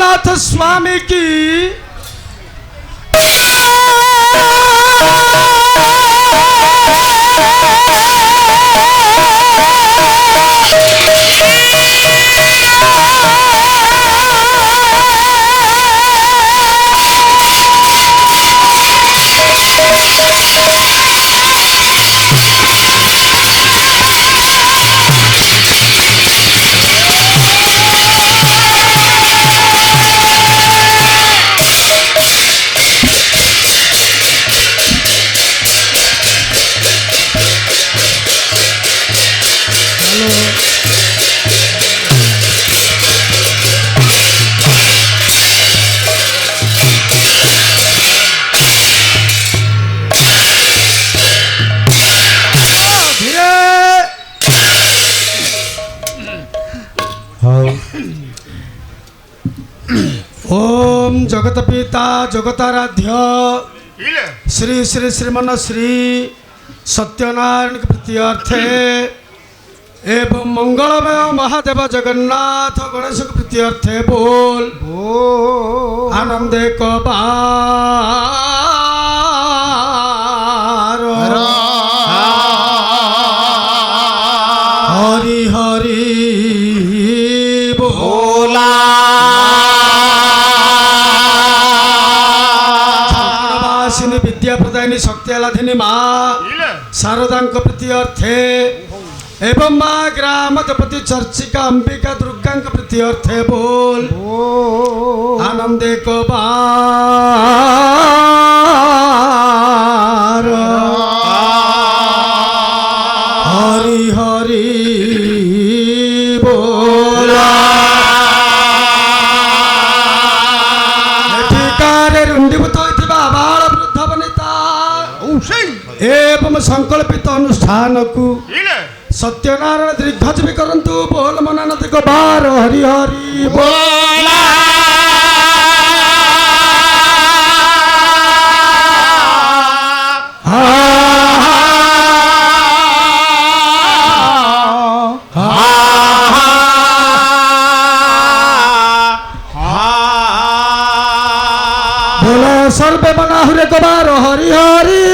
जगन्नाथ स्वामी की ओम जगत पिता जगताराध्य श्री श्री श्रीमन श्री सत्यनारायण के प्रीत्यर्थे एवं मंगलमय महादेव जगन्नाथ गणेश के प्रीत्यर्थे बोल आनंदे कबार हरि हरि बोला विद्या प्रदायिनी शक्तिलाधिनी माँ शारदा प्रीत्यर्थे एवं माँ ग्रामपति चर्चिका अंबिका दुर्गा प्रीत्यर्थे बोल आनंदे कबार हरि हरि बोला एवं संकल्पित अनुष्ठान को सत्यनारायण दीर्घजीवी करंतु बोल मनानंद कबार हरि हरि बोला बोला सर्वे मना हुरे कबार हरि हरि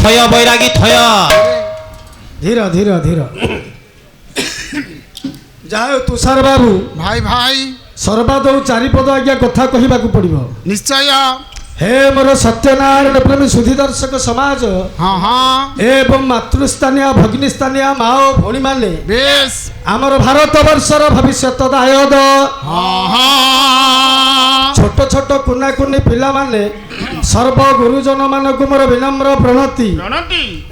थय बैरागी थय धीर धीर धीर जाओ तुषार बाबू भाई भाई सर्वाद चारिपद आज्ञा कथा कहवाक पड़ो निश्चय हे मोर सत्यनारायण प्रेमी सुधी दर्शक समाज हाँ हाँ एवं मातृस्थानीय भगिनीस्थानीय माँ भौणी माने बेस आमर भारत वर्षर भविष्यत दायद हाँ हाँ छोट छोट कुना कुनी पिला माने सर्व गुरुजन मानक मोर विनम्र प्रणति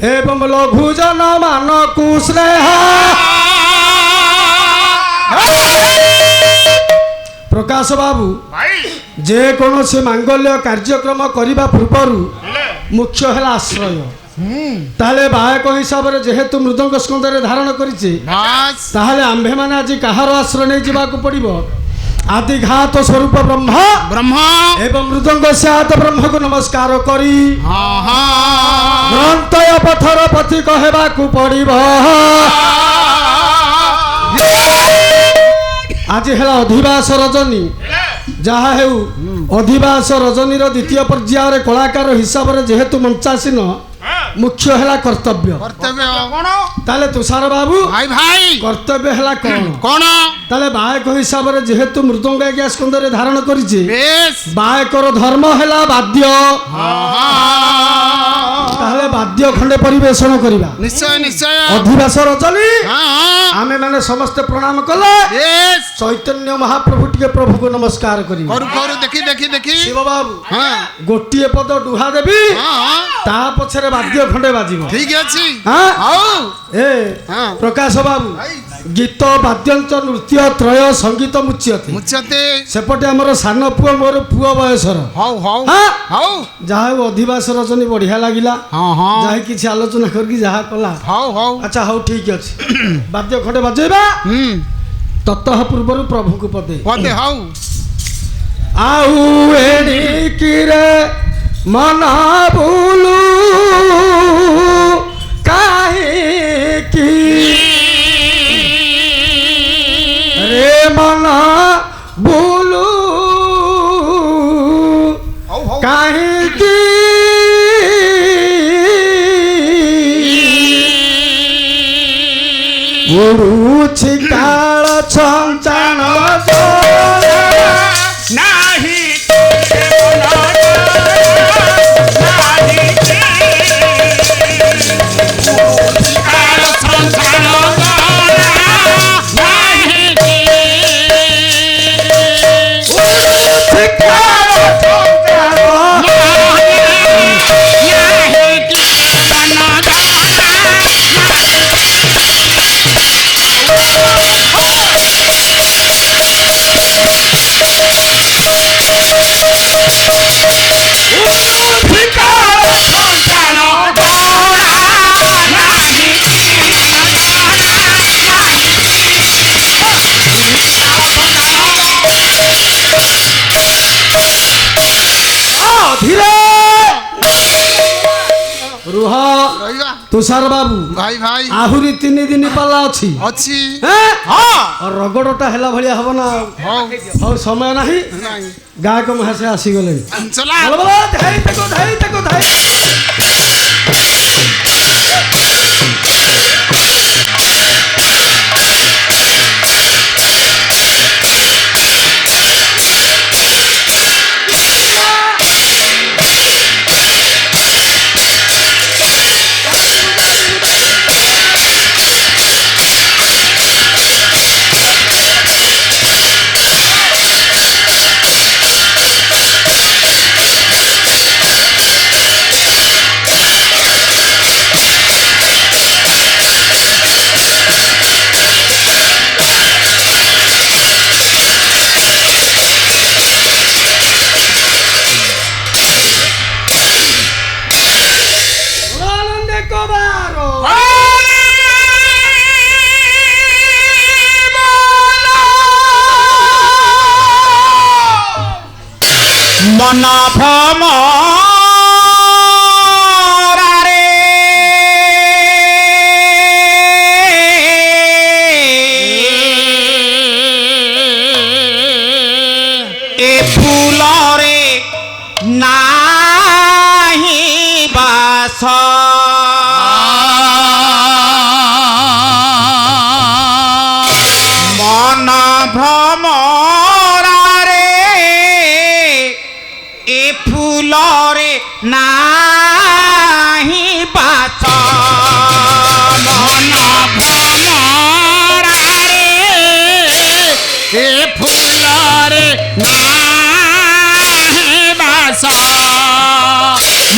एवं लघुजन मानक स्नेह प्रकाश बाबू जे कौन से मांगल्य कार्यक्रम करने पूर्व मुख्य है आश्रय ताले बायक हिसाब से जेहेतु मृदंग स्कंदे धारण करें आंभे मैंने आज कहार आश्रय नहीं जावाक पड़ो आदि घात स्वरूप ब्रह्म ब्रह्म एवं मृदंग स्यात ब्रह्म को नमस्कार करी ग्रंथय पथर पथि कहवाक पड़ो आज है अधिवास रजनी जहा है अधिवास रजनी द्वितीय पर्यायर कलाकार हिसाब से जेहेतु मंचासीन मुख्य है कर्तव्य ताले तुषार बाबू भाई भाई कर्तव्य है कौन कौन ताले बायक हिसाब से जेहेतु मृदंग आज्ञा स्कंदे धारण करी बायकर धर्म है बाद्य ताले ବାଦ୍ୟ ଖଣ୍ଡେ ପରିବେଷଣ କରିବା। ନିଶ୍ଚୟ ନିଶ୍ଚୟ। ଅଧିବାସ ରଜନୀ ହଁ ହଁ। ଆମେ ମାନେ ସମସ୍ତେ ପ୍ରଣାମ କଲେ Yes। ଚୈତନ୍ୟ ମହାପ୍ରଭୁ ଟିକେ ପ୍ରଭୁକୁ ନମସ୍କାର କରିବେ। କରୁ କରୁ ଦେଖି ଦେଖି ଦେଖି। ଶିବ ବାବୁ ହଁ ଗୋଟିଏ ପଦ ଡୁହା ଦେବି ହଁ ହଁ। ତା ପଛରେ ବାଦ୍ୟ ଖଣ୍ଡେ ବାଜିବ। ଠିକ ଅଛି। ହଁ? ହଉ। ଏ ହଁ। ପ୍ରକାଶ ବାବୁ ଗୀତ ବାଦ୍ୟଞ୍ଚ ନୃତ୍ୟ ତ୍ରୟ ସଙ୍ଗୀତ ମୁଚ୍ୟତେ। ମୁଚ୍ୟତେ। ସେପଟେ ଆମର ସାନ ପୁଅ ମୋର ପୁଅ ବୟସର। ହଉ ହଉ ହଁ? ହଉ। ଯାହା ହଉ ଅଧିବାସ ରଜନୀ ବଢିଆ ଲାଗିଲା। ହଁ ହଁ। ଯାହା କିଛି ଆଲୋଚନା କରିକି ଯାହା କଲା। ହଉ ହଉ। ଆଚ୍ଛା ହଉ ଠିକ ଅଛି ବାଦ୍ୟ ଖଣ୍ଡେ ବାଜେଇବା ତତଃ ପୂର୍ବରୁ ପ୍ରଭୁଙ୍କୁ ପଦେ ପଦେ ହଉ। ଆଉ ଏଣିକିରେ ମନ ବୁଲୁ କାହିଁକି ରେ ମନ ବୁଲୁ ହଉ ହଉ। କାହିଁକି ଉଡୁଛି କାଳ ଛଞ୍ଚାଣ ନାହିଁ ରୁହ ରହିବା। ତୁଷାର ବାବୁ ଭାଇ ଭାଇ ଆହୁରି 3 ଦିନ ପାଲା ଅଛି। ଅଛି। ହଁ ରଗଡଟା ହେଲା ଭଳିଆ ହବ ନା। ହଉ ହଉ ସମୟ ନାହିଁ ନାହିଁ। ଗାୟକ ମହାଶୟ ଆସିଗଲେଣି। ଚଲା। ଭଲ ଭଲ ଧାଇ ତାକୁ ଧାଇ ତାକୁ ଧାଇ ମନ ଭ୍ରମରାରେ ଏ ଫୁଲରେ ନାହିଁ ବାସ ମନ ଭ୍ରମରାରେ ଏ ଫୁଲରେ ନାହିଁ ବାସ ମନ ଭ୍ରମରାରେ ଏ ଫୁଲରେ ନାହିଁ ବାସ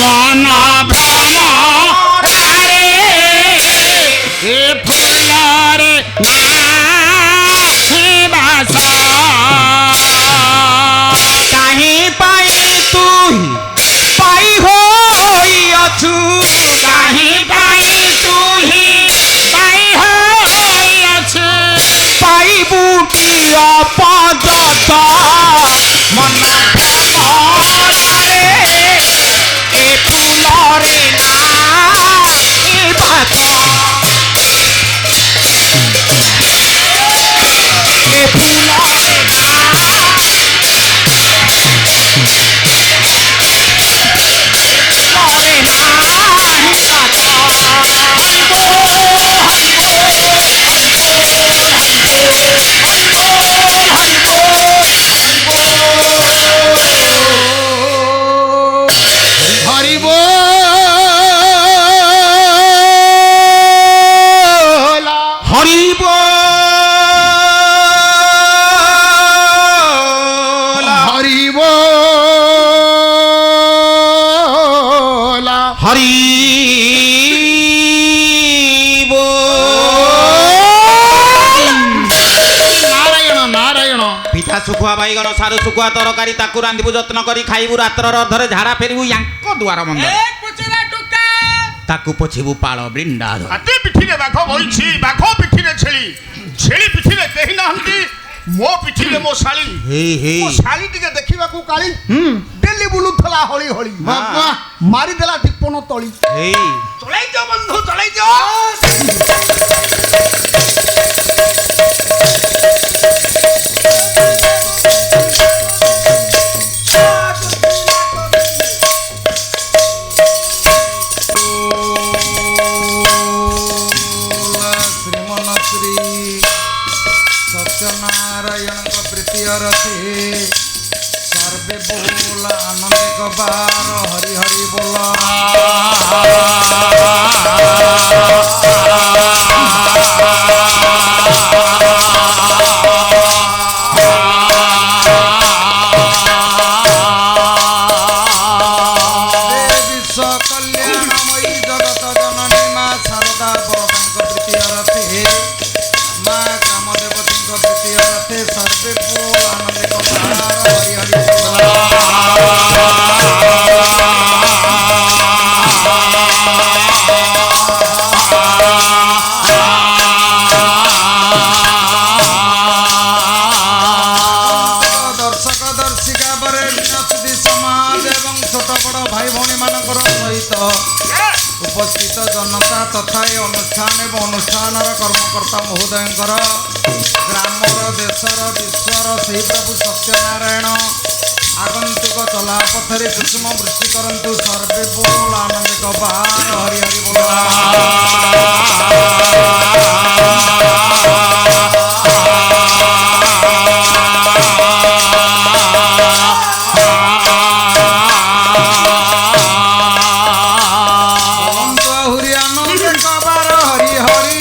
ମନ ଭ୍ରମରାରେ ଏ ଫୁଲରେ ନାହିଁ ବାସ କାହିଁ ପାଇ ତୁ ପାଇ ହୋଇଅଛୁ କାହିଁ ପାଇ ତୁ ପାଇ ହୋଇଅଛୁ ପାଇବୁ କି ଅପଦତ ମନ ଭ୍ରମରାରେ ଏ ଫୁଲରେ ନାହିଁ ବାସ ଶୁଖୁଆ ବାଇଗଣ ସାରୁ ଶୁଖୁଆ ତରକାରୀ ତାକୁ ରାନ୍ଧିବୁ ଯତ୍ନ କରି ଖାଇବୁ ରାତ୍ରର ଅର୍ଧରେ ଝାଡ଼ା ଫେରିବୁ ୟାଙ୍କ ଦୁଆର ବନ୍ଧ ତାକୁ ପୋଛିବୁ ପାଳ ବ୍ରିଣ୍ଡା ହାତୀ ପିଠିରେ ବାଘ ବଇଛି ବାଘ ପିଠିରେ ଛେଳି ଛେଳି ପିଠିରେ କେହି ନାହାନ୍ତି ମୋ ପିଠିରେ ମୋ ଶାଳୀ ମୋ ଶାଳୀ ଟିକେ ଦେଖିବାକୁ କାଳି ଡେଲି ବୁଲୁଥିଲା ହଳି ହଳି ମାରିଦେଲା ଦୀପନ ତଳି ଚଳାଇ ଯାଅ ବନ୍ଧୁ ଚଳାଇ ଯାଅ ସତ୍ୟନାରାୟଣଙ୍କ ପ୍ରୀତିୟ ରଥେ ସର୍ବେ ବୋଲ ଆନନ୍ଦ କବାର ହରି ହରି ବୋଲ ବିଶ୍ୱ କଲ୍ୟାଣମୟୀ ଜଗତ ଜନନୀ ମା ଶାରଦା ବରଦାଙ୍କ ପ୍ରୀତିୟ ରଥେ ମା କାମଦେବତୀଙ୍କ ପ୍ରୀତିୟ ରଥେ ସର୍ବେ ବୋଲ ଆନନ୍ଦ କବାର ହରି ହରି ବୋଲ ଦର୍ଶକ ଦର୍ଶିକା ବରେଣ୍ୟ ସୁଧୀ ସମାଜ ଏବଂ ଛୋଟ ବଡ଼ ଭାଇ ଭଉଣୀମାନଙ୍କର ସହିତ ଉପସ୍ଥିତ ଜନତା ତଥା ଏ ଅନୁଷ୍ଠାନ ଏବଂ ଅନୁଷ୍ଠାନର କର୍ମକର୍ତ୍ତା ମହୋଦୟଙ୍କର ଗ୍ରାମର ଦେଶର ବିଶ୍ୱର ସେହି ପ୍ରଭୁ ସତ୍ୟନାରାୟଣ ଆଗନ୍ତୁକ ଚଲା ପଥରେ କୁସୁମ ବୃଷ୍ଟି କରନ୍ତୁ ସର୍ବେ ବୋଲ ଆନନ୍ଦ କବାର ହରି ହରି ବୋଲ ଆହୁରି ଆନନ୍ଦ କବାର ହରି ହରି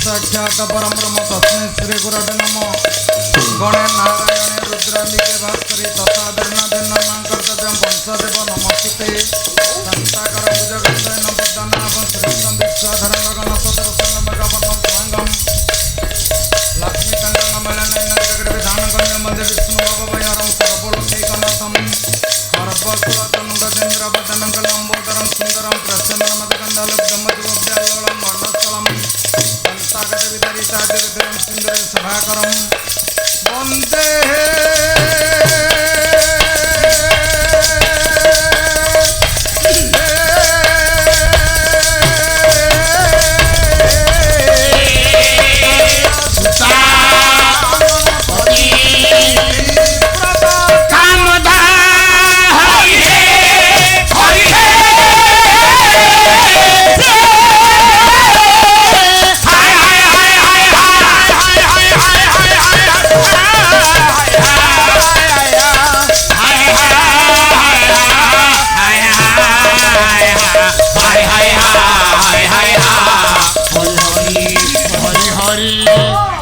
साक्षात परम ब्रह्म तस्मै श्री गुरवे नमः गणे नारायणे रुद्राम्बिके भास्करी तथा भिन्नभिन्नं कर्तव्यं वंशदेव नमस्ते संताकर भुजगशयन बुद्धनाभं श्रीं विश्वधरं गगनसदृशं भगवन्तं स्वाङ्गं लक्ष्मीकान्तं कमलनयनं जगद्विधानं कन्यं वन्दे विष्णुभवभयहरं सर्वलोकैकनाथं सर्वस्वतनुगजेन्द्रवदनं कलम्बोदरं सुन्दरं प्रसन्नमदगन्धलब्धमधुरोऽभ्यालोलं वर्णस्थलं संस्थागत वितरितादिरधिरं सुन्दरे सभाकरं वन्दे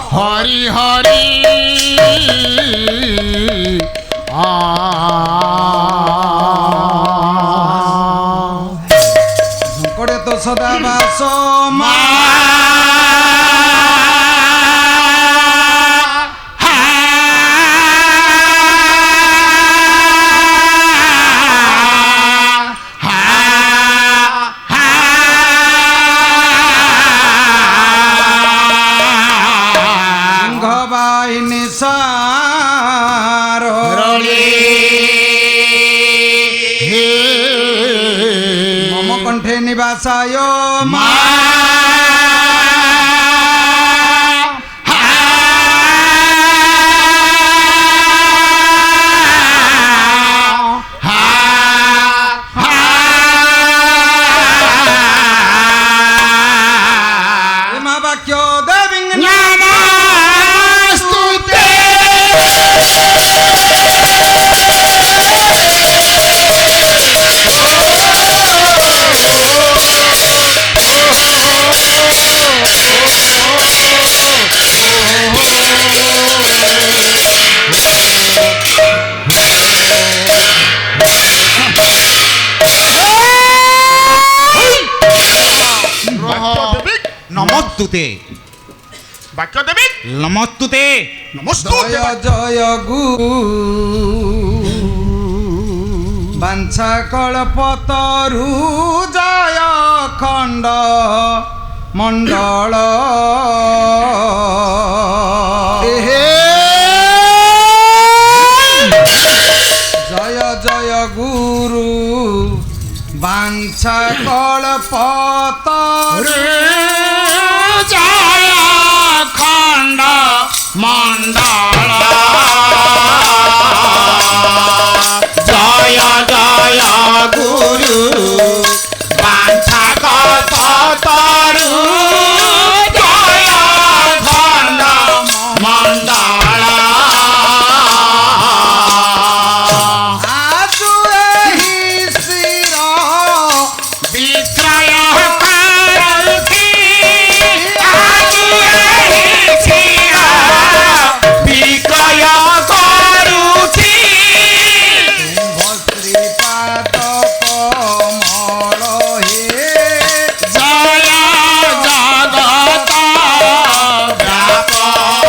হরি হরি ঝঙ্কড়ে তো সদা বাস মা বাহিনী সার মম কণ্ঠে নিবাসায় মা বাক্য দেবী নমস্তুতে বাক্য দেবী নমস্তুতে নমস্তুতে জয় জয় গু বাঞ্ছা কল্পতরু জয় খণ্ড মণ্ডল জয় জয় গুরু বাঞ্ছা কল্পতরু জয় খণ্ড মণ্ডল জয় জয় গুরু বাঞ্ছা কল্পতরু জয় খণ্ড মণ্ডল আজু এই শির বিক্রয় করুছি আজু এই শির বিক্রয় করুছি শ্রীপাদ কমল হে জয় জগত ব্যাপক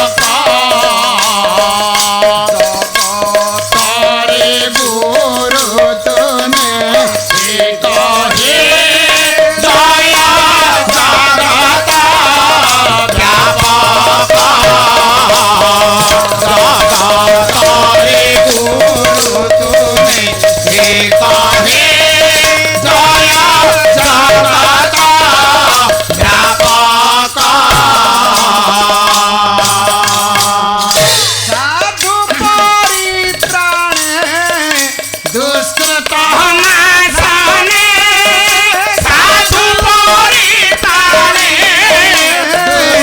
তরে গুরু তুমি কহে জয় জগত ব্যাপক তরে গুরু তুমি কহে জয় জগত ব্যাপক সাধু পরিত্রাণে দুষ্কৃত নাশনে সাধু পরিত্রাণে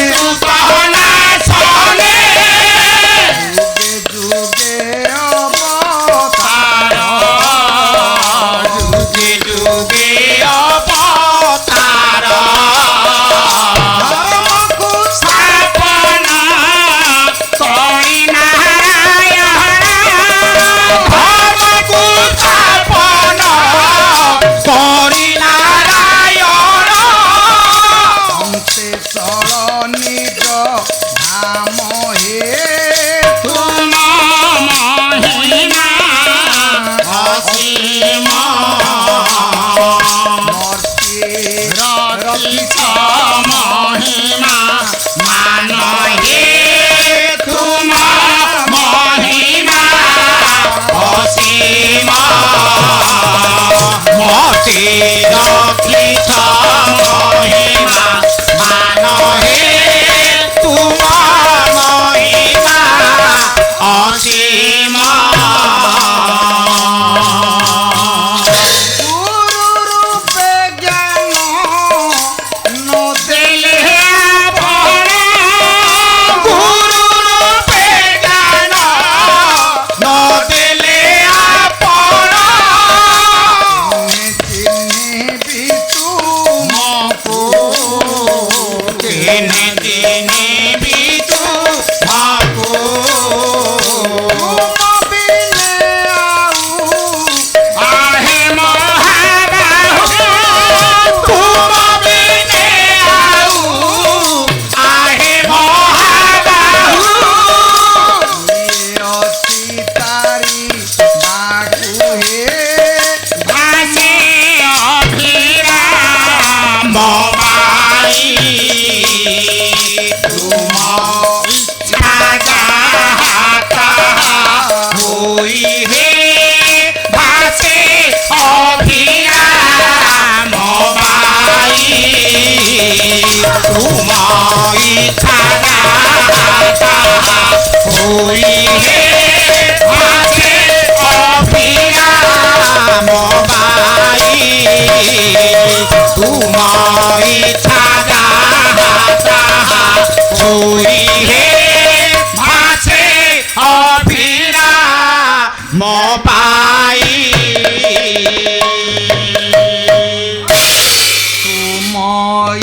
দুষ্কৃত নাশনে যুগে যুগে অবতার যুগে যুগে অবতার ধর্মকু স্থাপন করি নারায়ণ ধর্মকু স্থাপন করি নারায়ণ অন্তে চল নিজ ধাম হে তুম মহিমা অসীম মর্তে রচিত মহিমা মান হে তুম মহিমা অসীম মতে রচিত মহিমা মান হে তুম মহিমা অসীম গুরু রূপে জ্ঞান নদে দিলে আপন গুরু রূপে জ্ঞান ন দিলে আপন চিহ্নিবি তু মকু পাই তুময়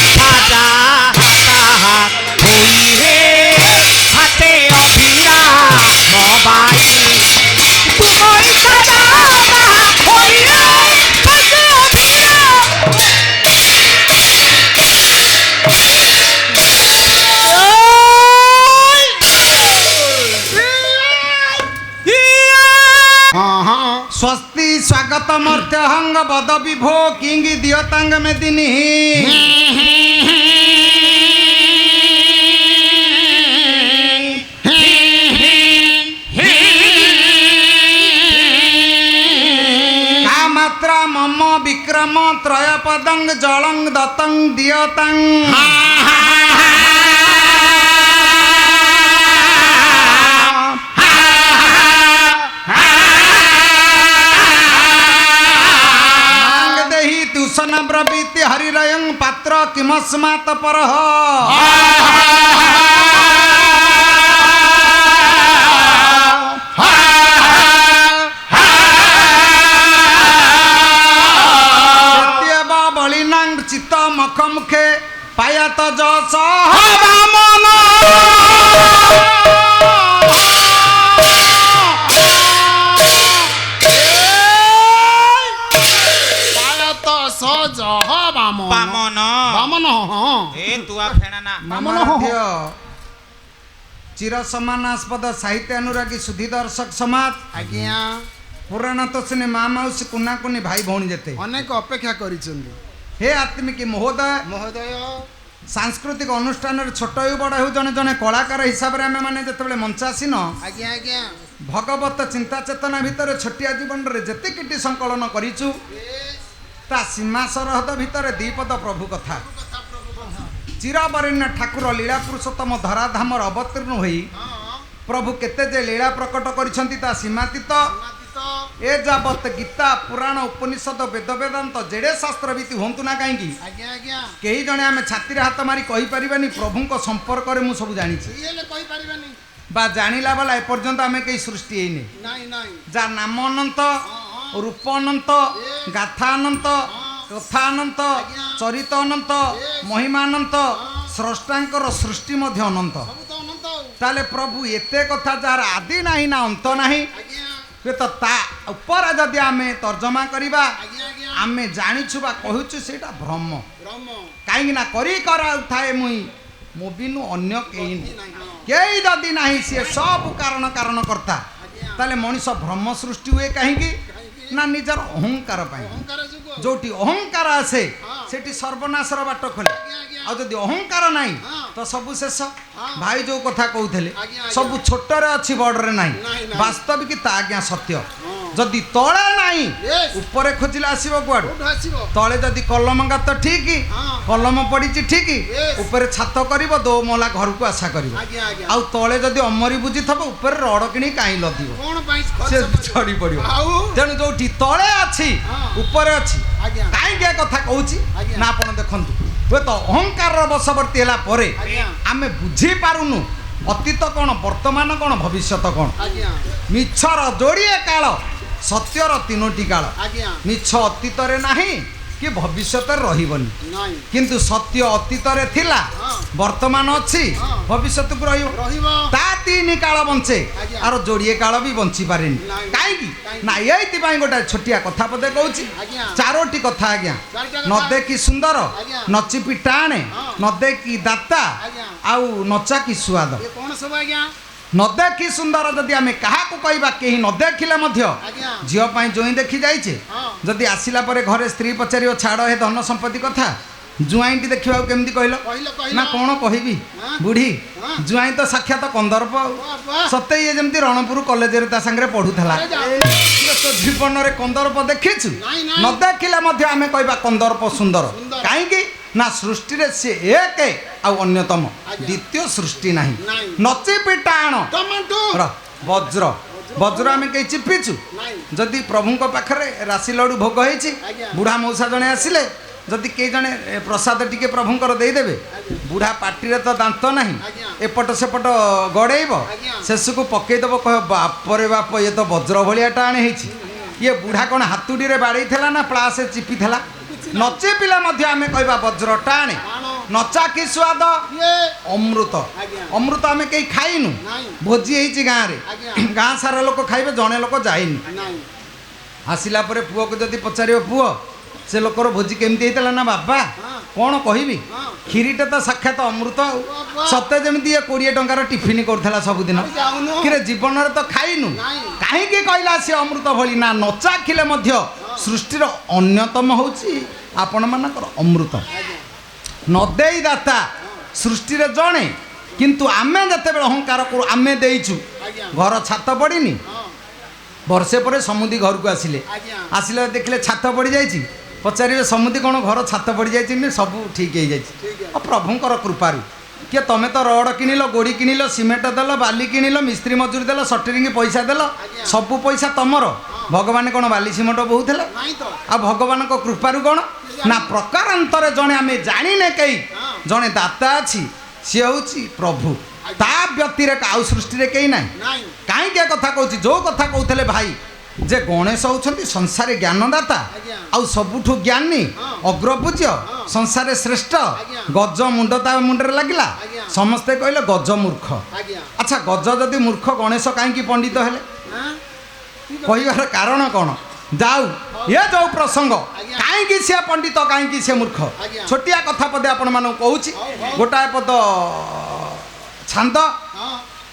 সাজা হাতাহাত হই হে হাতে অভিরা মোবাইল তুমই সাজা হাতাহাত হই হে হাতে অভিরা স্বস্তি স্বাগত মর্ত্যহঙ্গ বদ বিভো কিঙ্গি দিয়তাঙ্গ মেদিনী কামাত্রা মম বিক্রম ত্রয়পদং জলং দতং দিয়তাং তুষণ ব্রবীতি হরিরয়ং পাত্র কিমস্মাত পরহ সত্যব বলিনাং চিত্ত মখ মুখে পায়াত যশ বামন বামন বামন এ তুয়া ফেনা না মামাধ্য চির সমানাস্পদ সাহিত্য অনুরাগী সুধী দর্শক সমাজ আজ্ঞা পুরাণ তো শুনে মা মাউসী কুনা কুনি ভাই ভଉଣୀ যেতে অনেক অপেক্ষা କରିଛନ୍ତି হে আত্মিকী মহোদୟ মহোদୟ সাংস্কৃতিক অনুষ্ঠানের ছোট ହେଉ ବଡ଼ ହେଉ ଜଣେ ଜଣେ କଳାକାର ହିସାବରେ ଆମେମାନେ ଯେତେବେଳେ ମଞ୍ଚାସୀନ ଆଜ୍ଞା ଆଜ୍ଞା ଭଗବତ ଚିନ୍ତା ଚେତନା ଭିତରେ ଛୋଟିଆ ଜୀବନରେ ଯେତିକିଟି ସଂକଳନ କରିଛୁ ତା ସୀମା ସରହଦ ଭିତରେ ଦ୍ୱିପଦ ପ୍ରଭୁ କଥା ଚିରବରିଣ୍ୟ ଠାକୁର ଲୀଳା ପୁରୁଷୋତ୍ତମ ଧରାଧାମର ଅବତୀର୍ଣ୍ଣ ହୋଇ ପ୍ରଭୁ କେତେ ଯେ ଲୀଳା ପ୍ରକଟ କରିଛନ୍ତି ତା ସୀମାତୀତ ଏ ଯାବତ ଗୀତା ପୁରାଣ ଉପନିଷଦ ବେଦ ବେଦାନ୍ତ ଯେଡ଼େ ଶାସ୍ତ୍ରବିତି ହୁଅନ୍ତୁ ନା କାହିଁକି ଆଜ୍ଞା ଆଜ୍ଞା କେହି ଜଣେ ଆମେ ଛାତିରେ ହାତ ମାରି କହିପାରିବାନି ପ୍ରଭୁଙ୍କ ସମ୍ପର୍କରେ ମୁଁ ସବୁ ଜାଣିଛି ଇଏ ହେଲେ କହିପାରିବାନି ବା ଜାଣିଲା ବାଲା ଏପର୍ଯ୍ୟନ୍ତ ଆମେ କେହି ସୃଷ୍ଟି ହେଇନି ନାଇଁ ନାଇଁ ଯାହା ନାମ ଅନନ୍ତ ରୂପ ଅନନ୍ତ ଗାଥା ଅନନ୍ତ କଥା ଅନନ୍ତ ଚରିତ ଅନନ୍ତ ମହିମା ଅନନ୍ତ ସ୍ରଷ୍ଟାଙ୍କର ସୃଷ୍ଟି ମଧ୍ୟ ଅନନ୍ତ ସବୁ ତ ଅନନ୍ତ ଆଉ ତାହେଲେ ପ୍ରଭୁ ଏତେ କଥା ଯାହାର ଆଦି ନାହିଁ ନା ଅନ୍ତ ନାହିଁ ଆଜ୍ଞା ହୁଏତ ତା ଉପରେ ଯଦି ଆମେ ତର୍ଜମା କରିବା ଆଜ୍ଞା ଆଜ୍ଞା ଆମେ ଜାଣିଛୁ ବା କହୁଛୁ ସେଇଟା ଭ୍ରମ ବ୍ରହ୍ମ କାହିଁକି ନା କରି କରାଉଥାଏ ମୁଇଁ ମୋ ବିନୁ ଅନ୍ୟ କେହି ନାହିଁ ନାହିଁ ହଁ କେହି ଯଦି ନାହିଁ ସିଏ ସବୁ କାରଣ କାରଣ କର୍ତ୍ତା ତାହେଲେ ମଣିଷ ଭ୍ରମ ସୃଷ୍ଟି ହୁଏ କାହିଁକି ନା ନିଜର ଅହଙ୍କାର ପାଇଁ ଅହଙ୍କାର ଯୁଗ ଯୋଉଠି ଅହଙ୍କାର ଆସେ ସେଠି ସର୍ବନାଶର ବାଟ ଖୋଲେ ଆଉ ଯଦି ଅହଙ୍କାର ନାହିଁ ତ ସବୁ ଶେଷ ଭାଇ ଯୋଉ କଥା କହୁଥିଲେ ସବୁ ଛୋଟରେ ଅଛି ବଡ଼ରେ ନାହିଁ ବାସ୍ତବିକ ତା ଆଜ୍ଞା ସତ୍ୟ ଯଦି ତଳେ ନାହିଁ ଉପରେ ଖୋଜିଲେ ଆସିବ କୁଆଡୁ କୋଉଠୁ ଆସିବ ତଳେ ଯଦି କଲମ ଗାତ ଠିକ କଲମ ପଡିଛି ଠିକ ଉପରେ ଛାତ କରିବ ଦୋ ମହଲା ଘରକୁ ଆଶା କରିବ ଆଜ୍ଞା ଆଜ୍ଞା ଆଉ ତଳେ ଯଦି ଅମରି ବୁଝିଥବ ଉପରେ ରଡ଼ କିଣି କାହିଁ ଲଦିବ କଣ ପାଇଁ ସେ ଚଢି ପଡିବ ଆଉ ତେଣୁ ଯୋଉଠି ତଳେ ଅଛି ଉପରେ ଅଛି ଆଜ୍ଞା କାହିଁକି ଏ କଥା କହୁଛି ଆଜ୍ଞା। ନା ଆପଣ ଦେଖନ୍ତୁ ହୁଏତ ଅହଙ୍କାରର ବଶବର୍ତ୍ତୀ ହେଲା ପରେ ଆଜ୍ଞା ଆମେ ବୁଝିପାରୁନୁ ଅତୀତ କ'ଣ ବର୍ତ୍ତମାନ କ'ଣ ଭବିଷ୍ୟତ କ'ଣ ଆଜ୍ଞା ମିଛର ଯୋଡ଼ିଏ କାଳ ସତ୍ୟର ତିନୋଟି କାଳ ଆଜ୍ଞା ମିଛ ଅତୀତରେ ନାହିଁ କି ଭବିଷ୍ୟତରେ ରହିବନି ନାଇଁ କିନ୍ତୁ ସତ୍ୟ ଅତୀତରେ ଥିଲା ବର୍ତ୍ତମାନ ଅଛି ଭବିଷ୍ୟତକୁ ରହିବ ରହିବ ତା ତିନି କାଳ ବଞ୍ଚେ ଆଜ୍ଞା। ଆର ଯୋଡ଼ିଏ କାଳ ବି ବଞ୍ଚି ପାରେନି ନାଇଁ। କାହିଁକି କାହିଁକି? ନା ଏଇଥିପାଇଁ ଗୋଟେ ଛୋଟିଆ କଥା ପଦେ କହୁଛି ଆଜ୍ଞା। ଚାରୋଟି କଥା ଆଜ୍ଞା ଚାରିଟା ନ କଥା। ଦେଖି ସୁନ୍ଦର ଆଜ୍ଞା। ନଚିପି ଟାଣେ ନ ଦେଖି ଦାତା ଆଜ୍ଞା। ଆଉ ନଚା କି ସୁଆଦ ଏ କଣ ସବୁ ଆଜ୍ଞା ନ ଦେଖି ସୁନ୍ଦର ଯଦି ଆମେ କାହାକୁ କହିବା କେହି ନ ଦେଖିଲେ ମଧ୍ୟ ଆଜ୍ଞା ଝିଅ ପାଇଁ ଜୋଇଁ ଦେଖି ଯାଇଛେ ହଁ ଯଦି ଆସିଲା ପରେ ଘରେ ସ୍ତ୍ରୀ ପଚାରିବ ଛାଡ଼ ହେ ଧନ ସମ୍ପତ୍ତି କଥା जुआईटी देखा केमती कहल ना कौन कहबी बुढ़ी जुआई तो साक्षात कंदर्प सत्य ये जमी रणपुर कॉलेज सागर पढ़ुला तो जीवन में कंदर्प देखीचु न देखिले आम कह कंदर्प सुंदर कहीं ना सृष्टि रे से एक अन्यतम द्वितीय सृष्टि नहीं नचिपी टाण वज्र वज्र आम कहीं चिपीचु जदि प्रभु पाखे राशि लडू भोग होती बुढ़ा मौसा जड़े आसिले जदि कई जने प्रसाद टिके प्रभुंकर देदेवे बुढ़ा पार्टी तो दांत ना एपट सेपट गड़ेब शेष को पकईदेव कह बापरे बाप ये तो वज्र भाया टाणे ये बुढ़ा कौन हाथुड़ी रे बाड़े ना प्लासे चिपी नचे पिला आम कह वज्र टाणे नचा कि स्वाद अमृत अमृत आम कहीं खाइनु भोजी होती गाँव में गाँ सारा लोक खाइबे जड़े लोक जाइनि आसिला परे पुओ को जदि पचार पुओ से लोकर भोजी केमती होता ना बाबा कौन कहबी खीरीटा तो साक्षात अमृत सत्य जमी 20 टंकार टिफिन करूला सबुदिन कि जीवन में तो खाइनु कहीं कहला सी अमृत भली ना नचा खिले सृष्टिर अन्यतम होची आपण मानकर अमृत नदेई दाता सृष्टि जड़े किंतु आमे जते अहंकार करू आमे देइछु घर छात पड़ीनी वर्षे पर समुदी घर को आसिले आसिले देखले छात पड़ जाइछि पचारे समुदी कौन घर छात पड़ जाइछि सब ठीक हो जाइछि प्रभुंकर कृपारू किए तुम तो रड किनिल गोड़ी किनिल सीमेंट देल बाली किनिल मिस्त्री मजूरी देल सटरिंग पैसा देल सबू पैसा तुमर भगवान कौन बाली सीमेंट बहुले आ भगवान कृपारू कौन ना प्रकारांतर जड़े आम जाने कई जड़े दाता अच्छी सी हूँ प्रभु ता व्यतिरेक आउ सृष्टि कई ना कहीं कथा कहूँ जो कथा कहते भाई जे गणेश होती संसार ज्ञानदाता आउ सबुठु ज्ञानी अग्रपूज्य संसार श्रेष्ठ गज मुंड ता मुंडे लगिला समस्ते कहले गज मूर्ख अच्छा गज जदि मूर्ख गणेश कहीं पंडित हेले कहबार कारण कौन जाऊ ये जो प्रसंग कहीं सी पंडित कहीं सी मूर्ख छोटिया कथा पदे आपण मानक कहूँ गोटाए पद छांद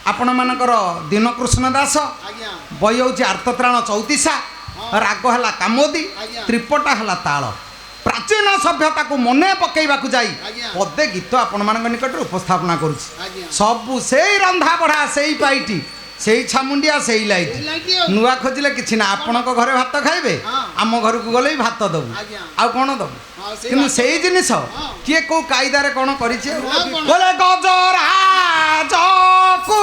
आपण मानकर दीनकृष्ण दास बही हूँ आर्तत्राण 34 राग है कामोदी त्रिपटा है ताल प्राचीन सभ्यता को मने पकईवा जाई पदे गीत आपण मान निकट उपस्थापना करुच्ची सबू से रंधा बढ़ा से पाइटी से छामुंडिया से लाइट नुआ खोजिले कि ना आपण घरे भात खाइबे आम घर को गले भात दबू आउ कौन दबू कि से जिनिस किए कौ कायदारे कौन करिछे बोले गजराज को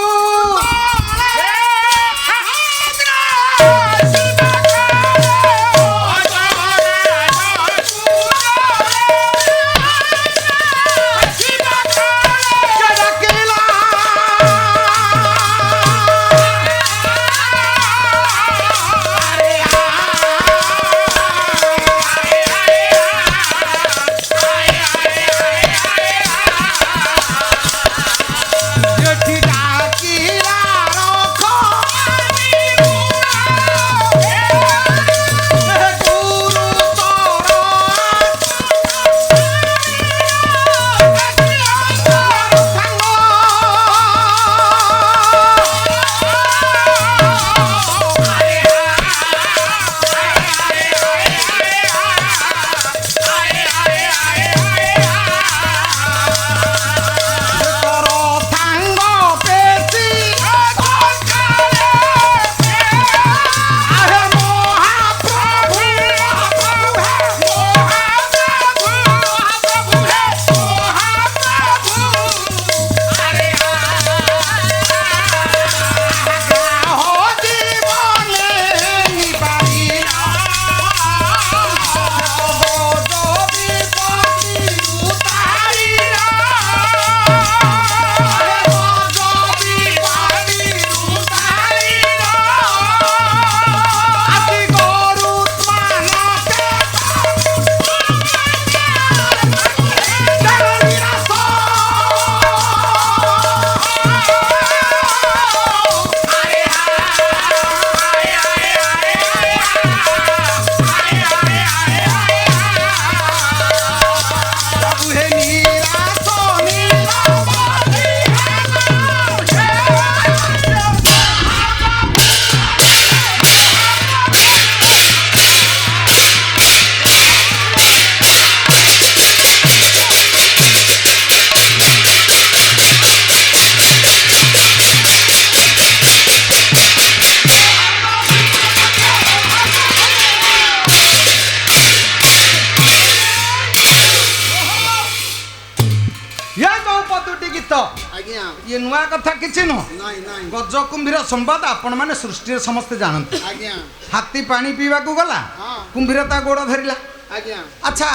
ଆଜ୍ଞା ଇଏ ନୂଆ କଥା କିଛି ନୁହଁ। ନାଇଁ ନାଇଁ ଗଜ କୁମ୍ଭୀର ସମ୍ବାଦ ଆପଣମାନେ ସୃଷ୍ଟିରେ ସମସ୍ତେ ଜାଣନ୍ତି। ଆଜ୍ଞା ହାତୀ ପାଣି ପିଇବାକୁ ଗଲା, ହଁ। କୁମ୍ଭୀର ତା ଗୋଡ଼ ଧରିଲା। ଆଜ୍ଞା ଆଚ୍ଛା,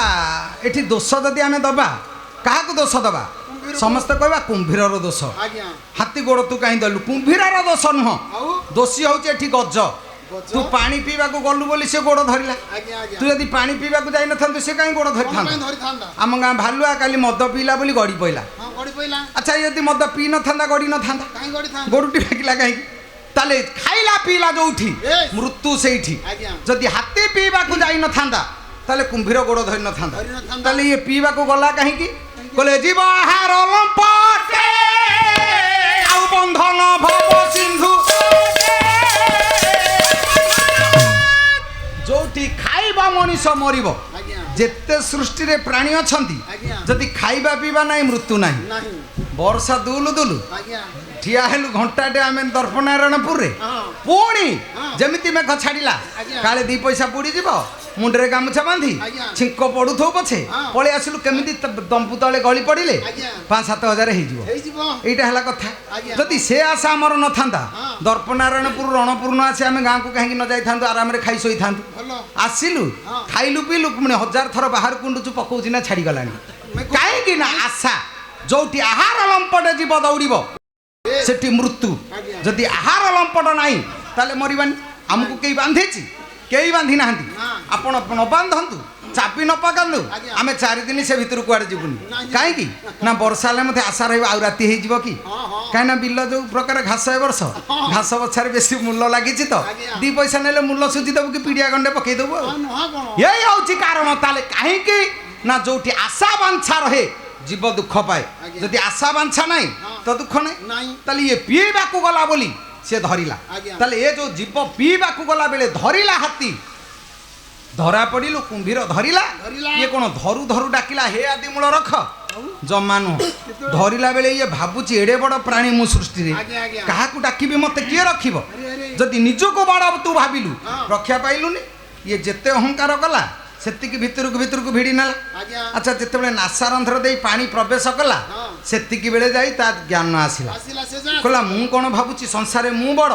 ଏଠି ଦୋଷ ଯଦି ଆମେ ଦବା, କାହାକୁ ଦୋଷ ଦବା? ସମସ୍ତେ କହିବା କୁମ୍ଭୀରର ଦୋଷ। ଆଜ୍ଞା ହାତୀ ଗୋଡ଼ ତୁ କାହିଁ ଦେଲୁ? କୁମ୍ଭୀରର ଦୋଷ ନୁହଁ, ଆଉ ଦୋଷୀ ହଉଛି ଏଠି ଗଜ। ଗଜ? ତୁ ପାଣି ପିଇବାକୁ ଗଲୁ ବୋଲି ସେ ଗୋଡ଼ ଧରିଲା। ଆଜ୍ଞା ଆଜ୍ଞା ତୁ ଯଦି ପାଣି ପିଇବାକୁ ଯାଇନଥାନ୍ତୁ ସେ କାହିଁ ଗୋଡ଼ କଣ ପାଇଁ ଧରିଥାନ୍ତା? ଧରିଥାନ୍ତା? ଆମ ଗାଁ ଭାଲୁଆ କାଲି ମଦ ପିଇଲା ବୋଲି ଗଡ଼ି ପଇଲା। ହଁ ଗଡ଼ି ପଇଲା ଆଚ୍ଛା, ଯଦି ମଦ ପିଇ ନଥାନ୍ତା ଗଡ଼ି ନଥାନ୍ତା, କାହିଁ ଗଡ଼ିଥାନ୍ତା? ଗୋଡ଼ଟି ଭାଙ୍ଗିଲା କାହିଁକି? ତାହେଲେ ଖାଇଲା ପିଇଲା ଯୋଉଠି Yes. ମୃତ୍ୟୁ ସେଇଠି। ଆଜ୍ଞା ଯଦି ହାତୀ ପିଇବାକୁ ଯାଇନଥାନ୍ତା ତାହେଲେ କୁମ୍ଭୀର ଗୋଡ଼ ଧରି ନଥାନ୍ତା। ଧରିନଥାନ୍ତା। ତାହେଲେ ଇଏ ପିଇବାକୁ ଗଲା କାହିଁକି? କହିଲେ ଯିବ ଆହାର ଲମ୍ପଟେ ଆଉ ବନ୍ଧନ ଭବ ସିନ୍ଧୁ। ଯୋଉଠି ଖାଇବା ମଣିଷ ମରିବ। ଆଜ୍ଞା ଯେତେ ସୃଷ୍ଟିରେ ପ୍ରାଣୀ ଅଛନ୍ତି, ଆଜ୍ଞା ଯଦି ଖାଇବା ପିଇବା ନାହିଁ ମୃତ୍ୟୁ ନାହିଁ। ନାହିଁ ବର୍ଷା ଦୁଲୁ ଦୁଲୁ ଆଜ୍ଞା ଠିଆ ହେଲୁ ଘଣ୍ଟାଟେ ଆମେ ଦର୍ପନାରାୟଣପୁରରେ, ହଁ ପୁଣି ହଁ। ଯେମିତି ମେଘ ଛାଡ଼ିଲା, ଆଜ୍ଞା। କାଳେ 2 ପଇସା ବୁଡ଼ିଯିବ, ମୁଣ୍ଡରେ ଗାମୁଛା ବାନ୍ଧି ଆଜ୍ଞା। ଛିଙ୍କ ପଡୁଥିବ ପଛେ ହଁ। ପଳେଇ ଆସିଲୁ, କେମିତି ଦମ୍ପୁ ତଳେ ଗଳି ପଡ଼ିଲେ ଆଜ୍ଞା 5-7 ହଜାର ହେଇଯିବ। ହେଇଯିବ ଏଇଟା ହେଲା କଥା। ଆଜ୍ଞା। ଯଦି ସେ ଆଶା ଆମର ନଥାନ୍ତା, ହଁ। ଦର୍ପନାରାୟଣପୁର ରଣପୁର ନ ଆସି ଆମେ ଗାଁକୁ କାହିଁକି ନ ଯାଇଥାନ୍ତୁ, ଆରାମରେ ଖାଇ ଶୋଇଥାନ୍ତୁ। ଭଲ ଆସିଲୁ, ହଁ। ଖାଇଲୁ ପିଇଲୁ, ପୁଣି 1000 ଥର ବାହାରୁ କୁଣ୍ଡୁଛୁ, ପକଉଛି ନା ଛାଡ଼ିଗଲାଣି। ମେଘ- କାହିଁକି ନା ଆଶା। ଯୋଉଠି ଆହାର ଲମ୍ପଟେ ଯିବ ଦୌଡ଼ିବ ସେଠି ମୃତ୍ୟୁ। ଆଜ୍ଞା। ଯଦି ଆହାର ଲମ୍ପଟ ନାହିଁ ତାହେଲେ ମରିବାନି। ଆମକୁ କେହି ବାନ୍ଧିଛି? କେହି ବାନ୍ଧି ନାହାନ୍ତି। ନା। ଆପଣ ନ ବାନ୍ଧନ୍ତୁ, ଚାପି ନ ପକାନ୍ତୁ, ଆଜ୍ଞା। ଆମେ 4 ଦିନ ସେ ଭିତରୁ କୁଆଡ଼େ ଯିବୁନି। ନାଇଁ। କାହିଁକି ନା ବର୍ଷା ହେଲେ ମୋତେ ଆଶା ରହିବ ଆଉ ରାତି ହେଇଯିବ କି। ହଁ ହଁ କାହିଁକିନା ବିଲ ଯୋଉ ପ୍ରକାର ଘାସ ଏ ବର୍ଷ, ହଁ। ଘାସ ବଛାରେ ବେଶୀ ମୂଲ ଲାଗିଛି ତ, ଆଜ୍ଞା। 2 ପଇସା ନେଲେ ମୂଲ ସୁଝି ଦେବୁ କି ପିଡ଼ିଆ ଗଣ୍ଡେ ପକେଇଦେବୁ ଆଉ। ହଁ, ନୁହଁ କଣ ଏଇ ହଉଛି କାରଣ। ତାହେଲେ କାହିଁକି ନା ଯୋଉଠି ଆଶା ବାଞ୍ଛା ରହେ ଜୀବ ଦୁଃଖ ପାଏ। ଆଜ୍ଞା। ଯଦି ଆଶା ବାଞ୍ଛା ନାହିଁ ହଁ। ତ ଦୁଃଖ ନାହିଁ। ନାଇଁ ତାହେଲେ ଇଏ ପିଇବାକୁ ଗଲା ବୋଲି ସେ ଧରିଲା। ଆଜ୍ଞା। ତାହେଲେ ଏ ଯୋଉ ଜୀବ ପିଇବାକୁ ଗଲା ବେଳେ ଧରିଲା ହାତୀ, ଧରା ପଡ଼ିଲୁ, କୁମ୍ଭୀର ଧରିଲା। ଧରିଲା। ଇଏ କଣ ଧରୁ ଧରୁ ଡାକିଲା ହେ ଆଦି ମୂଳ ରଖ? ଆଉ? ଜମା ନୁହଁ। ଧରିଲା ବେଳେ ଇଏ ଭାବୁଛି ଏଡେ ବଡ଼ ପ୍ରାଣୀ ମୁଁ ସୃଷ୍ଟିରେ, ଆଜ୍ଞା, ଆଜ୍ଞା। କାହାକୁ ଡାକିବି, ମତେ କିଏ ରଖିବ? ଆରେ, ଆରେ। ଯଦି ନିଜକୁ ବଡ଼ ତୁ ଭାବିଲୁ, ହଁ। ରକ୍ଷା ପାଇଲୁନି। ଇଏ ଯେତେ ଅହଙ୍କାର କଲା ସେତିକି ଭିତରକୁ ଭିଡ଼ି ନେଲା। ଆଜ୍ଞା ଆଚ୍ଛା, ଯେତେବେଳେ ନାସାରନ୍ଧ୍ର ଦେଇ ପାଣି ପ୍ରବେଶ କଲା, ହଁ। ସେତିକି ବେଳେ ଯାଇ ତା ଜ୍ଞାନ ଆସିଲା। ଆସିଲା ସେ ଯା କହିଲା ମୁଁ କ'ଣ ଭାବୁଛି ସଂସାରରେ ମୁଁ ବଡ଼?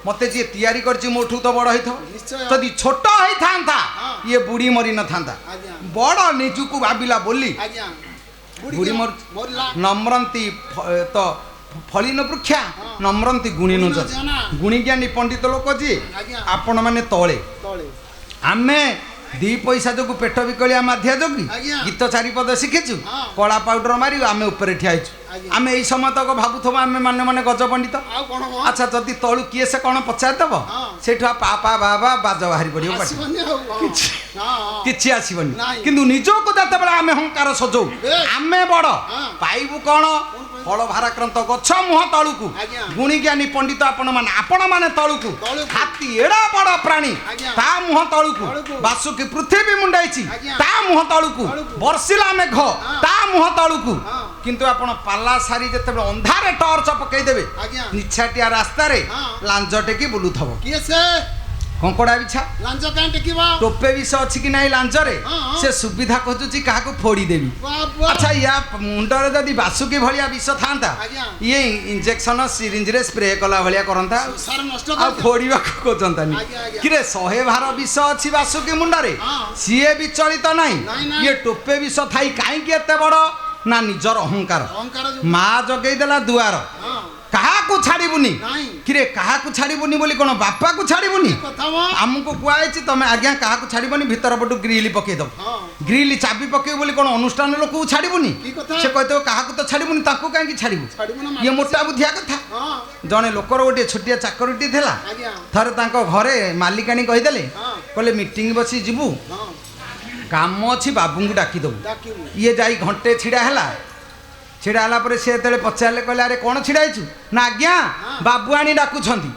ମତେ ଯିଏ ତିଆରି କରିଛି ମୋଠୁ ତ ବଡ଼ ହେଇଥିବ। ନିଶ୍ଚୟ। ଯଦି ଛୋଟ ହେଇଥାନ୍ତା ହଁ। ଇଏ ବୁଢ଼ୀ ମରି ନଥାନ୍ତା। ଆଜ୍ଞା ବଡ଼ ନିଜକୁ ଭାବିଲା ବୋଲି ଆଜ୍ଞା ବୁଢ଼ୀ ମରିଲା ନମ୍ରନ୍ତି ତ ଫଳିନ ବୃକ୍ଷା ନମ୍ରନ୍ତି ଗୁଣିନୁ ଗୁଣିନ ଜନା। ଗୁଣିଜ୍ଞାନୀ ପଣ୍ଡିତ ଲୋକ ଯିଏ, ଆଜ୍ଞା। ଆପଣମାନେ ତଳେ, ତଳେ ଆମେ 2 ପଇସା ଯୋଗୁ ପେଟ ବିକଳିଆ ମାଧିଆ ଯୋଗି ଆଜ୍ଞା। ଗୀତ 4 ପଦ ଶିଖିଛୁ, ହଁ। କଳା ପାଉଡର ମାରି ଆମେ ଉପରେ ଠିଆ ହେଇଛୁ। ଆଜ୍ଞା। ଆମେ ଏଇ ସମୟ ତକ ଭାବୁଥିବା ଆମେ ମାନେ ଗଜ ପଣ୍ଡିତ। ଆଉ କଣ କଣ ଆଚ୍ଛା, ଯଦି ତଳୁ କିଏ ସେ କ'ଣ ପଚାରିଦେବ, ହଁ। ସେଇଠୁ ପା ପା ବାବା ବାଜ ବାହାରି ପଡ଼ିବ ପାଟି। ଆସିବନି ଆଉ ହଁ। କିଛି। ହଁ ହଁ କିଛି ଆସିବନି। ନାଇଁ। କିନ୍ତୁ ନିଜକୁ ଯେତେବେଳେ ଆମେ ହଙ୍କାର ସଜଉ, ବେଶ୍। ଆମେ ବଡ଼, ହଁ। ପାଇବୁ କ'ଣ? ଫଳ ଭାରାକ୍ରାନ୍ତ ଗଛ ମୁହଁ ତଳୁକୁ। ଆଜ୍ଞା। ଗୁଣିଜ୍ଞାନୀ ପଣ୍ଡିତ ଆପଣମାନେ ତଳୁକୁ। ତଳୁକୁ। ହାତୀ ଏଡା ବଡ଼ ପ୍ରାଣୀ, ଆଜ୍ଞା। ତା ମୁହଁ ତଳୁକୁ। ତଳୁକୁ। ବାସୁକି ପୃଥିବୀ ମୁଣ୍ଡାଇଛି, ଆଜ୍ଞା। ତା ମୁହଁ ତଳୁକୁ। ତଳୁକୁ। ବର୍ଷିଲା ମେଘ, ହଁ। ତା ମୁହଁ ତଳୁକୁ। ହଁ। କିନ୍ତୁ ଆପଣ ପାଲା ସାରି ଯେତେବେଳେ ଅନ୍ଧାରେ ଟର୍ଚ୍ଚ ପକେଇଦେବେ, ଆଜ୍ଞା। ନିଛାଟିଆ ରାସ୍ତାରେ ହଁ। ଲାଞ୍ଜ ଟେକି ବୁଲୁଥବ କିଏ ସେ କଙ୍କଡା ବିଛା। ଲାଞ୍ଜ କାହିଁ ଟେକିବ ଟୋପେ ବିଷ ଅଛି କି ନାହିଁ ଲାଞ୍ଜରେ, ହଁ, ହଁ। ସେ ସୁବିଧା ଖୋଜୁଛି କାହାକୁ ଫୋଡ଼ିଦେବି। ବାବା। ଆଚ୍ଛା, ୟା ମୁଣ୍ଡରେ ଯଦି ବାସୁକି ଭଳିଆ ବିଷ ଥାନ୍ତା, ଆଜ୍ଞା। ଇଏ ଇଞ୍ଜେକ୍ସନ ସିରିଞ୍ଜରେ ସ୍ପ୍ରେ କଲା ଭଳିଆ କରନ୍ତା, ସାର ନଷ୍ଟ ଆଉ କରିଦିଅ। ଫୋଡ଼ିବାକୁ ଖୋଜନ୍ତାନି। ଆଜ୍ଞା, ଆଜ୍ଞା। କିରେ 100 ଭାର ବିଷ ଅଛି ବାସୁକି ମୁଣ୍ଡରେ, ହଁ। ସିଏ ବିଚଳିତ ନାହିଁ। ନାଇଁ, ନାଇଁ। ଇଏ ଟୋପେ ବିଷ ଥାଇ କାହିଁକି ଏତେ ବଡ଼? ନା ନିଜର ଅହଙ୍କାର। ଅହଙ୍କାର ଯୋଗୁ। ମା ଜଗେଇ ଦେଲା ଦୁଆର, ହଁ କାହାକୁ ଛାଡ଼ିବୁନି। ନାଇଁ। କିରେ କାହାକୁ ଛାଡ଼ିବୁନି ବୋଲି କ'ଣ ବାପାକୁ ଛାଡ଼ିବୁନି? କଥା ମ ଆମକୁ କୁହାଯାଇଛି ତମେ ଆଜ୍ଞା କାହାକୁ ଛାଡ଼ିବନି, ଭିତର ପଟୁ ଗ୍ରିଲ ପକେଇଦବ। ହଁ ଗ୍ରିଲ ଚାବି ପକେଇବୁ ବୋଲି କ'ଣ ଅନୁଷ୍ଠାନ ଲୋକକୁ ଛାଡ଼ିବୁନି? କି କଥା? ସେ କହିଥିବ କାହାକୁ ତ ଛାଡ଼ିବୁନି, ତାକୁ କାହିଁକି ଛାଡ଼ିବୁ? ଛାଡ଼ିବୁ ନା ଇଏ ମୋଟା ବୁଦ୍ଧିଆ କଥା। ହଁ ଜଣେ ଲୋକର ଗୋଟିଏ ଛୋଟିଆ ଚାକରିଟି ଥିଲା। ଆଜ୍ଞା ଥରେ ତାଙ୍କ ଘରେ ମାଲିକାଣୀ କହିଦେଲେ, ହଁ କହିଲେ ମିଟିଂ ବସି ଯିବୁ, ହଁ କାମ ଅଛି, ବାବୁଙ୍କୁ ଡାକିଦେବୁ। ଡାକିବୁ ଇଏ ଯାଇ ଘଣ୍ଟେ ଛିଡ଼ା ହେଲା। ଛିଡ଼ା ହେଲା ପରେ ସେ ଯେତେବେଳେ ପଚାରିଲେ, କହିଲେ ଆରେ କ'ଣ ଛିଡ଼ା ହେଇଛୁ? ନା ଆଜ୍ଞା ବାବୁ ଆଣି ଡାକୁଛନ୍ତି।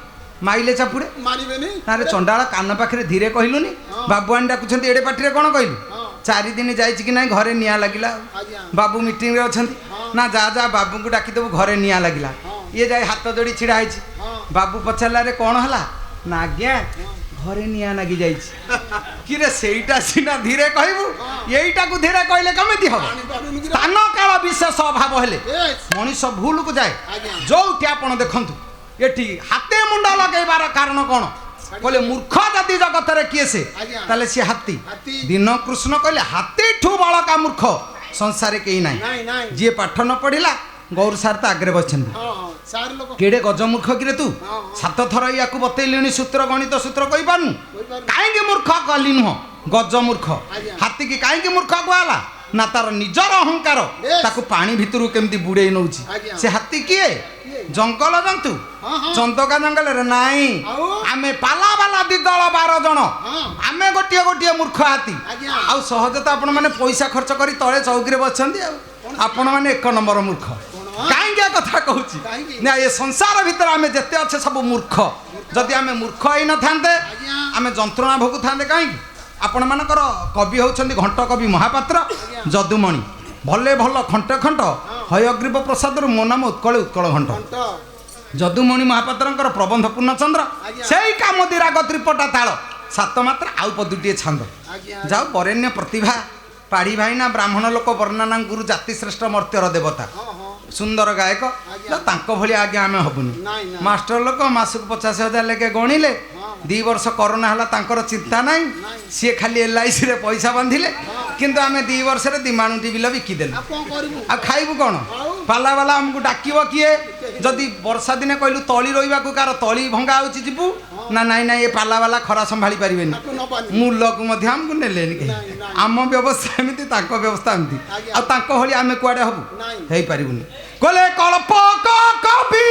ମାଇଲେ ଚାପୁଡ଼େ। ମାରିବେନି ତାରେ ଚଣ୍ଡାଳ କାନ ପାଖରେ ଧୀରେ କହିଲୁନି, ହଁ। ବାବୁ ଆଣି ଡାକୁଛନ୍ତି, ଏଡ଼େ ପାଟିରେ କ'ଣ କହିଲୁ? ହଁ 4 ଦିନ ଯାଇଛି କି ନାହିଁ, ଘରେ ନିଆଁ ଲାଗିଲା। ଆଜ୍ଞା ବାବୁ ମିଟିଂରେ ଅଛନ୍ତି। ହଁ। ନା ଯା ବାବୁଙ୍କୁ ଡାକିଦେବୁ, ଘରେ ନିଆଁ ଲାଗିଲା। ହଁ। ଇଏ ଯାଇ ହାତ ଯୋଡ଼ି ଛିଡ଼ା ହେଇଛି। ହଁ ବାବୁ ପଚାରିଲା, ଆରେ କ'ଣ ହେଲା? ନା ଆଜ୍ଞା ହଁ। ଘରେ ନିଆଁ ଲାଗି ଯାଇଛି। କିରେ ସେଇଟା ସିନା ଧୀରେ କହିବୁ ଏଇଟାକୁ ଧୀରେ କହିଲେ କେମିତି ହବ? ସ୍ଥାନ କାଳ ବିଶେଷ ଅଭାବ ହେଲେ ମଣିଷ ଭୁଲକୁ ଯାଏ। ଯୋଉଠି ଆପଣ ଦେଖନ୍ତୁ ଏଠି ହାତେ ମୁଣ୍ଡ ଲଗେଇବାର କାରଣ କ'ଣ କହିଲେ ମୂର୍ଖ ଯଦି ଜଗତରେ କିଏ ସେ ତାହେଲେ ସିଏ ହାତୀ। ଦିନ କୃଷ୍ଣ କହିଲେ ହାତୀଠୁ ବଳକା ମୂର୍ଖ ସଂସାରେ କେହି ନାହିଁ। ଯିଏ ପାଠ ନ ପଢିଲା ଗୌର ସାର୍ ତ ଆଗରେ ବସିଛନ୍ତି। କେଡ଼େ ଗଜମୂର୍ଖ କିରେ ତୁ 7 ଥର ୟାକୁ ବତେଇଲିଣି ସୂତ୍ର ଗଣିତ ସୂତ୍ର କହିପାରୁନୁ କାହିଁକି ମୂର୍ଖ କଲି ନୁହଁ ଗଜମୂର୍ଖ। ହାତୀକି କାହିଁକି ମୂର୍ଖ କୁହାହେଲା ନା ତାର ନିଜର ଅହଙ୍କାର ତାକୁ ପାଣି ଭିତରୁ କେମିତି ବୁଡେଇ ନଉଛି। ସେ ହାତୀ କିଏ? ଜଙ୍ଗଲ ଜନ୍ତୁ। ଚନ୍ଦକା ଜଙ୍ଗଲରେ ନାଇଁ ଆମେ ପାଲା ବାଲା 2 ଦଳ 12 ଜଣ ଆମେ ଗୋଟିଏ ଗୋଟିଏ ମୂର୍ଖ ହାତୀ। ଆଉ ସହଜ ତ ଆପଣ ମାନେ ପଇସା ଖର୍ଚ୍ଚ କରି ତଳେ ଚୌକିରେ ବସିଛନ୍ତି ଆଉ ଆପଣ ମାନେ 1 ନମ୍ବର ମୂର୍ଖ। କାହିଁକି ଏ କଥା କହୁଛି ନା ଏ ସଂସାର ଭିତରେ ଆମେ ଯେତେ ଅଛେ ସବୁ ମୂର୍ଖ। ଯଦି ଆମେ ମୂର୍ଖ ହେଇନଥାନ୍ତେ ଆମେ ଯନ୍ତ୍ରଣା ଭୋଗୁଥାନ୍ତେ କାହିଁକି? ଆପଣମାନଙ୍କର କବି ହେଉଛନ୍ତି ଘଣ୍ଟ କବି ମହାପାତ୍ର ଯଦୁମଣି। ଭଲେ ଭଲ ଖଣ୍ଟ ଖଣ୍ଟ ହୟଗ୍ରୀବ ପ୍ରସାଦରୁ ମୋ ନାମ ଉତ୍କଳ ଉତ୍କଳ ଘଣ୍ଟ। ଯଦୁମଣି ମହାପାତ୍ରଙ୍କର ପ୍ରବନ୍ଧ ପୂର୍ଣ୍ଣଚନ୍ଦ୍ର ସେଇ କାମୋଦି ରାଗ ତ୍ରିପଟା ତାଳ 7 ମାତ୍ରା ଆଉ ପଦୁଟିଏ ଛାନ୍ଦ। ଯାଉ ବରେଣ୍ୟ ପ୍ରତିଭା ପାଢ଼ୀ ଭାଇନା ବ୍ରାହ୍ମଣ ଲୋକ ବର୍ଣ୍ଣନା ଗୁରୁ ଜାତି ଶ୍ରେଷ୍ଠ ମର୍ତ୍ତ୍ୟର ଦେବତା ସୁନ୍ଦର ଗାୟକ ତାଙ୍କ ଭଳି ଆଜ୍ଞା ଆମେ ହବୁନି। ମାଷ୍ଟର ଲୋକ ମାସକୁ 50,000 ଲେଖେ ଗଣିଲେ 2 ବର୍ଷ କରୋନା ହେଲା ତାଙ୍କର ଚିନ୍ତା ନାହିଁ। ସିଏ ଖାଲି LICରେ ପଇସା ବାନ୍ଧିଲେ କିନ୍ତୁ ଆମେ 2 ବର୍ଷରେ 2 ମାଣୁଟି ବିଲ ବିକିଦେଲୁ। ଆଉ ଖାଇବୁ କ'ଣ? ପାଲା ବାଲା ଆମକୁ ଡାକିବ କିଏ? ଯଦି ବର୍ଷା ଦିନେ କହିଲୁ ତଳି ରୋଇବାକୁ କାହାର ତଳି ଭଙ୍ଗା ହେଉଛି ଯିବୁ ନା ନାଇଁ ନାଇଁ ଏ ପାଲା ବାଲା ଖରା ସମ୍ଭାଳି ପାରିବେନି ମୂଲକୁ ମଧ୍ୟ ଆମକୁ ନେଲେନି କେହି। ଆମ ବ୍ୟବସ୍ଥା ଏମିତି ତାଙ୍କ ବ୍ୟବସ୍ଥା ଏମିତି ଆଉ ତାଙ୍କ ଭଳି ଆମେ କୁଆଡ଼େ ହବୁ? ହେଇପାରିବୁନି। କହିଲେ କଳ୍ପ କବି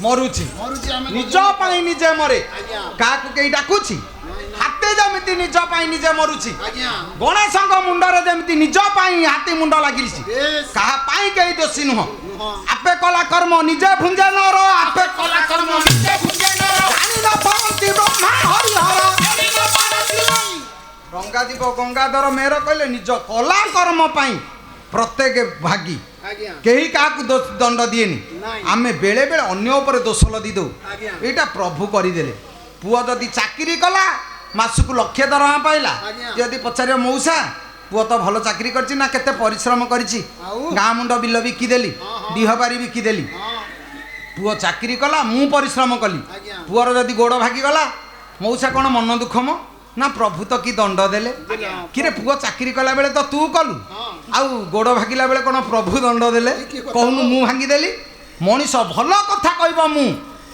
मरुची निज पाई निजे मरे काकु केही डाकुची हाते जमिति निज पाई निजे मरुची गणेशଙ୍କ मुंडरे जमिति निज पाई हाथी मुंड लागिलिसी काहा पाई केही दोषी नुह आपे कला कर्म निजे भुंजे नर आपे कला कर्म निजे भुंजे नर जानि न परंती ब्रह्मा हरिहर जानि न परंती रंगा जीव गंगाधर मेर कहले निज कला कर्म पाई प्रत्येक भागी केही काकु दंड दिएनी आमे बेले बेले अन्य ऊपर दोष लदी दो एटा प्रभु करी देले पुआ जदी चाकरी कला मासुकु लक्ष्य दरमा पाइला यदि पचारियो मौसा पुआ तो भलो चाकरी करछि ना केते परिश्रम करछि गाँ मुंड बिल बिकी देली दिहबारी बिकी देली पुआ चाकरी कला मु परिश्रम कली पुआर जदी गोड़ भागी गला मौसा कोन मन दुख म ना प्रभु तो कि दंड देले कि रे पुआ चाकरी कला बेले तो तू कलु आउ गोड़ भागिला बेले कोन प्रभु दंड देले कहनु मु भांगी देली मनीष भल कथा कहबो मु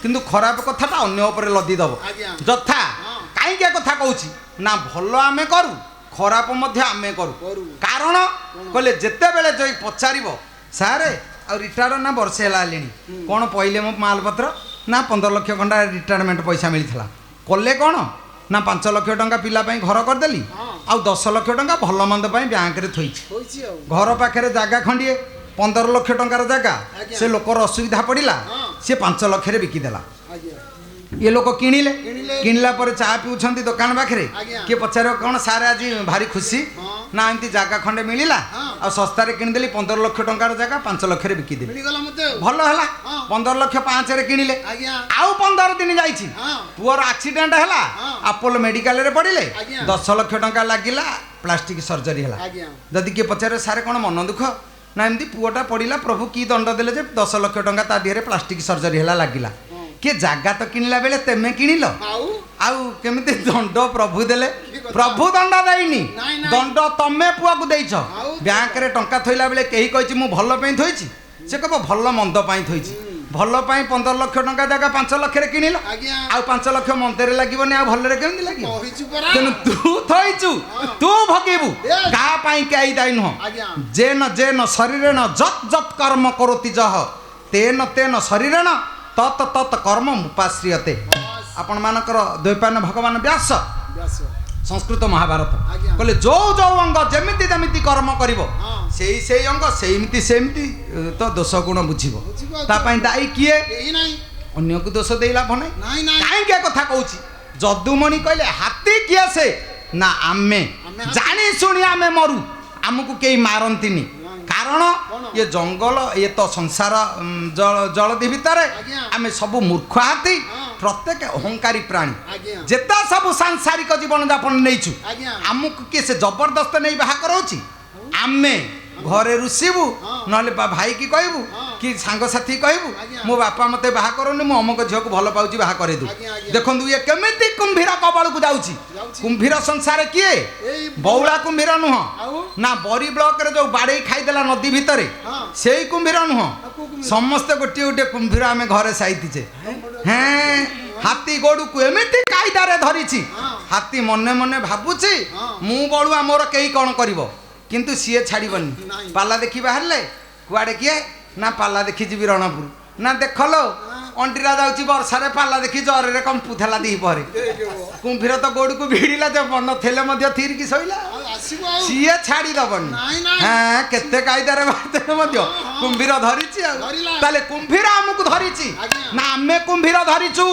किंतु खराब कथाटा अन्य ऊपर लदी दबो जथा काई के कथा कहूची ना भल आमे करू खराब मध्य आमे करू कारण कहले जेते बेले जई पचारिबो सारे ଆଉ ରିଟାୟାର୍ଡ ନା ବର୍ଷେ ହେଲା ହେଲେଣି କ'ଣ ପଇଲେ ମୋ ମାଲପତ୍ର ନା 15 ଲକ୍ଷ ଖଣ୍ଡା ରିଟାୟାରମେଣ୍ଟ ପଇସା ମିଳିଥିଲା କଲେ କ'ଣ ନା 5 ଲକ୍ଷ ଟଙ୍କା ପିଲା ପାଇଁ ଘର କରିଦେଲି ଆଉ 10 ଲକ୍ଷ ଟଙ୍କା ଭଲ ମନ୍ଦ ପାଇଁ ବ୍ୟାଙ୍କରେ ଥୋଇଛି ଘର ପାଖରେ ଜାଗା ଖଣ୍ଡିଏ 15 ଲକ୍ଷ ଟଙ୍କାର ଜାଗା ସେ ଲୋକର ଅସୁବିଧା ପଡ଼ିଲା ସେ 5 ଲକ୍ଷରେ ବିକିଦେଲା ये लोक किणिले किणला पर चा पिउछंती दुकान पाखरे किए पचार कौन सारे आज भारी खुशी ना एमती जगह खंडे मिलला आ सस्तारे किणिदेली 15 लक्ष टंकार जगह 5 लक्ष रे बिकिदेली भल हला 15 लक्ष 5 रे किणिले आउ 15 दिन जाईछि पुअर एक्सीडेंट हला अपोलो मेडिकल रे पड़िले 10 लक्ष टंका लागिला प्लास्टिक सर्जरी हला जदि किए पचारे सारे कौन मन दुख ना एमती पुअटा पड़िला प्रभु की दंड देले जे 10 लक्ष टंका ता दिहरे प्लास्टिक सर्जरी हला लागिला किए जगह तो किणला बेले तेमे किणिल आउ केमिति दंड प्रभु देले प्रभु दंड देइनी दंड तमे पुआ को देइछ बैंक रे टंका थोइला बेले केही कहिछि मु भल पई थोइछि से कहबो भल मंद पई थोइछि भल पई 15 लक्ष टंका जगह 5 लक्ष रे किणिल आउ 5 लक्ष मंदरे लागिबोनी आ भल रे केमिति लागिबो तेनु तू थोइछु तू भगिबु का पई केई दाई न जे न शरीरे न जत जत कर्म करोति जह तेन शरीरे न तत तत कर्म मुपाश्रियते आपण मानकर द्वैपायन भगवान व्यास संस्कृत महाभारत कहले जो जो अंग जेमिति जेमिति कर्म करिवो सेई सेई अंग सेमिति सेमिति तो दोष गुण बुझिवो ता पई दाई किए अन्य को दोष देइला भनै काई के कथा कहूची जदुमणि कहले हाथी किए से ना आमे जानी सुनी आमे मरु हमकु केई मारंतिनी कारण ये जंगल ये तो संसार जलधि भितर आमे सब मूर्ख हाथी प्रत्येक अहंकारी प्राणी जेता सब सांसारिक जीवन यापन नहींचु आमको किए से जबरदस्त नहीं बाहा कराउची आमे घरे रुसिबु नले भाई की कहबू कि सांग साथी कहबू मो बापा मते बाहा करनी मु अमक झियो को भल पाउची बाहा करे दू देखंतु ये केमिति कुंभीर कबळ को जाउची कुंभीर संसार किए बौला कुंभीर नुह ना बरी ब्लॉक रे जो बाड़े खाई देला नदी भितरे सेई कुंभीर नुह समस्त गोटी गोटे कुंभीर आमे घरे साइतिचे हैं हाथी गोडू को एमिति कायदा रे धरिची हाथी मने मने भाबुची मु बळुआ मोर केही कोन करिवो किंतु सीए छाड़बनी पाला देखी बाहर कुआड़े किए ना पाला देखी जी रणपुर ना देखलो अंटीरा जाऊँगी वर्षा पाला देखी जर रे कंपुला दी पहरे कुंभीर तो गोड़ को भिड़ला जब मन थे थीर की शोला सीए छाड़दबनी हाँ केते कायदार कुंभीर धरी कुंभीर आमको धरी ना आमे कुंभीर धरीचु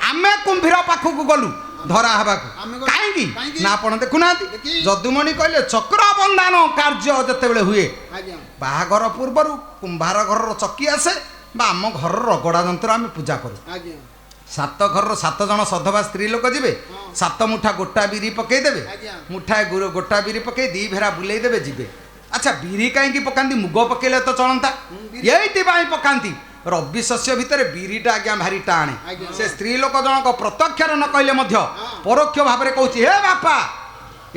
आमे कुंभीर पाखक गलु धरा हवा कहीं ना आप देखुना जदुमणि कहले चक्र बंधन कार्य जिते हुए बाहाघर पूर्वर कुंभार घर चकी आसे आम घर रगड़ा जंत्र आम पूजा करूँ 7 घर 7 जन सधवा स्त्री लोक जी 7 मुठा गोटा बिरी पकईदेवे मुठाए गोटा बिरी पकई 2 भेरा बुले देवे जी अच्छा बिरी कहीं पकाती मुग पकईले तो चलता ये पकाती रबी शस्य भितर बिरीटा आज्ञा भारी टाणे से स्त्री लोक जनक प्रत्यक्षर न कहले परोक्ष भाव में कहूँ हे बापा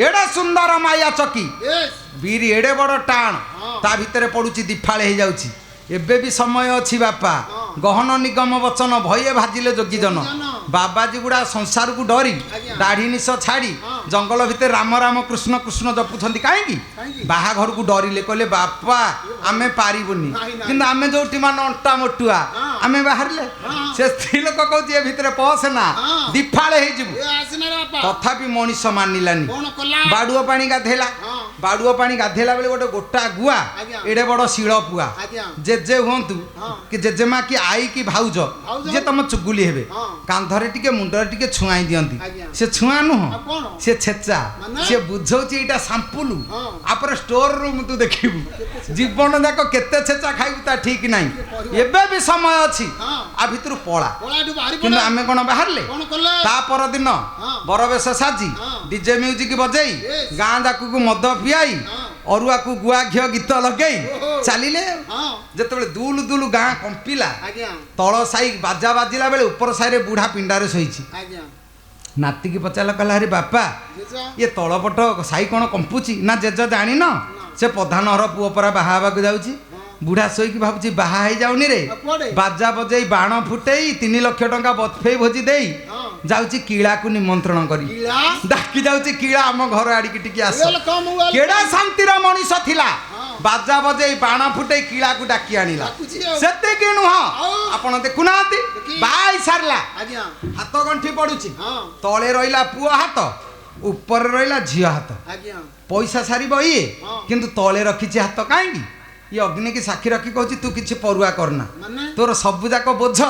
एडे सुंदर माया चकी बिरी एडे बड़ टाण ता भितर पड़ुची दिफाळे हो जाउची एबे भी समय अच्छी बापा गहन निगम वचन भये भाजिले जोगीजन बाबाजी गुड़ा संसार को डरी दाढ़ी निश छाड़ी जंगल भितर राम राम कृष्ण कृष्ण जपुछंती कहीं बाहाघर को डरिले कहले बापा आमे पारिबुनी किंतु आमे जोटी मान अंटा मोटुआ आमे बाहरले से स्त्री लोक कहूँ ए भितर पसना दिफाळे हो जिवु तथापि मनीष मानिलानी बाडुओ पानी गाधेला बाडुओ पानी गाधेला बेले गोटे गोटा गुआ एडे बड़ शिल पुआ जेजे हुंतु कि जेजेमा कि आई कि भाउज जे तुम चुगुली हेबे कांधरे टिके मुंडरे टिके छुआई दियंती से छुआ नुह से छेचा से बुझौची एटा सैंपल आपरे स्टोर रूम तू देखिबु जीवन जाक केते छेचा खाइबु ता ठीक नाही एबे भी समय अछि आ भितरु पळा किंतु आमे कोन बाहरले ता पर दिन बरवेश साजी डीजे म्यूजिक बजाई गां जाकू को मद पियाई अरुआ को गुआ घियो गीत लगई चलिले जेतेबेले दुलु दुलु गां कंपिला तल साई बाजा बाजिला बेले ऊपर साई रे बूढ़ा पिंडारे सोईची नाती की पचाला कहला अरे बापा ये तलपट साई कौन कंपुची ना जेज जानी न से प्रधान हर पुओ परा बाहा हवा जाऊँगी बुढ़ा शोक भावुची बाहा हो जाऊनी रे बाजा बजई बाण फुटेई 3 लाख टंका बफे भोजी दे जाऊँगी किला को निमंत्रण करी डाकी जाऊँगी किला आम घर आड़िकी टिके आस केड़ा शांतिर मनीष थिला ବାଜା ବଜେଇ ବାଣ ଫୁଟେଇ କିଳାକୁ ଡାକି ଆଣିଲା ଡାକୁଛି ଆଉ। ସେତିକି ନୁହଁ ଆଉ? ଆପଣ ଦେଖୁନାହାନ୍ତି ଦେଖି। ବାହା ହେଇ ସାରିଲା ଆଜ୍ଞା ହାତ ଗଣ୍ଠି ପଡୁଛି ହଁ ତଳେ ରହିଲା ପୁଅ ହାତ ଉପରେ ରହିଲା ଝିଅ ହାତ ଆଜ୍ଞା ପଇସା ସାରିବ ଇଏ ହଁ। କିନ୍ତୁ ତଳେ ରଖିଛି ହାତ କାହିଁକି ଇଏ ଅଗ୍ନିକି ସାକ୍ଷୀ ରଖି କହୁଛି ତୁ କିଛି ପରୁଆ କରନା ମାନେ ତୋର ସବୁ ଯାକ ବୋଝ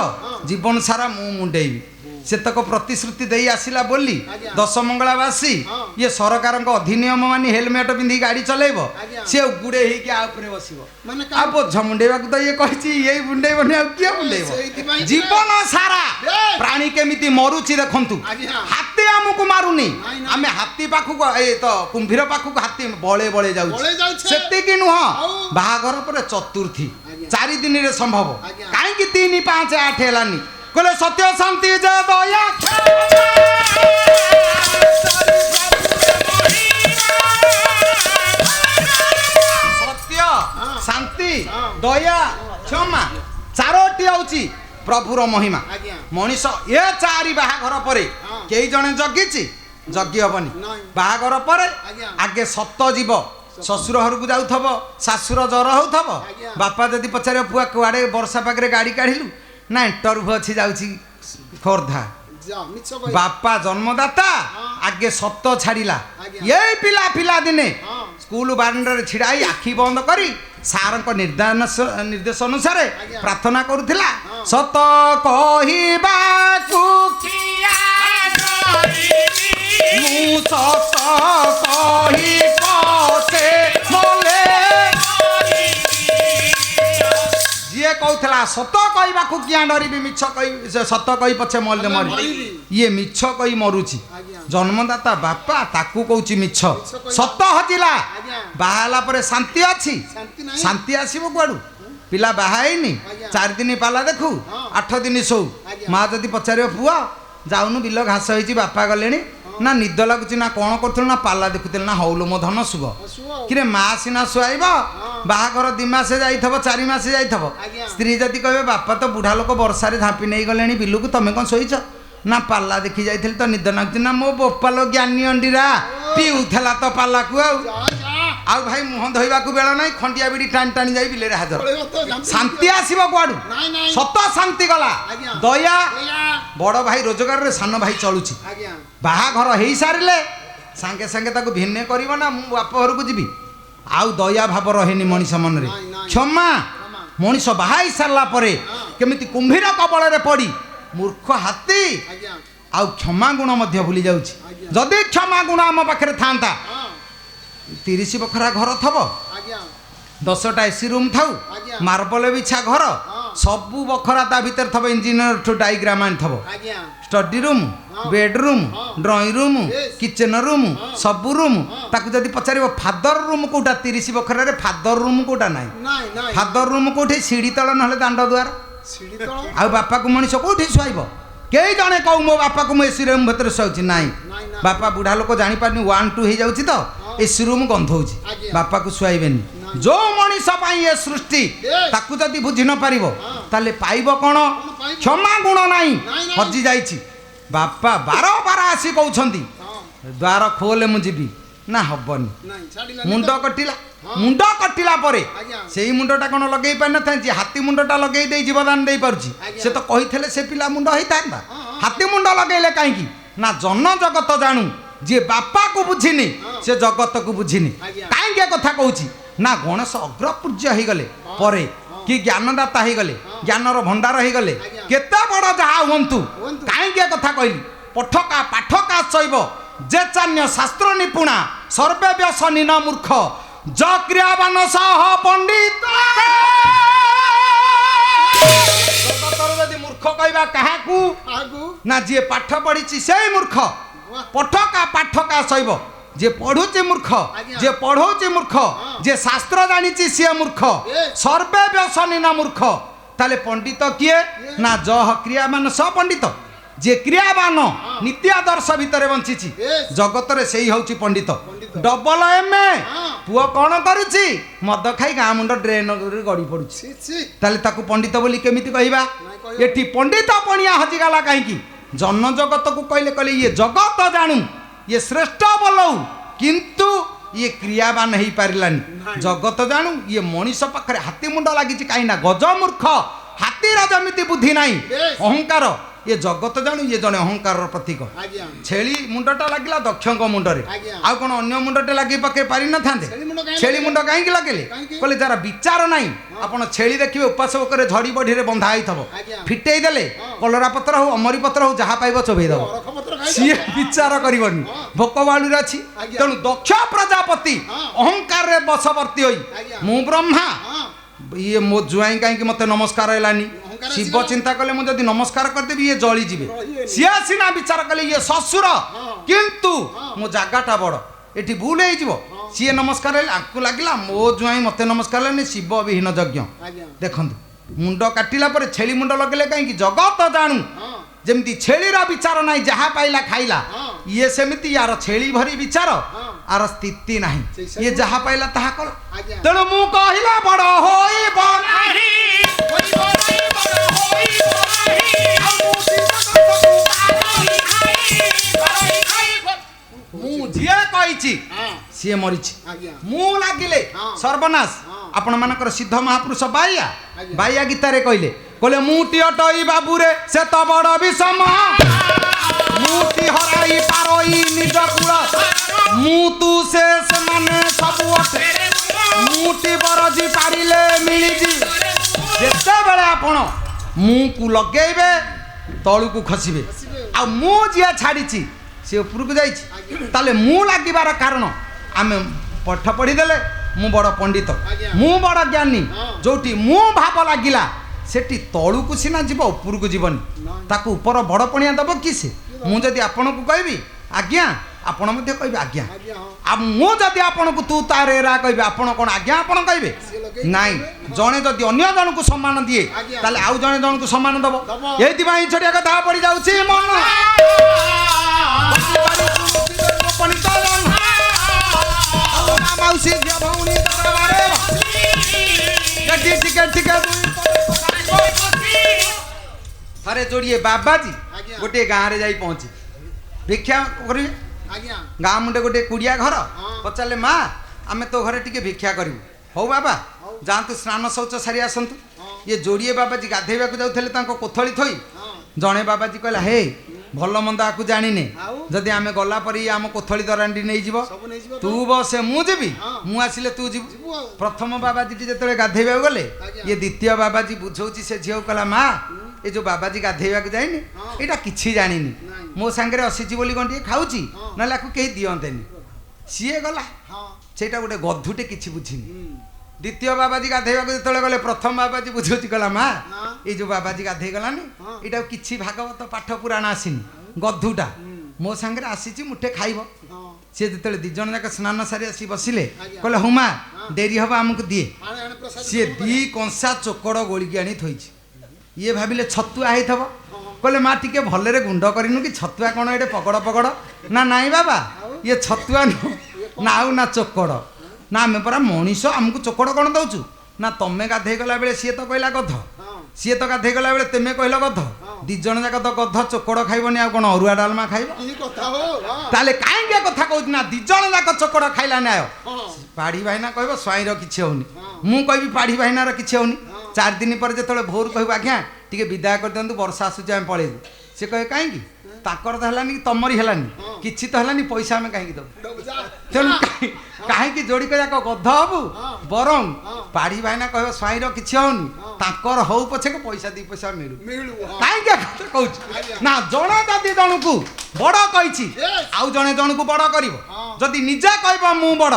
ଜୀବନ ସାରା ମୁଁ ମୁଣ୍ଡେଇବି ସେତକ ପ୍ରତିଶ୍ରୁତି ଦେଇ ଆସିଲା ବୋଲି ଆଜ୍ଞା। ଦଶମଙ୍ଗଳାବାସୀ ହଁ। ଇଏ ସରକାରଙ୍କ ଅଧିନିୟମ ମାନି ହେଲମେଟ ପିନ୍ଧି ଗାଡି ଚଲେଇବ ଆଜ୍ଞା। ସିଏ ଗୁଡେଇ ହେଇକି ଆ ଉପରେ ବସିବ ମାନେ ଆଉ ବୋଝ ମୁଣ୍ଡେଇବାକୁ ତ ଇଏ କହିଛି ଇଏ ମୁଣ୍ଡେଇବନି ଆଉ କିଏ ମୁଣ୍ଡେଇବ ସେଇଥିପାଇଁ ତ- ଜୀବନ ସାରା ଏ! ପ୍ରାଣୀ କେମିତି ମରୁଛି ଦେଖନ୍ତୁ ଆଜ୍ଞା। ହାତୀ ଆମକୁ ମାରୁନି ନାଇଁ, ନାଇଁ। ଆମେ ହାତୀ ପାଖକୁ ଏ ତ କୁମ୍ଭୀର ପାଖକୁ ହାତୀ ବଳେ ବଳେ ଯାଉଛି ବଳେ ଯାଉଛେ। ସେତିକି ନୁହଁ ଆଉ? ବାହାଘର ପରେ ଚତୁର୍ଥୀ ଆଜ୍ଞା। 4 ଦିନରେ ସମ୍ଭବ ଆଜ୍ଞା। କାହିଁକି 3, 5, 8 ହେଲାନି କହିଲେ ସତ୍ୟ ଶାନ୍ତି ଯେ ଦୟା ସତ୍ୟ ଶାନ୍ତି ଦୟା କ୍ଷମା 4ଟି ହଉଛି ପ୍ରଭୁର ମହିମା ଆଜ୍ଞା। ମଣିଷ ଏ 4 ବାହାଘର ପରେ ହଁ। କେଇ ଜଣେ ଜଗିଛି ଜଗି ହବନି ନାଇଁ। ବାହାଘର ପରେ ଆଜ୍ଞା। ଆଗେ ସତ ଯିବ ଶ୍ୱଶୁର ଘରକୁ ଯାଉଥବ ଶାଶୁର ଜ୍ୱର ହଉଥବ ଆଜ୍ଞା। ବାପା ଯଦି ପଚାରିବ ପୁଅ କୁଆଡେ ବର୍ଷା ପାଖରେ ଗାଡି କାଢିଲୁ ନା ଇଣ୍ଟରଭ୍ୟୁ ଅଛି ଯାଉଛି ଖୋର୍ଦ୍ଧା ଯା ମିଛ କହିଲ ବାପା ଜନ୍ମଦାତା ହଁ। ଆଗେ ସତ ଛାଡ଼ିଲା ଆଜ୍ଞା। ଏଇ ପିଲା ଦିନେ ହଁ। ସ୍କୁଲ ବାରଣ୍ଡାରେ ଛିଡ଼ା ହେଇ ଆଖି ବନ୍ଦ କରି ସାରଙ୍କ ନିର୍ଦ୍ଦେଶ ଅନୁସାରେ ଆଜ୍ଞା। ପ୍ରାର୍ଥନା କରୁଥିଲା ହଁ। ସତ କହିବାକୁ କିଆ ଡରିବି, ମୁଁ ସତ କହି ପଛେ ମଲେ ଯିଏ କହୁଥିଲା ସତ କହିବାକୁ କିଆଁ ଡରିବି ମିଛ କହି ସତ କହି ପଛେ ମଲେ ମରିବି ମରିବି। ଇଏ ମିଛ କହି ମରୁଛି ଆଜ୍ଞା। ଜନ୍ମଦାତା ବାପା ତାକୁ କହୁଛି ମିଛ କହିଲା। ସତ ହଜିଲା ଆଜ୍ଞା। ବାହା ହେଲା ପରେ ଶାନ୍ତି ଅଛି ଶାନ୍ତି ନାହିଁ। ଶାନ୍ତି ଆସିବ କୁଆଡୁ ପିଲା ବାହା ହେଇନି ଆଜ୍ଞା। 4 ଦିନ ପାଲା ଦେଖୁ ହଁ। 8 ଦିନ ଶୋଉ ଆଜ୍ଞା। ମା ଯଦି ପଚାରିବ ପୁଅ ଯାଉନୁ ବିଲ ଘାସ ହେଇଛି ବାପା ଗଲେଣି ନା ନିଦ ଲାଗୁଛି ନା କଣ କରୁଥିଲୁ ନା ପାଲା ଦେଖୁଥିଲୁ ନା ହଉଲୋ ମୋ ଧନ ଶୁଭ ଶୁଅ ଆଉ। କିରେ ମା ସିନା ଶୁଆଇବ ବାହାଘର 2 ମାସେ ଯାଇଥିବ 4 ମାସେ ଯାଇଥିବ ଆଜ୍ଞା। ସ୍ତ୍ରୀ ଯଦି କହିବେ ବାପା ତ ବୁଢା ଲୋକ ବର୍ଷାରେ ଝାମ୍ପି ନେଇ ଗଲେଣି ବିଲକୁ ତମେ କଣ ଶୋଇଛ ନା ପାଲା ଦେଖି ଯାଇଥିଲି ତ ନିଦ ନାଗୁଛି ନା ମୋ ବୋପାଲ ଜ୍ଞାନୀ ଅଣ୍ଡିରା ପିଉଥିଲା ତ ପାଲାକୁ ଆଉ ଯା ଯା ଆଉ ଭାଇ ମୁହଁ ଧୋଇବାକୁ ବେଳ ନାହିଁ ଖଣ୍ଡିଆ ବିଡି ଟାଣି ଟାଣି ଯାଇ ବିଲରେ ହାଜର ପଳେଇବ ତ ଜାମ୍ପି ଶାନ୍ତି ଆସିବ କୁଆଡୁ ନାଇଁ ନାଇଁ ସତ ଶାନ୍ତି ଗଲା ଆଜ୍ଞା। ଦୟା ଦୟା ବଡ ଭାଇ ରୋଜଗାରରେ ସାନ ଭାଇ ଚଳୁଛି ଆଜ୍ଞା ବାହାଘର ହେଇସାରିଲେ ସାଙ୍ଗେ ସାଙ୍ଗେ ତାକୁ ଭିନ୍ନ କରିବ ନା ମୁଁ ବାପ ଘରକୁ ଯିବି ଆଉ ଦୟା ଭାବ ରହେନି ମଣିଷ ମନରେ ନାଇଁ, ନାଇଁ। କ୍ଷମା ମଣିଷ ବାହା ହେଇ ସାରିଲା ପରେ କେମିତି କୁମ୍ଭୀର କବଳରେ ପଡି ମୂର୍ଖ ହାତୀ ଆଜ୍ଞା ଆଉ କ୍ଷମା ଗୁଣ ମଧ୍ୟ ଭୁଲି ଯାଉଛି ଆଜ୍ଞା। ଯଦି କ୍ଷମା ଗୁଣ ଆମ ପାଖରେ ଥାନ୍ତା ହଁ 30 ବଖରା ଘର ଥବ ଆଜ୍ଞା 10ଟା ଏସି ରୁମ୍ ଥାଉ ଆଜ୍ଞା। ମାର୍ବଲ ବିଛା ଘର ହଁ। ସବୁ ବଖରା ତା ଭିତରେ ଥବ ଇଞ୍ଜିନିୟର ଠୁ ଡାଇଗ୍ରାମ ଆଣିଥବ ଆଜ୍ଞା ଷ୍ଟଡି ରୁମ୍ ହଁ। ବେଡରୁମ୍ ହଁ। Drawing room Yes. Kitchen room ହଁ। ସବୁ ରୁମ୍ ହଁ। ତାକୁ ଯଦି ପଚାରିବ ଫାଦର ରୁମ୍ କୋଉଟା 30 ବଖରାରେ ଫାଦର ରୁମ୍ କୋଉଟା ନାହିଁ ନାଇଁ ନାଇଁ ଫାଦର ରୁମ୍ କୋଉଠି ସିଢି ତଳ ନହେଲେ ଦାଣ୍ଡ ଦୁଆର ସିଡି ତଳ ଆଉ ବାପାକୁ ମଣିଷ କୋଉଠି ଶୁଆଇବ କେହି ଜଣେ କହୁ ମୋ ବାପାକୁ ମୁଁ ଏସି ରୁମ୍ ଭିତରେ ଶୁଆଉଛି ନାହିଁ ନାଇଁ, ନାଇଁ। ବାପା ବୁଢା ଲୋକ ଜାଣିପାରୁନି 1, 2 ହେଇଯାଉଛି ତ ଏସି ରୁମ୍ ଗନ୍ଧଉଛି ଆଜ୍ଞା। ବାପାକୁ ଶୁଆଇବେନି ନାଇଁ। ଯୋଉ ମଣିଷ ପାଇଁ ଏ ସୃଷ୍ଟି Yes. ତାକୁ ଯଦି ବୁଝି ନ ପାରିବ ହଁ। ତାହେଲେ ପାଇବ କଣ ପାଇବ? କ୍ଷମା ଗୁଣ ନାହିଁ ନାଇଁ, ନାଇଁ। ହଜି ଯାଇଛି ବାପା ବାର ଆସି କହୁଛନ୍ତି ହଁ ଦ୍ୱାର ଖୋଲେ ମୁଁ ଯିବି ନା ହବନି ନାଇଁ ଛାଡ଼ିଲା ମୁଣ୍ଡ କଟିଲା ହଁ। ମୁଣ୍ଡ କଟିଲା ପରେ ଆଜ୍ଞା। ସେଇ ମୁଣ୍ଡଟା କଣ ଲଗେଇ ପାରିନଥାଏ ଯେ ହାତୀ ମୁଣ୍ଡଟା ଲଗେଇ ଦେଇ ଜୀବଦାନ ଦେଇପାରୁଛି ଆଜ୍ଞା। ସେ ତ କହିଥିଲେ ସେ ପିଲା ମୁଣ୍ଡ ହେଇଥାନ୍ତା ହଁ, ହଁ। ହାତୀ ମୁଣ୍ଡ ଲଗେଇଲେ କାହିଁକି ନା ଜନ ଜଗତ ଜାଣୁ ଯିଏ ବାପାକୁ ବୁଝିନି ହଁ। ସେ ଜଗତକୁ ବୁଝିନି ଆଜ୍ଞା। କାହିଁକି ଏ କଥା କହୁଛି ନା ଗଣେଶ ଅଗ୍ରପୂଜ୍ୟ ହେଇଗଲେ ପରେ କି ଜ୍ଞାନଦାତା ହେଇଗଲେ ଜ୍ଞାନର ଭଣ୍ଡାର ହେଇଗଲେ ଆଜ୍ଞା। କେତେ ବଡ ଯାହା ହୁଅନ୍ତୁ ହୁଅନ୍ତୁ। କାହିଁକି ଏ କଥା କହିଲି ପଠକା ପାଠକା ଶୈବ ଯେ ଚାନ୍ୟ ଶାସ୍ତ୍ର ନିପୁଣା ସର୍ବେ ବ୍ୟସନୀ ନ ମୂର୍ଖ ଜ କ୍ରିୟାବାନ ସହ ପଣ୍ଡିତ ଜଗତର ଯଦି ମୂର୍ଖ କହିବା କାହାକୁ ଆଗୁ ନା ଯିଏ ପାଠ ପଢିଛି ସେଇ ମୂର୍ଖ ପଠକା ପାଠକା ଶୈବ ଯିଏ ପଢୁଛି ମୂର୍ଖ ଆଜ୍ଞା। ଯିଏ ପଢଉଛି ମୂର୍ଖ ଯିଏ ଶାସ୍ତ୍ର ଜାଣିଛି ସିଏ ମୂର୍ଖ Yes. ସର୍ବେ ବ୍ୟସନୀ ନ ମୂର୍ଖ ତାହେଲେ ପଣ୍ଡିତ କିଏ ନା ଜହ କ୍ରିୟାମାନ ସହ ପଣ୍ଡିତ ଯିଏ କ୍ରିୟାବାନ ନୀତି ଆଦର୍ଶ ଭିତରେ ବଞ୍ଚିଛି Yes. ଜଗତରେ ସେଇ ହଉଛି ପଣ୍ଡିତ ପଣ୍ଡିତ। ଡବଲ ଏମଏ ହଁ। ପୁଅ କଣ କରୁଛି ମଦ ଖାଇ ଗାଁ ମୁଣ୍ଡ ଡ୍ରେନ ଗଡି ପଡୁଛି ଛି ଛି ତାହେଲେ ତାକୁ ପଣ୍ଡିତ ବୋଲି କେମିତି କହିବା ନାଇଁ କହିବା। ଏଠି ପଣ୍ଡିତ ପଣିଆ ହଜିଗଲା କାହିଁକି ଜନ ଜଗତକୁ କହିଲେ ଇଏ ଜଗତ ଜାଣୁ ଇଏ ଶ୍ରେଷ୍ଠ ବୋଲଉ କିନ୍ତୁ ଇଏ କ୍ରିୟାବାନ ହେଇପାରିଲାନି ଜଗତ ଜାଣୁ ଇଏ ମଣିଷ ପାଖରେ ହାତୀ ମୁଣ୍ଡ ଲାଗିଛି କାହିଁକି ନା ଗଜ ମୂର୍ଖ ହାତୀର ଯେମିତି ବୁଦ୍ଧି ନାହିଁ ଅହଙ୍କାର ये जगत जानू ये जने अहंकार प्रतीक छेली मुंडटा लगिला दक्षଙ୍କ मुंडरे आ कोन अन्य मुंडटे लागि पके पारि न थांदे छेली मुंड काहे लागेले कहले जरा विचार नाही आपण छेली देखिबे उपास करे झड़ी बढी रे बंधा आइ थबो फिटेई देले कलरा पत्र हो अमरी पत्र हो जहा पाइबो चोबेई दबो सिए विचार करिवनी भोकवाळु रे अछि तणु दक्ष प्रजापति अहंकार रे बसवर्ती होई मु ब्रह्मा ये मो जुआई काहे मते नमस्कार हेलानी शिव चिंता कले मुझे यदि नमस्कार करदेवी ये जली जीवे सी सीना विचार कले ये ससुर किंतु मो जगाटा बड़ एटी भूल हो सी नमस्कार आपको लगला मो जुआई मते नमस्कार लेनी शिव विहीन यज्ञ देखु मुंड काटिला पर छेली मुंड लगेले कहीं जगत जानू जमती छेलीर विचार ना जहाँ पाइला खाइला ये सेमती यार छेली भरी विचार आर स्थिति नहीं ये जहाँ पाइला ताहा कल तेणु मु कहिला बड़ होई बनाही सी मरी मु लगिले सर्वनाश आपण मानकर सिद्ध महापुरुष बाइया बाइया गीतारे कहले कहले मुटी अटई बाबूरे से तो बड़ विषम मुटी हराई पारई निज कुल मु तू से माने सब अटे मुटी बरजी पारिले मिलिजी जेते बेले आपण मु को लगेबे तळु को खसिबे आ मु जिया छाड़ीची से ऊपर को जाइछि ताले मु लागिबार कारण आमे पाठ पढ़ी देले मु बड़ पंडित मु बड़ ज्ञानी जोटी मु भाव लागिला सेठी तळु को सिना जीव ऊपर को जीवनी ताकू ऊपर बड़ पणिया दब कि से मु जदी आपन को कहबी आज्ञा आपण मध्ये कहबे आज्ञा आ मु जदी आपन को तू तारे रा कहबे आपण कोन आज्ञा आपण कहबे नाही जणे जदी अन्य जन को सम्मान दिए ताले आउ जणे जन को सम्मान दबो एति बाई छोटिया कथा पड़ी जाउची मन माउसी भौनी दरबारे अरे जोड़िए बाबाजी गोटे गाँव रे जाई पहुंची भिक्षा करी गाँ मुंडे गोटे कुड़िया घर पचारे माँ आम तो घरे टिके भिक्षा करू हौ बाबा जातु स्नान शौच सारी आसतु ये जोड़िए बाबाजी गाधेवा जाऊे कोथली थोई जड़े बाबाजी कहला हे भल मंद आपको जाने जदि आम गला पर आम कोथली दरांडी नहीं जीव तू बस मु जीवी मु आसिले तू जीव प्रथम बाबाजी जो गाधेवा गले ये द्वितीय बाबाजी बुझौची से झील कहला माँ ये जो बाबाजी गाधेवा जाइनि यहाँ किसी जानी मो सांगे असीची बोली कौन टे खाऊची ना कहीं दियंतेनि सीए गला सेटा गोटे गधुटे किसी बुझीनी द्वितीय बाबाजी गाधेवा जो गले प्रथम बाबाजी बुझौची कहला माँ ये जो बाबाजी गाधे गलानी यहाँ किसी भागवत पाठ पुराण आसीनी गधुटा मो सांगे आसीची मुठे खाइब सी जो दिज जाक स्नान सारी आसी बसिले कहले हुमा डेरी हम आमको दिए सी दी कंसा चोकड़ गोलिकी आनी थोइछि ये भाविले छतुआ होइथब कहले माँ टिके भलरे गुंड करिनु कि छतुआ कौन ये पकड़ पकड़ ना नाई बाबा ये छतुआ ना आउ ना चोकड़ ना आम परा मनीष आमको चोकड़ कौन दौचु ना तमें गाधे गला बेले सी तो कहला गध सी तो गाधे गला बेले तेमे कहल गध दिज जाक तो गध चोकड़ खाइबनी आ कौन अरुआ डालमा खाइब ताले काहे कथा कहू ना दिज जाक चोकड़ खाइला न्याय पाढ़ी भाईना कह स्वाईर किसी होनी मु कहि पाढ़ी भाईनार किसी होनी 4 दिन पर जो भोर कह आज्ञा टी विदाय कर दिखाँ वर्षा आसूचे आम पलैबू सी कहे कहीं ताकर तो है तमरी है किसी तो है पैसा आम कहीं दबू तेणु कहीं जोड़ी जाक गध हबू बरं पाढ़ी भाईना कह स्वाईर किसी होनी ताकर हौ पछे पैसा 2 पैसा मिलू कहीं कहूँ ना जड़े जदि जन को बड़ कही आउ जड़े जन को बड़ कर जदि निजा कह मु बड़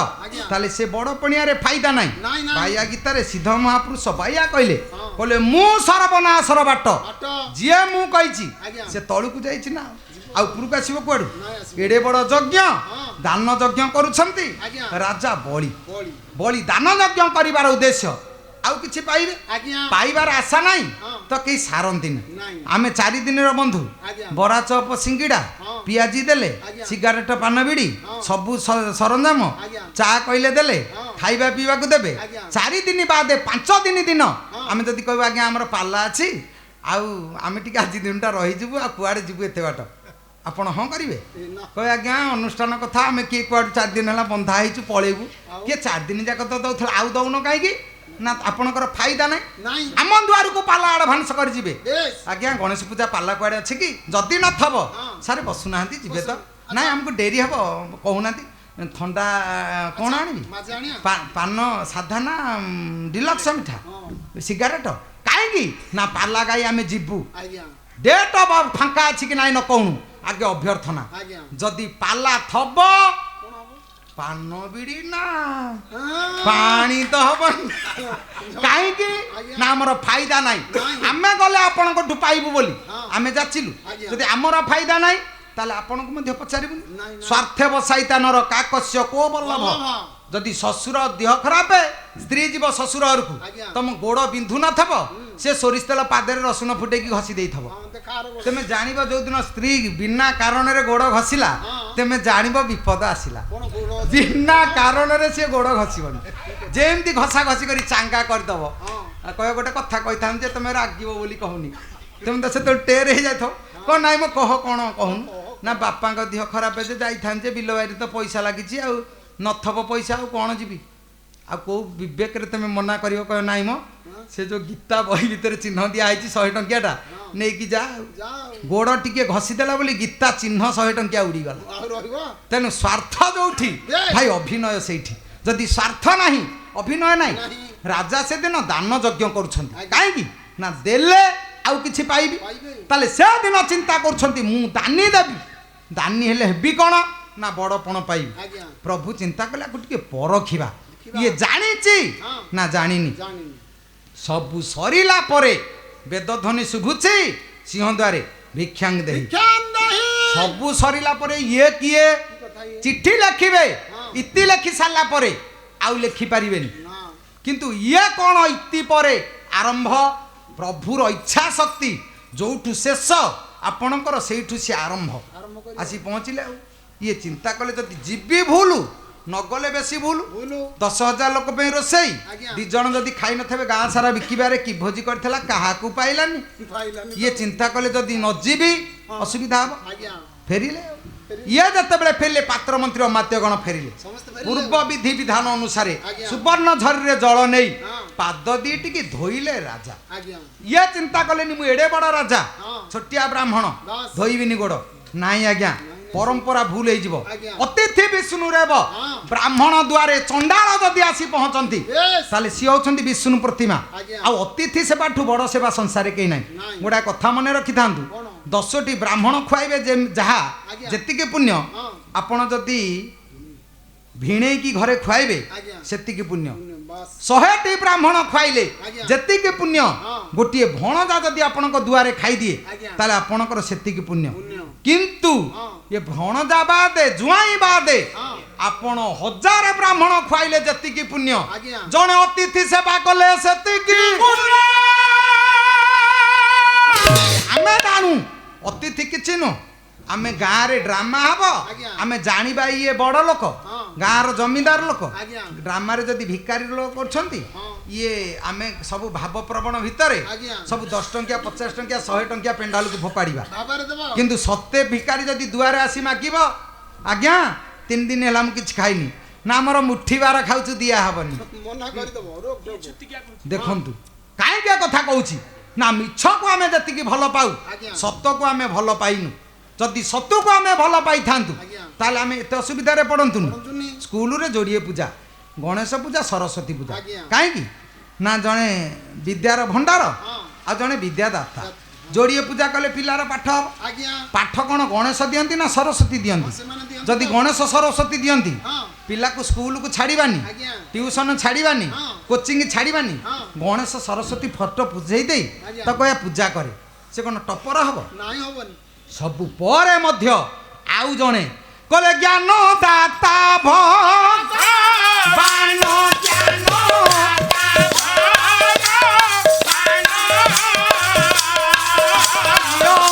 ताले से बड़ पणिया फायदा ना बाइया गीतार सिद्ध महापुरुष बाइया कहले कहले मु सर्वनाशर बाट जी मु कही से तलू को जाइए ना आउपुर को आसो कौड़ एड़े बड़ यज्ञ दान यज्ञ करुछंती राजा बलि बलि दान यज्ञ करिवार उद्देश्य आउ किछि पाइबे पाइबार आशा नहीं तो कहीं सारती आमे 4 दिन बंधु बरा चप सिंगिड़ा पियाजी देले सिगारेट पान बिड़ी सबू सरंजाम चा कहले देले खाइबा पीवा को देबे 4 दिन बाद 5 दिन आमे जदि कहबा आज्ञा हमर पाला अछि आउ आमे टिके आज दिनटा रही जिवु आ कुआडे जिवु एते बाट ଆପଣ ହଁ କରିବେ କହିବେ ଆଜ୍ଞା ଅନୁଷ୍ଠାନ କଥା ଆମେ କିଏ କୁଆଡ଼ୁ 4 ଦିନ ହେଲା ବନ୍ଧା ହେଇଛୁ ପଳେଇବୁ କିଏ 4 ଦିନ ଯାକ ତ ଦଉଥିଲା ଆଉ ଦଉନ କାହିଁକି ନା ଆପଣଙ୍କର ଫାଇଦା ନାହିଁ ଆମ ଦୁଆରକୁ ପାଲା ଆଡ଼ଭାନ୍ସ କରିଯିବେ ଆଜ୍ଞା ଗଣେଶ ପୂଜା ପାଲା କୁଆଡ଼େ ଅଛି କି ଯଦି ନଥବ ସାର୍ ବସୁନାହାନ୍ତି ଯିବେ ତ ନାଇଁ ଆମକୁ ଡେରି ହେବ କହୁନାହାନ୍ତି ଥଣ୍ଡା କ'ଣ ଆଣିବି ପାନ ସାଧା ନା ଡିଲକ୍ସ ମିଠା ସିଗାରେଟ କାହିଁକି ନା ପାଲା ଗାଇ ଆମେ ଯିବୁ ଡେଟ୍ ଅଫ୍ ଫାଙ୍କା ଅଛି କି ନାଇଁ ନ କହୁନୁ ଆଗେ ଅଭ୍ୟର୍ଥନା ଯଦି ପାଲା ଥବ ପାନ ବିଡ଼ି ନା ପାଣି ତ ହବନି କାହିଁକି ନା ଆମର ଫାଇଦା ନାହିଁ ଆମେ ଗଲେ ଆପଣଙ୍କଠୁ ପାଇବୁ ବୋଲି ଆମେ ଯାଚିଲୁ ଯଦି ଆମର ଫାଇଦା ନାହିଁ ତାହେଲେ ଆପଣଙ୍କୁ ମଧ୍ୟ ପଚାରିବୁନି ସ୍ୱାର୍ଥ ବସାଇତାନର କାକସ୍ୟ କୋ ବଲ୍ଲଭ ଯଦି ଶ୍ୱଶୁର ଦେହ ଖରାପ ସ୍ତ୍ରୀ ଯିବ ଶ୍ୱଶୁର ଘରକୁ ତମ ଗୋଡ଼ ବିନ୍ଧୁ ନଥିବ ସେ ସୋରିଷ ତେଲ ପାଦରେ ରସୁଣ ଫୁଟେଇକି ଘଷି ଦେଇଥିବ ତେମେ ଜାଣିବ ଯୋଉଦିନ ସ୍ତ୍ରୀ ବିନା କାରଣରେ ଗୋଡ଼ ଘଷିଲା ତେମେ ଜାଣିବ ବିପଦ ଆସିଲା ବିନା କାରଣରେ ସେ ଗୋଡ଼ ଘଷିବନି ଯେମିତି ଘଷା ଘଷି କରି ଚାଙ୍ଗା କରିଦବ କହିବ ଗୋଟେ କଥା କହିଥାନ୍ତି ଯେ ତମେ ରାଗିବ ବୋଲି କହୁନି ତେମେ ତ ସେତେବେଳେ ଟେର ହେଇଯାଇଥିବ କ'ଣ ନାଇଁ ମୋ କହ କ'ଣ କହୁନୁ ନା ବାପାଙ୍କ ଦେହ ଖରାପ ଯେ ଯାଇଥାନ୍ତି ଯେ ବିଲ ବାରିରେ ତ ପଇସା ଲାଗିଛି ଆଉ ନଥବ ପଇସା ଆଉ କ'ଣ ଯିବି ଆଉ କେଉଁ ବିବେକରେ ତମେ ମନା କରିବ କହିବ ନାଇଁ ମ ସେ ଯେଉଁ ଗୀତା ବହି ଭିତରେ ଚିହ୍ନ ଦିଆ ହେଇଛି 100 ଟଙ୍କିଆଟା ନେଇକି ଯା ଗୋଡ଼ ଟିକେ ଘଷିଦେଲା ବୋଲି ଗୀତା ଚିହ୍ନ 100 ଟଙ୍କିଆ ଉଡ଼ିଗଲା ତେଣୁ ସ୍ୱାର୍ଥ ଯୋଉଠି ଭାଇ ଅଭିନୟ ସେଇଠି ଯଦି ସ୍ୱାର୍ଥ ନାହିଁ ଅଭିନୟ ନାହିଁ ରାଜା ସେଦିନ ଦାନ ଯଜ୍ଞ କରୁଛନ୍ତି କାହିଁକି ନା ଦେଲେ ଆଉ କିଛି ପାଇବି ତାହେଲେ ସେଦିନ ଚିନ୍ତା କରୁଛନ୍ତି ମୁଁ ଦାନୀ ଦେବି ଦାନୀ ହେଲେ ହେବି କ'ଣ ନା ବଡ଼ପଣ ପାଇବି ପ୍ରଭୁ ଚିନ୍ତା କଲେ ଆକୁ ଟିକେ ପରଖିବା ଇଏ ଜାଣିଛି ନା ଜାଣିନି ସବୁ ସରିଲା ପରେ ବେଦଧ୍ୱନି ଶୁଭୁଛି ସିଂହଦ୍ୱାରେ ଭିକ୍ଷାଙ୍ଗ ଦେହି ସବୁ ସରିଲା ପରେ ଇଏ କିଏ ଚିଠି ଲେଖିବେ ଇତି ଲେଖି ସାରିଲା ପରେ ଆଉ ଲେଖିପାରିବେନି କିନ୍ତୁ ଇଏ କ'ଣ ଇତି ପରେ ଆରମ୍ଭ ପ୍ରଭୁର ଇଚ୍ଛା ଶକ୍ତି ଯୋଉଠୁ ଶେଷ ଆପଣଙ୍କର ସେଇଠୁ ସେ ଆରମ୍ଭ ଆସି ପହଞ୍ଚିଲେ ଆଉ ଇଏ ଚିନ୍ତା କଲେ ଯଦି ଯିବି ଭୁଲ ନଗଲେ ବେଶୀ ଭୁଲ 10,000 ଲୋକ ପାଇଁ ରୋଷେଇ 2 ଜଣ ଯଦି ଖାଇ ନଥିବେ ଗାଁ ସାରା ବିକିବାରେ କି ଭୋଜି କରିଥିଲା କାହାକୁ ପାଇଲାନି ଇଏ ଚିନ୍ତା କଲେ ଯଦି ନ ଯିବି ଅସୁବିଧା ହବ ଫେରିଲେ ଇଏ ଯେତେବେଳେ ଫେରିଲେ ପାତ୍ର ମନ୍ତ୍ରୀ ଅମାତ୍ୟଗଣ ଫେରିଲେ ପୂର୍ବ ବିଧି ବିଧାନ ଅନୁସାରେ ସୁବର୍ଣ୍ଣ ଝରିରେ ଜଳ ନେଇ ପାଦ ଦିଟିକି ଧୋଇଲେ ରାଜା ଇଏ ଚିନ୍ତା କଲେନି ମୁଁ ଏଡେ ବଡ଼ ରାଜା ଛୋଟିଆ ବ୍ରାହ୍ମଣ ଧୋଇବିନି ଗୋଡ଼ ନାଇଁ ଆଜ୍ଞା ପରମ୍ପରା ଭୁଲ ହେଇଯିବ ଅତିଥି ବିଷ୍ଣୁ ରେବ ବ୍ରାହ୍ମଣ ଦ୍ୱାରେ ଚଣ୍ଡାଳ ଯଦି ଆସି ପହଞ୍ଚନ୍ତି ତାହେଲେ ସିଏ ହଉଛନ୍ତି ବିଷ୍ଣୁ ପ୍ରତିମା ଆଉ ଅତିଥି ସେବାଠୁ ବଡ଼ ସେବା ସଂସାରରେ କେହି ନାହିଁ ଗୋଟା କଥା ମନେ ରଖିଥାନ୍ତୁ 10ଟି ବ୍ରାହ୍ମଣ ଖୁଆଇବେ ଯାହା ଯେତିକି ପୁଣ୍ୟ ଆପଣ ଯଦି ଭିଣେଇକି ଘରେ ଖୁଆଇବେ ସେତିକି ପୁଣ୍ୟ 100ଟି ବ୍ରାହ୍ମଣ ଖୁଆଇଲେ ଯେତିକି ପୁଣ୍ୟ ଗୋଟିଏ ଭଣଜା ଯଦି ଆପଣଙ୍କ ଦୁଆରେ ଖାଇଦିଏ ତାହେଲେ ଆପଣଙ୍କର ସେତିକି ପୁଣ୍ୟ କିନ୍ତୁ ଏ ଭଣଜା ବାଦେ ଜୁଆଇଁ ବାଦେ ଆପଣ 1000 ବ୍ରାହ୍ମଣ ଖୁଆଇଲେ ଯେତିକି ପୁଣ୍ୟ ଜଣେ ଅତିଥି ସେବା କଲେ ସେତିକି ଆମେ ଜାଣୁ ଅତିଥି କିଛି ନୁହଁ ଆମେ ଗାଁରେ ଡ୍ରାମା ହବ ଆମେ ଜାଣିବା ଇଏ ବଡ଼ ଲୋକ ଗାଁର ଜମିଦାର ଲୋକ ଡ୍ରାମାରେ ଯଦି ଭିକାରୀ ଲୋକ କରୁଛନ୍ତି ଇଏ ଆମେ ସବୁ ଭାବପ୍ରବଣ ଭିତରେ ସବୁ 10 ଟଙ୍କିଆ 50 ଟଙ୍କିଆ 100 ଟଙ୍କିଆ ପେଣ୍ଡାଲକୁ ଫୋପାଡ଼ିବା କିନ୍ତୁ ସତେ ଭିକାରୀ ଯଦି ଦୁଆରେ ଆସି ମାଗିବ ଆଜ୍ଞା 3 ଦିନ ହେଲା ମୁଁ କିଛି ଖାଇନି ନା ଆମର ମୁଠିବାର ଖାଉଛୁ ଦିଆ ହବନି ଦେଖନ୍ତୁ କାହିଁକି ଏ କଥା କହୁଛି ନା ମିଛକୁ ଆମେ ଯେତିକି ଭଲ ପାଉ ସତକୁ ଆମେ ଭଲ ପାଇନୁ ଯଦି ସତକୁ ଆମେ ଭଲ ପାଇଥାନ୍ତୁ ତାହେଲେ ଆମେ ଏତେ ଅସୁବିଧାରେ ପଡ଼ନ୍ତୁନି ସ୍କୁଲରେ ଯୋଡ଼ିଏ ପୂଜା ଗଣେଶ ପୂଜା ସରସ୍ୱତୀ ପୂଜା କାହିଁକି ନା ଜଣେ ବିଦ୍ୟାର ଭଣ୍ଡାର ଆଉ ଜଣେ ବିଦ୍ୟାଦାତା ଯୋଡ଼ିଏ ପୂଜା କଲେ ପିଲାର ପାଠ ହବ ପାଠ କ'ଣ ଗଣେଶ ଦିଅନ୍ତି ନା ସରସ୍ୱତୀ ଦିଅନ୍ତି ଯଦି ଗଣେଶ ସରସ୍ୱତୀ ଦିଅନ୍ତି ପିଲାକୁ ସ୍କୁଲକୁ ଛାଡ଼ିବାନି ଟ୍ୟୁସନ ଛାଡ଼ିବାନି କୋଚିଂ ଛାଡ଼ିବାନି ଗଣେଶ ସରସ୍ୱତୀ ଫଟୋ ପୂଜେଇ ଦେଇ ତାକୁ ଏହା ପୂଜା କରେ ସେ କ'ଣ ଟପର ହବ ସବୁ ପରେ ମଧ୍ୟ ଆଉ ଜଣେ କଲେ ଜ୍ଞାନ ଦାତା ଭଗବାନ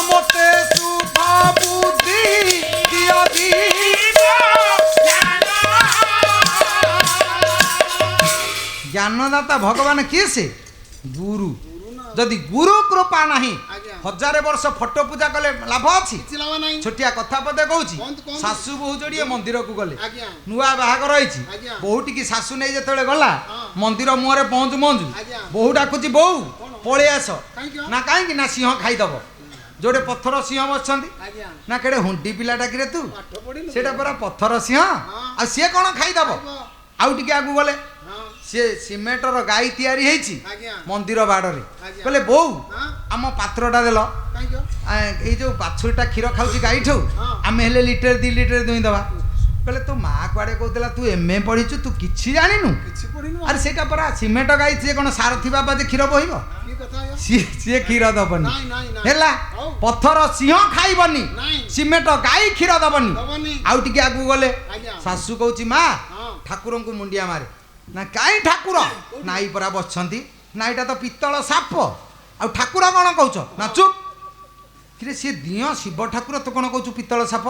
ମତେ ଶୁଭ ବୁଦ୍ଧି ଦିଅ ଜ୍ଞାନଦାତା ଭଗବାନ କିଏ ସେ ଗୁରୁ ଯଦି ଗୁରୁ କୃପା ନାହିଁ हजारे वर्ष फटो पूजा कले लाभ अछि କିଛି ଲାଭ ନାହିଁ छोटिया कथा पदे कहूची कौन- सासू बहु जोड़िए मंदिर को गले ଆଜ୍ଞା नुआ बाहागर रही ଆଜ୍ଞା। बहुटी की सासू नहीं जेतले गला हाँ। मंदिर मुहरे पहुँचु पहुँचु ଆଜ୍ଞା। बहु डाकुची बहु पळे आस କାହିଁକି ना कहीं ना सिंह खाईदब जोड़े पत्थर सिंह बसछंती ଆଜ୍ଞା ना केड़े हुंडी पिला डाकिरे तू ପାଠ ପଢିଲୁ सेटा परा पत्थर सिंह आ सी कौन खाईदब आउ टिके आगु गले ହଁ सी सिमेंटर गाई तैयारी ହେଇଛି ଆଜ୍ଞା मंदिर बाड़े ଆଜ୍ଞା। कहले बोऊ ହଁ आम पात्रटा देल କାହିଁକି ଏଇ ଯୋଉ ବାଛୁରୀଟା କ୍ଷୀର ଖାଉଛି ଗାଈଠୁ ହଁ। ଆମେ ହେଲେ ଲିଟର 2 ଲିଟର ଦୁଇଁ ଦବା କହିଲେ ତୋ ମା କୁଆଡେ କହୁଥିଲା ତୁ ଏମଏ ପଢିଛୁ ତୁ କିଛି ଜାଣିନୁ କିଛି ପଢିନୁ ଆରେ ସେଇଟା ପରା ସିମେଣ୍ଟ ଗାଈ ସିଏ କଣ ସାରଥି ବାବା ଯେ କ୍ଷୀର ବୋହିବ କି କଥା ଆଜ୍ଞା ସିଏ କ୍ଷୀର ଦବନି ନାଇଁ ନାଇଁ ନାଇଁ ହେଲା ହଉ। ପଥର ସିଂହ ଖାଇବନି ନାଇଁ ସିମେଣ୍ଟ ଗାଈ କ୍ଷୀର ଦବନି ଦବନି ଆଉ ଟିକେ ଆଗକୁ ଗଲେ ଆଜ୍ଞା ଶାଶୁ କହୁଛି ମା ହଁ ଠାକୁରଙ୍କୁ ମୁଣ୍ଡିଆ ମାରେ ନା କାଇଁ ଠାକୁର ନାଇଁ ପରା ବସିଛନ୍ତି ନା ଏଇଟା ତ ପିତ୍ତଳ ସାପ ଆଉ ଠାକୁର କଣ କହୁଛ ନା ଚୁପ୍ କିରେ ସିଏ ଦିଅ ଶିବ ଠାକୁର ତୁ କଣ କହୁଛୁ ପିତ୍ତଳ ସାପ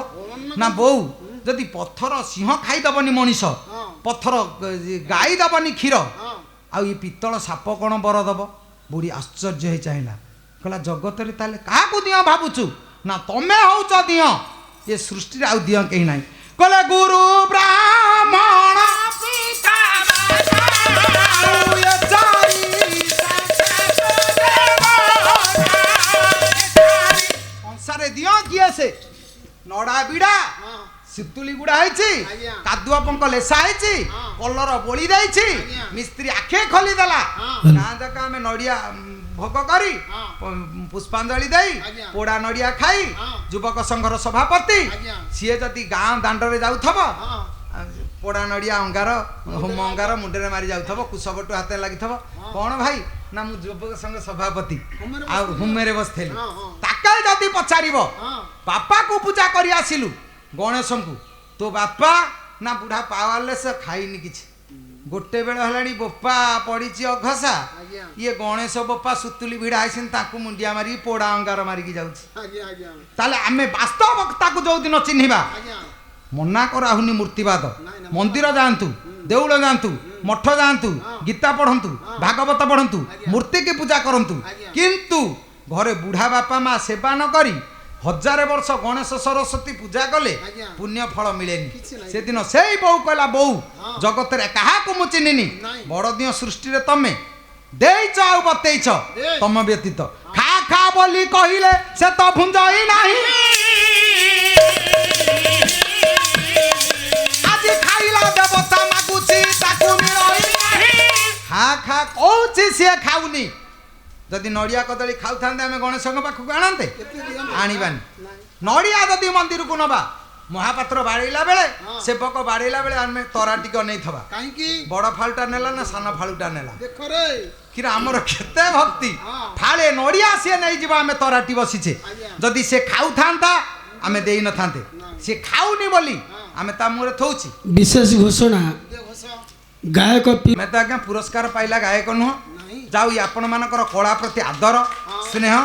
ନା ବୋଉ ଯଦି ପଥର ସିଂହ ଖାଇଦବନି ମଣିଷ ହଁ ପଥର ଗାଈ ଦବନି କ୍ଷୀର ହଁ ଆଉ ଏ ପିତ୍ତଳ ସାପ କଣ ବର ଦବ ବୁଢ଼ୀ ଆଶ୍ଚର୍ଯ୍ୟ ହେଇ ଚାହିଁଲା କହିଲା ଜଗତରେ ତାହେଲେ କାହାକୁ ଦିଅ ଭାବୁଛୁ ନା ତମେ ହଉଛ ଦିଅ ଏ ସୃଷ୍ଟିରେ ଆଉ ଦିଅ କେହି ନାହିଁ କହିଲେ ଗୁରୁ ବ୍ରାହ୍ମଣ ଆଉ ଏ ଚାରି ସଂସାରେ ଦିଅ କିଏ ସେ ନଡ଼ା ବିଡ଼ା ହଁ ଶୀତୁଳି ଗୁଡା ହେଇଛି ଆଜ୍ଞା। କାଦୁଆ ପଙ୍କ ଲେସା ହେଇଛି ହଁ। କଲର ବୋଳି ଦେଇଛି ଆଜ୍ଞା। ମିସ୍ତ୍ରୀ ଆଖେ ଖୋଲିଦେଲା ହଁ। ଗାଁ ଯାକ ଆମେ ନଡିଆ ଭୋଗ କରି ହଁ। ପୁଷ୍ପାଞ୍ଜଳି ଦେଇ ଆଜ୍ଞା। ପୋଡା ନଡିଆ ଖାଇ ହଁ। ଯୁବକ ସଂଘର ସଭାପତି ଆଜ୍ଞା। ସିଏ ଯଦି ଗାଁ ଦାଣ୍ଡରେ ଯାଉଥବ ହଁ ପୋଡା ନଡିଆ ଅଙ୍ଗାର ହୋମ ଅଙ୍ଗାର ମୁଣ୍ଡରେ ମାରି ଯାଉଥବ କୁଶବଟୁ ହାତରେ ଲାଗିଥବ କଣ ଭାଇ ନା ମୁଁ ଯୁବକ ସଂଘ ସଭାପତି ହୁମରେ ଆଉ ବସିଥିଲି। ହୁମରେ ବସିଥିଲି ହଁ, ହଁ। ତାକେ ଯଦି ପଚାରିବ ହଁ ବାପାକୁ ପୂଜା କରି ଆସିଲୁ ଗଣେଶଙ୍କୁ ତୋ ବାପା ନା ବୁଢା ପାୱାରଲେସ୍ ଖାଇନି କିଛି ଗୋଟେ ବେଳ ହେଲାଣି ବୋପା ପଡିଛି ଅଘସା ଆଜ୍ଞା ଇଏ ଗଣେଶ ବୋପା ସୁତୁଲି ଭିଡା ହେଇଛନ୍ତି ତାଙ୍କୁ ମୁଣ୍ଡିଆ ମାରିକି ପୋଡା ଅଙ୍ଗାର ମାରିକି ଯାଉଛି ଆଜ୍ଞା ଆଜ୍ଞା ତାହେଲେ ଆମେ ବାସ୍ତବ ତାକୁ ଯୋଉଦିନ ଚିହ୍ନିବା ଆଜ୍ଞା ମନା କରାହୁନି ମୂର୍ତ୍ତିବାଦ ନାଇଁ, ନାଇଁ। ମନ୍ଦିର ଯାଆନ୍ତୁ ଦେଉଳ ଯାଆନ୍ତୁ ମଠ ଯାଆନ୍ତୁ ଗୀତା ପଢନ୍ତୁ ଭାଗବତ ପଢନ୍ତୁ ଆଜ୍ଞା। ମୂର୍ତ୍ତିକି ପୂଜା କରନ୍ତୁ ଆଜ୍ଞା। କିନ୍ତୁ ଘରେ ବୁଢା ବାପା ମା ସେବା ନ କରି 1000 ବର୍ଷ ଗଣେଶ ସରସ୍ୱତୀ ପୂଜା କଲେ ଆଜ୍ଞା। ପୁଣ୍ୟ ଫଳ ମିଳେନି କିଛି ନାହିଁ। ସେଦିନ ସେଇ ବୋଉ କହିଲା ବୋଉ ହଁ। ଜଗତରେ କାହାକୁ ମୁଁ ଚିହ୍ନିନି ନାଇଁ। ବଡ ଦିଅ ସୃଷ୍ଟିରେ ତମେ ଦେଇଛ ଆଉ ବତେଇଛ ଦେ। ତମ ବ୍ୟତୀତ ଖା ଖା ବୋଲି କହିଲେ ସେ ତ ଭୁଞ୍ଜଇ ନାହିଁ ଆଜି ଖାଇଲା ଦେବତା ମାଗୁଛି ତାକୁ ମିଳଇ ନାହିଁ ଖା ଖା କହୁଛି ସିଏ ଖାଉନି ଯଦି ନଡ଼ିଆ କଦଳୀ ଖାଉଥାନ୍ତେ ଆମେ ଗଣେଶଙ୍କ ପାଖକୁ ଆଣନ୍ତେ କେତେ ଦିଅନ୍ତୁ ଆଣିବାନି ନାଇଁ ନଡ଼ିଆ ଯଦି ମନ୍ଦିରକୁ ନବା ମହାପାତ୍ର ବାଡ଼େଇଲା ବେଳେ ହଁ। ସେବକ ବାଡ଼େଇଲା ବେଳେ ଆମେ ତରା ଟିକେ ଅନେଇଥବା କାହିଁକି ବଡ଼ ଫାଳୁଟା ନେଲା ନା ସାନ ଫାଳୁଟା ନେଲା ଦେଖ ରେ କିରେ ଆମର କେତେ ଭକ୍ତି ହଁ। ଫାଳେ ନଡ଼ିଆ ସିଏ ନେଇଯିବ ଆମେ ତରାଟି ବସିଛେ ଆଜ୍ଞା। ଯଦି ସେ ଖାଉଥାନ୍ତା ଆମେ ଦେଇନଥାନ୍ତେ ନାଇଁ। ସେ ଖାଉନି ବୋଲି ହଁ। ଆମେ ତା ମୁହଁରେ ଥଉଛେ ବିଶେଷ ଘୋଷଣା ଦେ ଘୋଷ ଗାୟକ ଆମେ ତ ଆଜ୍ଞା ପୁରସ୍କାର ପାଇଲା ଗାୟକ ନୁହଁ ନାହିଁ ଯାଉ ଆପଣ ମାନଙ୍କର କଳା ପ୍ରତି ଆଦର ସ୍ନେହ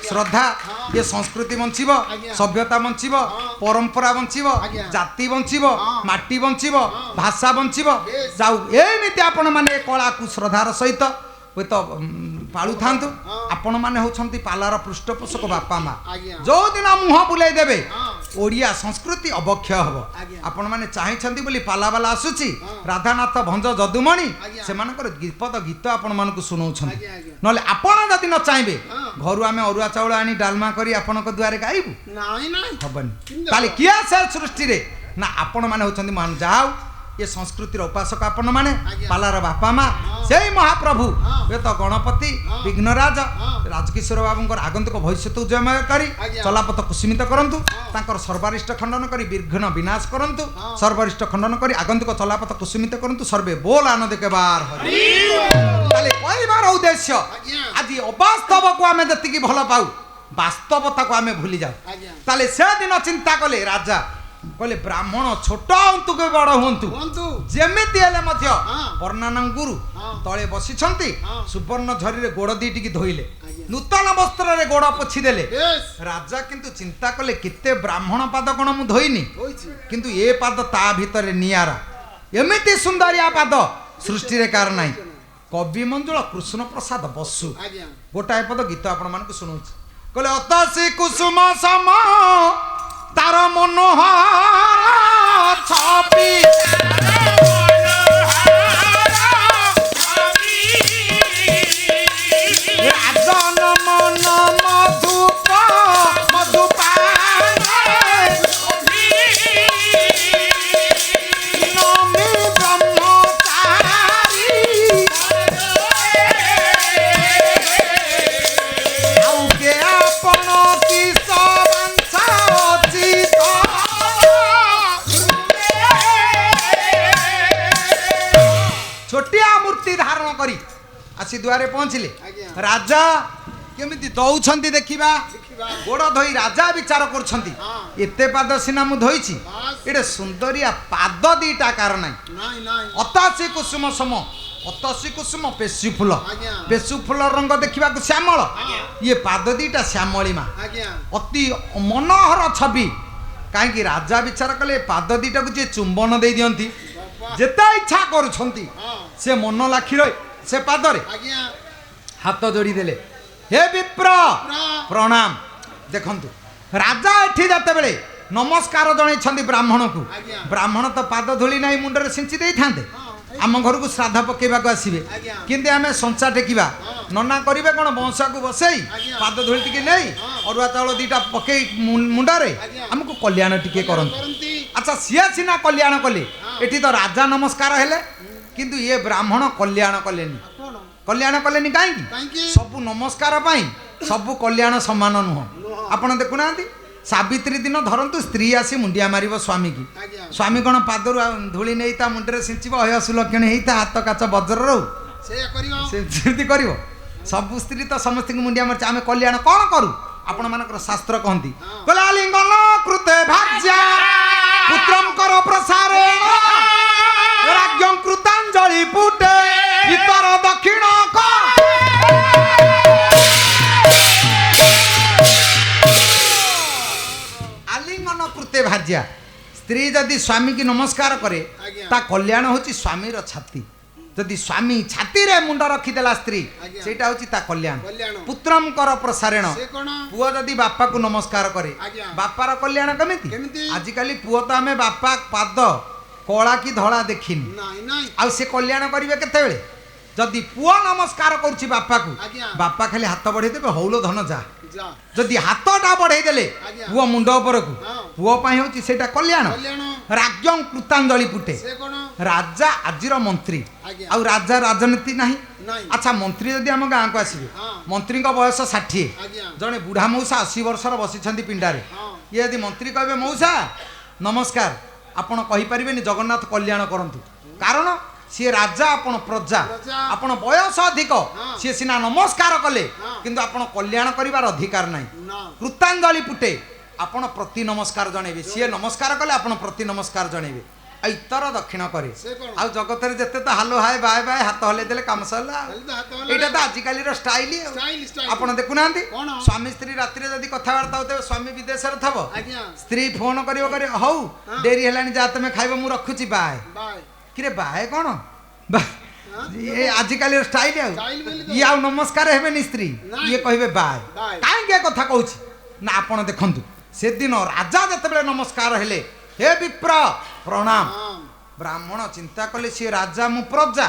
ଶ୍ରଦ୍ଧା ହଁ। ଏ ସଂସ୍କୃତି ବଞ୍ଚିବ ଆଜ୍ଞା। ସଭ୍ୟତା ବଞ୍ଚିବ ହଁ। ପରମ୍ପରା ବଞ୍ଚିବ ଆଜ୍ଞା। ଜାତି ବଞ୍ଚିବ ହଁ। ମାଟି ବଞ୍ଚିବ ହଁ। ଭାଷା ବଞ୍ଚିବ ବେଶ। ଯାଉ ଏମିତି ଆପଣ ମାନେ ଏ କଳାକୁ ଶ୍ରଦ୍ଧାର ସହିତ ହୁଏତ ପାଳୁଥାନ୍ତୁ ହଁ। ଆପଣ ମାନେ ହଉଛନ୍ତି ପାଲାର ପୃଷ୍ଠପୋଷକ ବାପା ମା ଆଜ୍ଞା। ଯୋଉଦିନ ମୁହଁ ବୁଲେଇ ଦେବେ ହଁ ଓଡ଼ିଆ ସଂସ୍କୃତି ଅବକ୍ଷୟ ହବ ଆଜ୍ଞା। ଆପଣ ମାନେ ଚାହିଁଛନ୍ତି ବୋଲି ପାଲାବାଲା ଆସୁଛି ହଁ। ରାଧାନାଥ ଭଞ୍ଜ ଯଦୁମଣି ଆଜ୍ଞା। ସେମାନଙ୍କର ଗୀପଦ ଗୀତ ଆପଣ ମାନଙ୍କୁ ଶୁଣଉଛନ୍ତି ଆଜ୍ଞା ଆଜ୍ଞା ନହେଲେ ଆପଣ ଯଦି ନ ଚାହିଁବେ ହଁ। ଘରୁ ଆମେ ଅରୁଆ ଚାଉଳ ଆଣି ଡାଲମା କରି ଆପଣଙ୍କ ଦୁଆରେ ଗାଇବୁ ନାଇଁ ନାଇଁ ହବନି କେମିତି ତାହେଲେ ହବ? କିଏ ସେ ସୃଷ୍ଟିରେ ନା ଆପଣ ମାନେ ହଉଛନ୍ତି ମହାନ ଯାହା ହଉ ଏ ସଂସ୍କୃତିର ଉପାସକ ଆପଣ ମାନେ ଆଜ୍ଞା। ପାଲାର ବାପା ମା ହଁ। ସେଇ ମହାପ୍ରଭୁ ହଁ। ଏ ତ ଗଣପତି ହଁ। ବିଘ୍ନରାଜ ହଁ। ରାଜକିଶୋର ବାବୁଙ୍କର ଆଗନ୍ତୁକ ଭବିଷ୍ୟତ ଉଜ୍ଜୟମୟ କରି ଆଜ୍ଞା। ଚଲାପଥ କୁସୁମିତ କରନ୍ତୁ ହଁ। ତାଙ୍କର ସର୍ବାରିଷ୍ଟ ଖଣ୍ଡନ କରି ବିଘ୍ନ ବିନାଶ କରନ୍ତୁ ହଁ। ସର୍ବରିଷ୍ଟ ଖଣ୍ଡନ କରି ଆଗନ୍ତୁକ ଚଲାପଥ କୁସୁମିତ କରନ୍ତୁ ସର୍ବେ ବୋଲ ଆନନ୍ଦ କେବାର ହରି ତାହେଲେ କହିବାର ଉଦ୍ଦେଶ୍ୟ ଆଜ୍ଞା ଆଜି ଅବାସ୍ତବକୁ ଆମେ ଯେତିକି ଭଲ ପାଉ ବାସ୍ତବତାକୁ ଆମେ ଭୁଲି ଯାଉ ଆଜ୍ଞା ତାହେଲେ ସେଦିନ ଚିନ୍ତା କଲେ ରାଜା କହିଲେ ବ୍ରାହ୍ମଣ ଛୋଟ ହୁଅନ୍ତୁ କି ବଡ଼ ହୁଅନ୍ତୁ କୁହନ୍ତୁ ଯେମିତି ହେଲେ ମଧ୍ୟ ହଁ। ବର୍ଣ୍ଣାନଙ୍ଗୁରୁ ହଁ। ତଳେ ବସିଛନ୍ତି ହଁ। ସୁବର୍ଣ୍ଣ ଝରିରେ ଗୋଡ଼ ଦିଟିକି ଧୋଇଲେ ଆଜ୍ଞା। ନୂତନ ବସ୍ତ୍ରରେ ଗୋଡ଼ ପୋଛିଦେଲେ ବେଶ ରାଜା କିନ୍ତୁ ଚିନ୍ତା କଲେ କେତେ ବ୍ରାହ୍ମଣ ପାଦ କଣ ମୁଁ ଧୋଇନି ହୋଇଛି କିନ୍ତୁ ଏ ପାଦ ତା ଭିତରେ ନିଆରା ଏମିତି ସୁନ୍ଦରିଆ ପାଦ ସୃଷ୍ଟିରେ କାର ନାହିଁ କବି ମଞ୍ଜୁଳ କୃଷ୍ଣ ପ୍ରସାଦ ବସୁ ଆଜ୍ଞା ଗୋଟାଏ ପଦ ଗୀତ ଆପଣ ମାନଙ୍କୁ ଶୁଣଉଛି କହିଲେ ଅତସି କୁସୁମ ସମ ତାର ମନୋହର ଛବି ରାଜନ ମନ ମଧୁପ ମଧୁପାନ ନମି ବ୍ରହ୍ମଚାରୀ ଆଉ କେ ଆପଣ କିସ ବାଂଶା ଅଚିତ ଛୋଟିଆ ମୂର୍ତ୍ତି ଧାରଣ କରି ଆସି ଦୁଆରେ ପହଞ୍ଚିଲେ। ରାଜା କେମିତି ଦଉଛନ୍ତି ଦେଖିବା। ଗୋଡ଼ ଧୋଇ ରାଜା ବିଚାର କରୁଛନ୍ତି। ଏତେ ପାଦ ସିନା ମୁଁ ଧୋଇଛି, ଏଟେ ସୁନ୍ଦରିଆ ପାଦ ଦିଟା କାର ନାହିଁ। ଅତସି କୁସୁମ ସମ, ଅତସି କୁସୁମ ପେଶୁ ଫୁଲ, ପେଶୁ ଫୁଲ ରଙ୍ଗ ଦେଖିବାକୁ ଶ୍ୟାମଳ, ଇଏ ପାଦ ଦିଟା ଶ୍ୟାମଳିମା, ଅତି ମନୋହର ଛବି। କାହିଁକି ରାଜା ବିଚାର କଲେ ପାଦ ଦିଟାକୁ ଯିଏ ଚୁମ୍ବନ ଦେଇ ଦିଅନ୍ତି, ଯେତେ ଇଚ୍ଛା କରୁଛନ୍ତି ସେ ମନ ଲାଖି ରହେ ସେ ପାଦରେ। ହାତ ଯୋଡ଼ି ଦେଲେ, ହେ ବିପ୍ର ପ୍ରଣାମ। ଦେଖନ୍ତୁ ରାଜା ଏଠି ଯେତେବେଳେ ନମସ୍କାର ଜଣାଇଛନ୍ତି ବ୍ରାହ୍ମଣକୁ, ବ୍ରାହ୍ମଣ ତ ପାଦ ଧୂଳି ନାହିଁ ମୁଣ୍ଡରେ ସିଞ୍ଚି ଦେଇଥାନ୍ତେ। ଆମ ଘରକୁ ଶ୍ରାଦ୍ଧ ପକେଇବାକୁ ଆସିବେ, କିନ୍ତୁ ଆମେ ସଞ୍ଚା ଟେକିବା, ନନା କରିବେ କ'ଣ ବଂଶକୁ ବସେଇ ପାଦ ଧୂଳି ଟିକେ ନେଇ ଅରୁଆ ଚାଉଳ ଦିଟା ପକେଇ ମୁଣ୍ଡରେ ଆମକୁ କଲ୍ୟାଣ ଟିକେ କରନ୍ତି। ଆଚ୍ଛା ସିଏ ସିନା କଲ୍ୟାଣ କଲେ, ଏଠି ତ ରାଜା ନମସ୍କାର ହେଲେ, କିନ୍ତୁ ଇଏ ବ୍ରାହ୍ମଣ କଲ୍ୟାଣ କଲେନି। କଲ୍ୟାଣ କଲେନି କାହିଁକି? ସବୁ ନମସ୍କାର ପାଇଁ ସବୁ କଲ୍ୟାଣ ସମାନ ନୁହଁ। ଆପଣ ଦେଖୁନାହାନ୍ତି, ସାବିତ୍ରୀ ଦିନ ଧରନ୍ତୁ ସ୍ତ୍ରୀ ଆସି ମୁଣ୍ଡିଆ ମାରିବ ସ୍ୱାମୀକି, ସ୍ୱାମୀ କ'ଣ ପାଦରୁ ଧୂଳି ନେଇ ତା ମୁଣ୍ଡରେ ସିଞ୍ଚିବ, ହୟ ସୁଲକ୍ଷଣୀ ହେଇ ତା ହାତ କାଚ ବଜ୍ର ରହୁ, ସେ ସେମିତି କରିବ? ସବୁ ସ୍ତ୍ରୀ ତ ସମସ୍ତଙ୍କୁ ମୁଣ୍ଡିଆ ମାରିଛି। ଆମେ କଲ୍ୟାଣ କ'ଣ କରୁ? ଆପଣମାନଙ୍କର ଶାସ୍ତ୍ର କହନ୍ତି, କଲାଲିଙ୍ଗନ କୃତେ ଭାଜ୍ୟା ପୁତ୍ରଙ୍କର ପ୍ରସାରେଣ ରାଜ୍ୟଂ କୃତାଞ୍ଜଳି ପୁଟେ ଭିତର ଦକ୍ଷିଣ ଆଲିଙ୍ଗନ କୃତେ ଭାଜ୍ୟା। ସ୍ତ୍ରୀ ଯଦି ସ୍ୱାମୀକି ନମସ୍କାର କରେ, ତା କଲ୍ୟାଣ ହେଉଛି ସ୍ୱାମୀର ଛାତି। ଯଦି ସ୍ୱାମୀ ଛାତିରେ ମୁଣ୍ଡ ରଖିଦେଲା ସ୍ତ୍ରୀ, ସେଇଟା ହେଉଛି ତା କଲ୍ୟାଣ। ପୁତ୍ରଙ୍କର ପ୍ରସାରଣ, ପୁଅ ଯଦି ବାପାକୁ ନମସ୍କାର କରେ, ବାପାର କଲ୍ୟାଣ କେମିତି? ଆଜିକାଲି ପୁଅ ତ ଆମେ ବାପା ପାଦ କଳା କି ଧଳା ଦେଖିନି, ଆଉ ସେ କଲ୍ୟାଣ କରିବେ କେତେବେଳେ? ଯଦି ପୁଅ ନମସ୍କାର କରୁଛି ବାପାକୁ, ବାପା ଖାଲି ହାତ ବଢେଇ ଦେବେ, ହଉଲୋ ଧନ ଯା। ଯଦି ହାତଟା ବଢେଇ ଦେଲେ ପୁଅ ମୁଣ୍ଡ ଉପରକୁ, ପୁଅ ପାଇଁ ହେଉଛି ସେଇଟା କଲ୍ୟାଣ। ରାଜ୍ୟଂ କୃତାଞ୍ଜଳି ପୁଟେ, ରାଜା ଆଜିର ମନ୍ତ୍ରୀ, ଆଉ ରାଜା ରାଜନୀତି ନାହିଁ। ଆଚ୍ଛା ମନ୍ତ୍ରୀ ଯଦି ଆମ ଗାଁକୁ ଆସିବେ, ମନ୍ତ୍ରୀଙ୍କ ବୟସ 60, ଜଣେ ବୁଢା ମଉସା 80 ବର୍ଷର ବସିଛନ୍ତି ପିଣ୍ଡାରେ, ଇଏ ଯଦି ମନ୍ତ୍ରୀ କହିବେ ମଉସା ନମସ୍କାର, ଆପଣ କହିପାରିବେନି ଜଗନ୍ନାଥ କଲ୍ୟାଣ କରନ୍ତୁ, କାରଣ ସିଏ ରାଜା, ଆପଣ ପ୍ରଜା, ଆପଣ ବୟସ ଅଧିକ, ସିଏ ସିନା ନମସ୍କାର କଲେ କିନ୍ତୁ ଆପଣ କଲ୍ୟାଣ କରିବାର ଅଧିକାର ନାହିଁ। କୃତାଞ୍ଜଳି ପୁଟେ, ଆପଣ ପ୍ରତି ନମସ୍କାର ଜଣେଇବେ, ସିଏ ନମସ୍କାର କଲେ ଆପଣ ପ୍ରତି ନମସ୍କାର ଜଣେଇବେ। ଆଉ ଇତର ଦକ୍ଷିଣ କରେ, ଆଉ ଜଗତରେ ଯେତେ ତ ହାଲୋ ହାଏ ବାଏ ବାଏ ହାତ ହଲେଇ ଦେଲେ କାମ ସରିଲା। ଏଇଟା ତ ଆଜିକାଲିର ଷ୍ଟାଇଲ। ଆପଣ ଦେଖୁନାହାନ୍ତି, ସ୍ୱାମୀ ସ୍ତ୍ରୀ ରାତିରେ ଯଦି କଥାବାର୍ତ୍ତା ହଉଥିବେ, ସ୍ୱାମୀ ବିଦେଶରେ ଥବ, ସ୍ତ୍ରୀ ଫୋନ କରିବ, ହଉ ଡେରି ହେଲାଣି ଯା ତମେ ଖାଇବ, ମୁଁ ରଖୁଛି ବାଏ। କିରେ ବାଏ କ'ଣ? ଆଜିକାଲିର ଷ୍ଟାଇଲ। ଆଉ ଇଏ ଆଉ ନମସ୍କାର ହେବେନି ସ୍ତ୍ରୀ, ଇଏ କହିବେ ବାଏ। କାହିଁକି ଏ କଥା କହୁଛି ନା, ଆପଣ ଦେଖନ୍ତୁ ସେଦିନ ରାଜା ଯେତେବେଳେ ନମସ୍କାର ହେଲେ, ହେ ବିପ୍ର ପ୍ରଣାମ, ବ୍ରାହ୍ମଣ ଚିନ୍ତା କଲେ ସିଏ ରାଜା, ମୁଁ ପ୍ରଜା,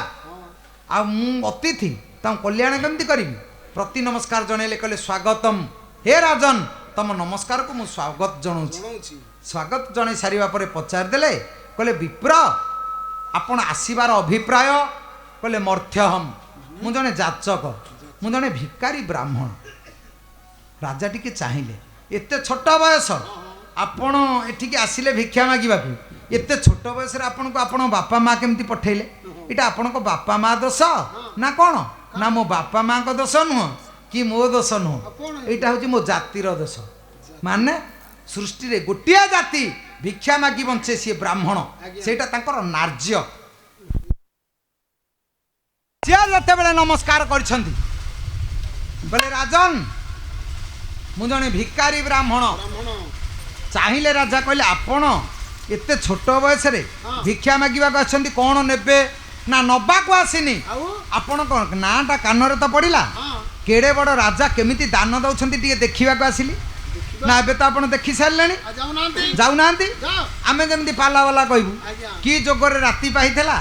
ଆଉ ମୁଁ ଅତିଥି, ତାଙ୍କୁ କଲ୍ୟାଣ କେମିତି କରିବି? ପ୍ରତି ନମସ୍କାର ଜଣେଇଲେ, କହିଲେ ସ୍ୱାଗତମ୍, ହେ ରାଜନ ତମ ନମସ୍କାରକୁ ମୁଁ ସ୍ୱାଗତ ଜଣାଉଛି। ସ୍ୱାଗତ ଜଣାଇ ସାରିବା ପରେ ପଚାରିଦେଲେ, କହିଲେ ବିପ୍ର ଆପଣ ଆସିବାର ଅଭିପ୍ରାୟ? କହିଲେ ମର୍ଥ୍ୟହମ୍, ମୁଁ ଜଣେ ଯାଚକ, ମୁଁ ଜଣେ ଭିକାରୀ ବ୍ରାହ୍ମଣ। ରାଜା ଟିକେ ଚାହିଁଲେ, ଏତେ ଛୋଟ ବୟସ, ଆପଣ ଏଠିକି ଆସିଲେ ଭିକ୍ଷା ମାଗିବାକୁ, ଏତେ ଛୋଟ ବୟସରେ ଆପଣଙ୍କୁ ଆପଣ ବାପା ମା କେମିତି ପଠେଇଲେ? ଏଇଟା ଆପଣଙ୍କ ବାପା ମା ଦୋଷ ନା କ'ଣ? ନା ମୋ ବାପା ମାଙ୍କ ଦୋଷ ନୁହଁ, କି ମୋ ଦୋଷ ନୁହଁ, ଏଇଟା ହେଉଛି ମୋ ଜାତିର ଦୋଷ। ମାନେ ସୃଷ୍ଟିରେ ଗୋଟିଏ ଜାତି ଭିକ୍ଷା ମାଗି ବଞ୍ଚେ, ସିଏ ବ୍ରାହ୍ମଣ, ସେଇଟା ତାଙ୍କର ନାର୍ଯ୍ୟ। ସିଏ ଯେତେବେଳେ ନମସ୍କାର କରିଛନ୍ତି, ବୋଲେ ରାଜନ ମୁଁ ଜଣେ ଭିକାରୀ ବ୍ରାହ୍ମଣ। ଚାହିଁଲେ ରାଜା, କହିଲେ ଆପଣ ଏତେ ଛୋଟ ବୟସରେ ଭିକ୍ଷା ମାଗିବାକୁ ଆସିଛନ୍ତି, କ'ଣ ନେବେ? ନା ନବାକୁ ଆସିନି, ଆପଣ କ'ଣ ନାଁଟା କାନରେ ତ ପଡ଼ିଲା, କେଡ଼େ ବଡ଼ ରାଜା କେମିତି ଦାନ ଦେଉଛନ୍ତି ଟିକେ ଦେଖିବାକୁ ଆସିଲି ନା ଏବେ ତ ଆପଣ ଦେଖି ସାରିଲେଣି ଯାଉନାହାନ୍ତି ଆମେ ଯେମିତି ପାଲାବାଲା କହିବୁ କି ଯୋଗରେ ରାତି ପାଇଥିଲା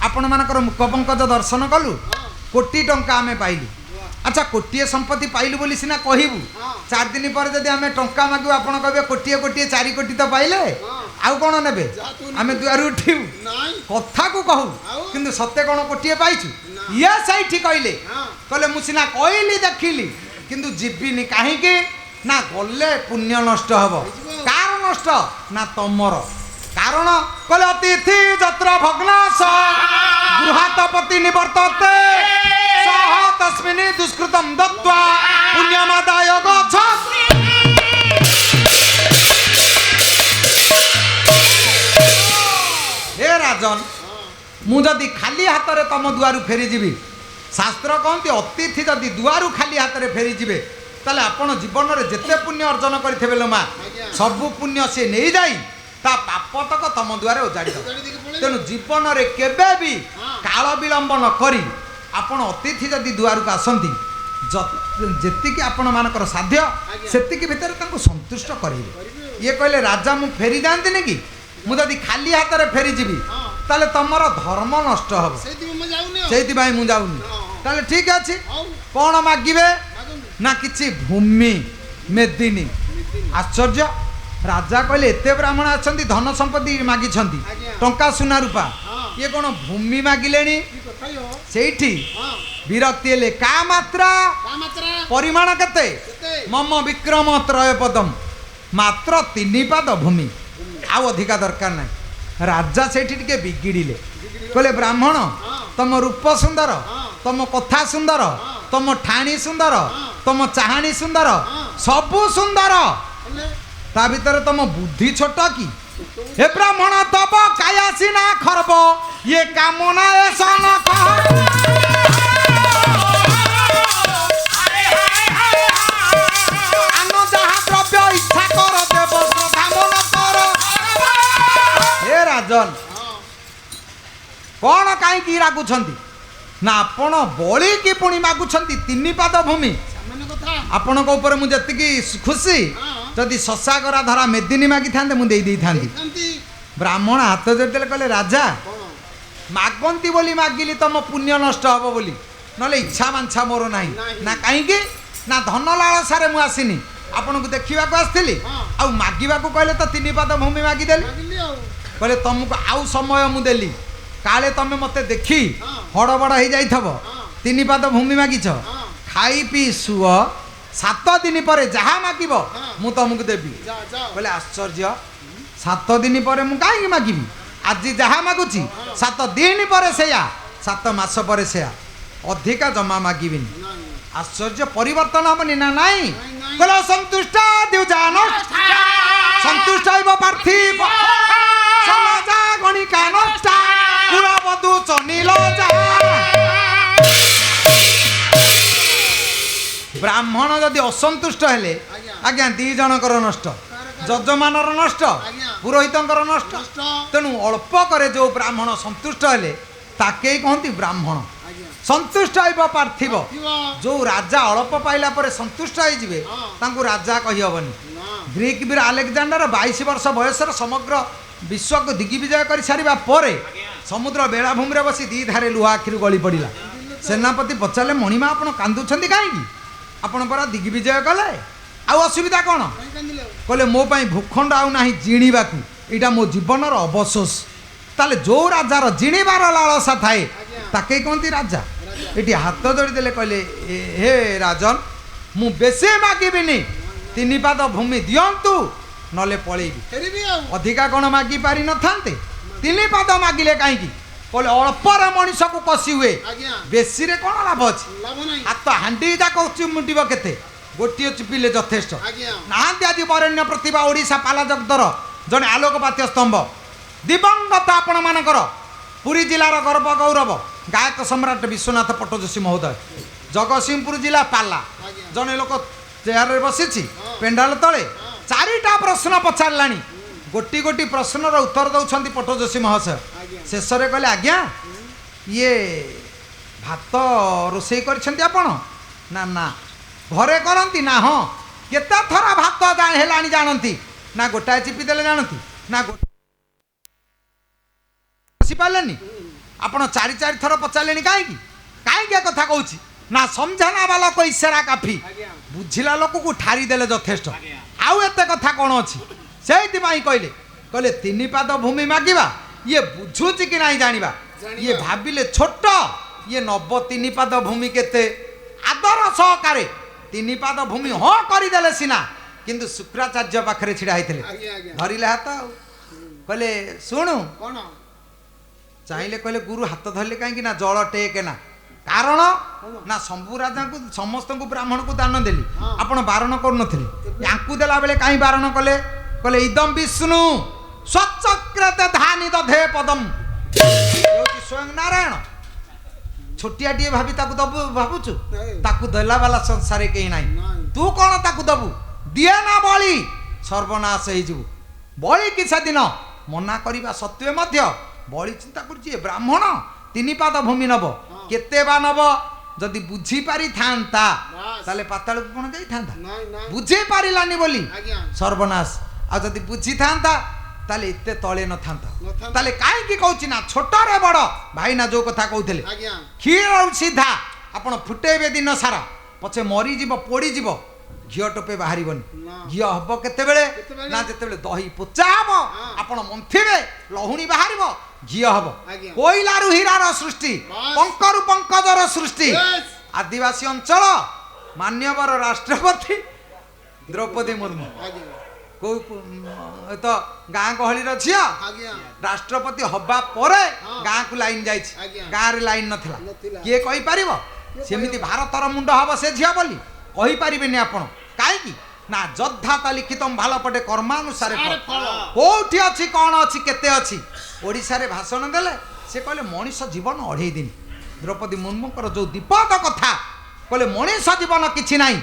ଆପଣମାନଙ୍କର ମୁଖ ପଙ୍କଜ ଦର୍ଶନ କଲୁ କୋଟି ଟଙ୍କା ଆମେ ପାଇଲୁ ଆଚ୍ଛା କୋଟିଏ ସମ୍ପତ୍ତି ପାଇଲୁ ବୋଲି ସିନା କହିବୁ 4 ଦିନ ପରେ ଯଦି ଆମେ ଟଙ୍କା ମାଗିବୁ ଆପଣ କହିବେ କୋଟିଏ କୋଟିଏ 4 କୋଟି ତ ପାଇଲେ ଆଉ କ'ଣ ନେବେ ଆମେ ଦୁଆରୁ ଉଠିବୁ କଥାକୁ କହୁ କିନ୍ତୁ ସତେ କ'ଣ କୋଟିଏ ପାଇଛୁ ଇଏ ସେଇଠି କହିଲେ ମୁଁ ସିନା କହିଲି ଦେଖିଲି କିନ୍ତୁ ଯିବିନି କାହିଁକି ନା ଗଲେ ପୁଣ୍ୟ ନଷ୍ଟ ହବ କାର ନଷ୍ଟ ନା ତମର କାରଣ କହିଲେ ଅତିଥି ଯତ୍ର ଭଗ୍ନାଶ ଗୃହାତପତି ନିବର୍ତ୍ତତେ ସହ ତସ୍ମିନି ଦୁଷ୍କୃତମ୍ ଦତ୍ତ୍ୱା ପୁଣ୍ୟମାଦାୟ ଗଚ୍ଛତି। हे राजन मु जदि खाली हाथ रे तम दुआरु फेरी जीवी शास्त्र कहती अतिथि जदि दुआरु खाली हाथ रे फेरी जीवे ताले आपण जीवन रे जेते पुण्य अर्जन करथिबे लो मा सबु पुण्य से नहीं जाई ता पाप तक तम दुआरे उजाड़ी दो तेनु जीवन रे केबे भी काल विलंब न करी आपण अतिथि जदि दुआरु का आसंती जेतिकी आपण मानकर साध्य सेतिकी भितर तांको संतुष्ट करिवे ये कहले राजा मु फेरी जानती नहीं कि मु जदि खाली हाथ रे फेरी जीवी ताले तमरो धर्म नष्ट हबो सेति भाई मु जाउनी ताले ठीक अछि कोन मागिबे ना किछि भूमि मेदिनी आश्चर्य राजा कहले एते ब्राह्मण आछंती धन संपत्ति मागी छंती टंका सुना रूपा ये कोन भूमि मागिलेनी सेठी विरक्ति हेले का मात्रा परिमाण केते मम विक्रम त्रय पदम मात्र 3 पाद भूमि आउ अधिका दरकार ना राजा सेठी टिके बिगिड़िले कहले ब्राह्मण तम रूप सुंदर तम कथा सुंदर तम ठाणी सुंदर तम चाहाणी सुंदर सबु सुंदर ता भीतर तम बुद्धि छोट कि हे ब्राह्मण तब कायासी ना खरब ये कामना ऐसा न कह आनो जहा द्रव्य इच्छा कर देव श्रद्धा मन कर हे राजन कौन कहीं रागुंट ना आपण बड़ी की पुणी मागुंट 3 पाद भूमि आपण मुझे खुशी जदि शशा गरा धरा मेदिनी मागी था मुझे ब्राह्मण हाथ जोड़े कहले राजा मागंती बोली मागिली तुम पुण्य नष्ट हम बोली ना इच्छा मांछा मोर ना ना कहीं ना धन लालसारे मु आसिनी आपन को देखा आसती आउ मागिबा को कहले तो 3 पाद भूमि मागिदेली कहले तुमको आउ समय मुदेली काले तमें मत देखी हड़बड़ हो जाई 3 पाद भूमि मागिछ खाई पी सुअ 7 दिन पर जहाँ मागिब मु तुमको देवी बोले आश्चर्य 7 दिन पर मु कहीं मागिबी आज जहाँ मागुची 7 दिन पर सेया 7 मास पर सेया अधिका जमा मागिबिनी आश्चर्य परिवर्तन हमनी ना नाई बोलो संतुष्ट दिउजान संतुष्ट होइब पार्थिव समाजा गणिका नष्टा कुलबधु चनिल जा ब्राह्मण जदि असंतुष्ट हेले आज्ञा 2 जनकर नष्ट जजमानर नष्ट पुरोहितंकर नष्ट तेणु अल्प करे जो ब्राह्मण संतुष्ट हेले ताके कहती ब्राह्मण संतुष्ट होइब पार्थिव जो राजा अल्प पाइला पर संतुष्ट होइजिबे तांको राजा कहि हबनी ग्रीक वीर अलेक्जेंडर 22 वर्ष बयसर समग्र विश्व को दिग्विजय कर सारिबा परे समुद्र बेलाभूमि रे बसी 2 धारे लुहा आखिरु गली पड़िला सेनापति पचारे मणिमा आपण कांदुछंती काहेकि आपण परा दिग्विजय कले आ असुविधा कौन कहले मो पाई भूखंड आउ नाही जिणीबाकू एटा मो जीवनर अवशोष ताले जो राजार जिणीबार लालसा थाए ताके कहती राजा एटी हाथ जोड़ी देले कहले हे राजन मु बेसे मागिबिनी 3 पाद भूमि दियंतु नले पळेबी अधिका कोन मागी पारि न थांते 3 पाद मागिले काहे की कहले अल्पर मनीष को कसी हुए बेसी रे कोन लाभ अछि हाथ हांडी जाक चिमुटिब केते गोटिए चिपिले यथेष्ट नांती आज बरण्य प्रतिभा ओडिशा पाला जगदर जने आलोकपात्य स्तंभ दिवंगत आपण मानकर पुरी जिलार गर्व गौरव गायक सम्राट विश्वनाथ पट्टजोशी महोदय जगतसिंहपुर जिला पाला जने लोक चेयर रे बसिछि पेंडाल तले 4टा प्रश्न पचारलानी गोटी गोटी प्रश्नर उत्तर दौरान पट्टजोशी महाशय शेष कहले आज्ञा ये भात रोषे कर ନା ନା ଘରେ କରନ୍ତି ନା ହଁ କେତେ ଥର ଭାତ ହେଲାଣି ଜାଣନ୍ତି ନା ଗୋଟାଏ ଚିପି ଦେଲେ ଜାଣନ୍ତି ନା ବସିପାରିଲେନି ଆପଣ 4 ଥର ପଚାରିଲେଣି କାହିଁକି କାହିଁକି ଏ କଥା କହୁଛି ନା ସମଝାନା ବାଲା କୋ ଇଶାରା କାଫି ବୁଝିଲା ଲୋକକୁ ଠାରି ଦେଲେ ଯଥେଷ୍ଟ ଆଉ ଏତେ କଥା କ'ଣ ଅଛି ସେଇଥିପାଇଁ କହିଲେ 3 ପାଦ ଭୂମି ମାଗିବା ଇଏ ବୁଝୁଛି କି ନାହିଁ ଜାଣିବା ଇଏ ଭାବିଲେ ଛୋଟ ଇଏ ନବ 3 ପାଦ ଭୂମି କେତେ ଆଦର ସହକାରେ 3 ପାଦ ଭୂମି ହଁ କରିଦେଲେ ସିନା କିନ୍ତୁ ଶୁକ୍ରାଚାର୍ଯ୍ୟ ପାଖରେ ଛିଡ଼ା ହେଇଥିଲେ ଧରିଲେ ହାତ ଆଉ କହିଲେ ଶୁଣୁ ଚାହିଁଲେ କହିଲେ ଗୁରୁ ହାତ ଧରିଲେ କାହିଁକି ନା ଜଳ ଟେକେ ନା କାରଣ ନା ଶମ୍ଭୁ ରାଜାଙ୍କୁ ସମସ୍ତଙ୍କୁ ବ୍ରାହ୍ମଣକୁ ଦାନ ଦେଲି ଆପଣ ବାରଣ କରୁନଥିଲେ ୟାଙ୍କୁ ଦେଲା ବେଳେ କାହିଁ ବାରଣ କଲେ କହିଲେ ଇଦମ୍ ବିଷ୍ଣୁ ସ୍ୱଚକ୍ରତେ ଧାନି ଦଧେ ପଦମ୍ ସ୍ୱୟଂ ନାରାୟଣ ଛୋଟିଆଟିଏ ଭାବି ତାକୁ ଦବୁ ଭାବୁଛୁ ତାକୁ ଦେଲା ବାଲା ସଂସାରେ କେହି ନାହିଁ ତୁ କ'ଣ ତାକୁ ଦବୁ ଦିଏ ନା ବଳି ସର୍ବନାଶ ହେଇଯିବୁ ବଳି କି ସେଦିନ ମନା କରିବା ସତ୍ତ୍ୱେ ମଧ୍ୟ ବଳି ଚିନ୍ତା କରୁଛି ଏ ବ୍ରାହ୍ମଣ 3 ପାଦ ଭୂମି ନବ କେତେ ବା ନବ ଯଦି ବୁଝି ପାରିଥାନ୍ତା ତାହେଲେ ପାତାଳକୁ କ'ଣ ଯାଇଥାନ୍ତା ବୁଝି ପାରିଲାନି ବୋଲି ସର୍ବନାଶ ଆଉ ଯଦି ବୁଝିଥାନ୍ତା ତାହେଲେ ଏତେ ତଳେ ନଥାନ୍ତା ତାହେଲେ କାହିଁକି କହୁଛି ନା ଛୋଟରେ ବଡ଼ ଭାଇନା ଯୋଉ କଥା କହୁଥିଲେ କ୍ଷୀର ସିଧା ଆପଣ ଫୁଟେଇବେ ଦିନ ସାରା ପଛେ ମରିଯିବ ପୋଡ଼ିଯିବ ଘିଅ ଟୋପେ ବାହାରିବନି ଘିଅ ହବ କେତେବେଳେ ନା ଯେତେବେଳେ ଦହି ପୋଚା ହବ ଆପଣ ମନ୍ଥିବେ ଲହୁଣୀ ବାହାରିବ ଘିଅ ହବ କୋଇଲାରୁ ହୀରାର ସୃଷ୍ଟି ପଙ୍କରୁ ପଙ୍କଜର ସୃଷ୍ଟି ଆଦିବାସୀ ଅଞ୍ଚଳ ମାନ୍ୟବର ରାଷ୍ଟ୍ରପତି ଦ୍ରୌପଦୀ ମୁର୍ମୁ ତ ଗାଁ ଗହଳିର ଝିଅ ରାଷ୍ଟ୍ରପତି ହବା ପରେ ଗାଁକୁ ଲାଇନ ଯାଇଛି ଗାଁରେ ଲାଇନ ନଥିଲା କିଏ କହିପାରିବ ସେମିତି ଭାରତର ମୁଣ୍ଡ ହବ ସେ ଝିଅ ବୋଲି କହିପାରିବେନି ଆପଣ କାହିଁକି ନା ଯଦ୍ଧାତା ଲିଖିତମ ଭଲ ପଟେ କର୍ମାନୁସାରେ କୋଉଠି ଅଛି କ'ଣ ଅଛି କେତେ ଅଛି ଓଡ଼ିଶାରେ ଭାଷଣ ଦେଲେ ସେ କହିଲେ ମଣିଷ ଜୀବନ 2.5 ଦିନ ଦ୍ରୌପଦୀ ମୁର୍ମୁଙ୍କର ଯୋଉ ଦୀପଦ କଥା କହିଲେ ମଣିଷ ଜୀବନ କିଛି ନାହିଁ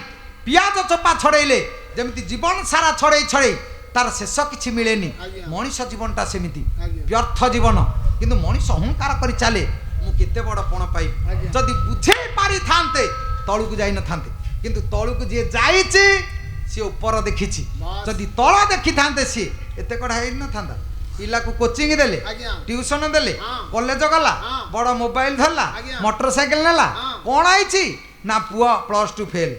ପିଆଜ ଚୋପା ଛଡ଼େଇଲେ ଯେମିତି ଜୀବନ ସାରା ଛଡ଼େଇ ତାର ଶେଷ କିଛି ମିଳେନି ମଣିଷ ଜୀବନଟା ସେମିତି ବ୍ୟର୍ଥ ଜୀବନ କିନ୍ତୁ ମଣିଷ ଅହଙ୍କାର କରି ଚାଲେ ମୁଁ କେତେ ବଡ଼ ପଣ ପାଇବି ଯଦି ବୁଝେଇ ପାରିଥାନ୍ତେ ତଳକୁ ଯାଇନଥାନ୍ତେ କିନ୍ତୁ ତଳକୁ ଯିଏ ଯାଇଛି ସିଏ ଉପର ଦେଖିଛି ଯଦି ତଳ ଦେଖିଥାନ୍ତେ ସିଏ ଏତେ କଡ଼ା ହେଇନଥାନ୍ତା ପିଲାକୁ କୋଚିଂ ଦେଲେ ଟ୍ୟୁସନ ଦେଲେ କଲେଜ ଗଲା ବଡ଼ ମୋବାଇଲ ଧରିଲା ମୋଟର ସାଇକେଲ ନେଲା କ'ଣ ହେଇଛି ନା ପୁଅ +2 ଫେଲ୍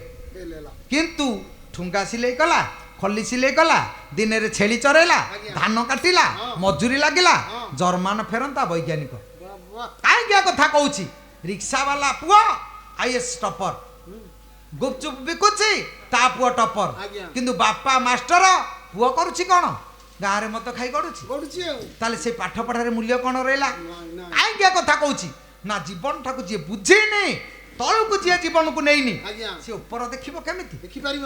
କିନ୍ତୁ ଠୁଙ୍ଗା ସିଲେଇ କଲା ଖଲି ସିଲେଇ କଲା ଦିନରେ ଛେଳି ଚରେଇଲା ଧାନ କାଟିଲା ମଜୁରୀ ଲାଗିଲା ଜର୍ମାନ ଫେରନ୍ତା ବୈଜ୍ଞାନିକ କାହିଁକି ଏ କଥା କହୁଛି ରିକ୍ସାବାଲା ପୁଅ IAS ଟପର ଗୁପଚୁପ ବିକୁଛି ତା ପୁଅ ଟପର କିନ୍ତୁ ବାପା ମାଷ୍ଟର ପୁଅ କରୁଛି କ'ଣ ଗାଁରେ ମଦ ଖାଇ ଗଡୁଛି ତାହେଲେ ସେ ପାଠ ପଢ଼ାରେ ମୂଲ୍ୟ କ'ଣ ରହିଲା କାହିଁକି ଏ କଥା କହୁଛି ନା ଜୀବନଟାକୁ ଯିଏ ବୁଝିନି ତଳକୁ ଯିଏ ଜୀବନକୁ ନେଇନି ସେ ଉପର ଦେଖିବ କେମିତି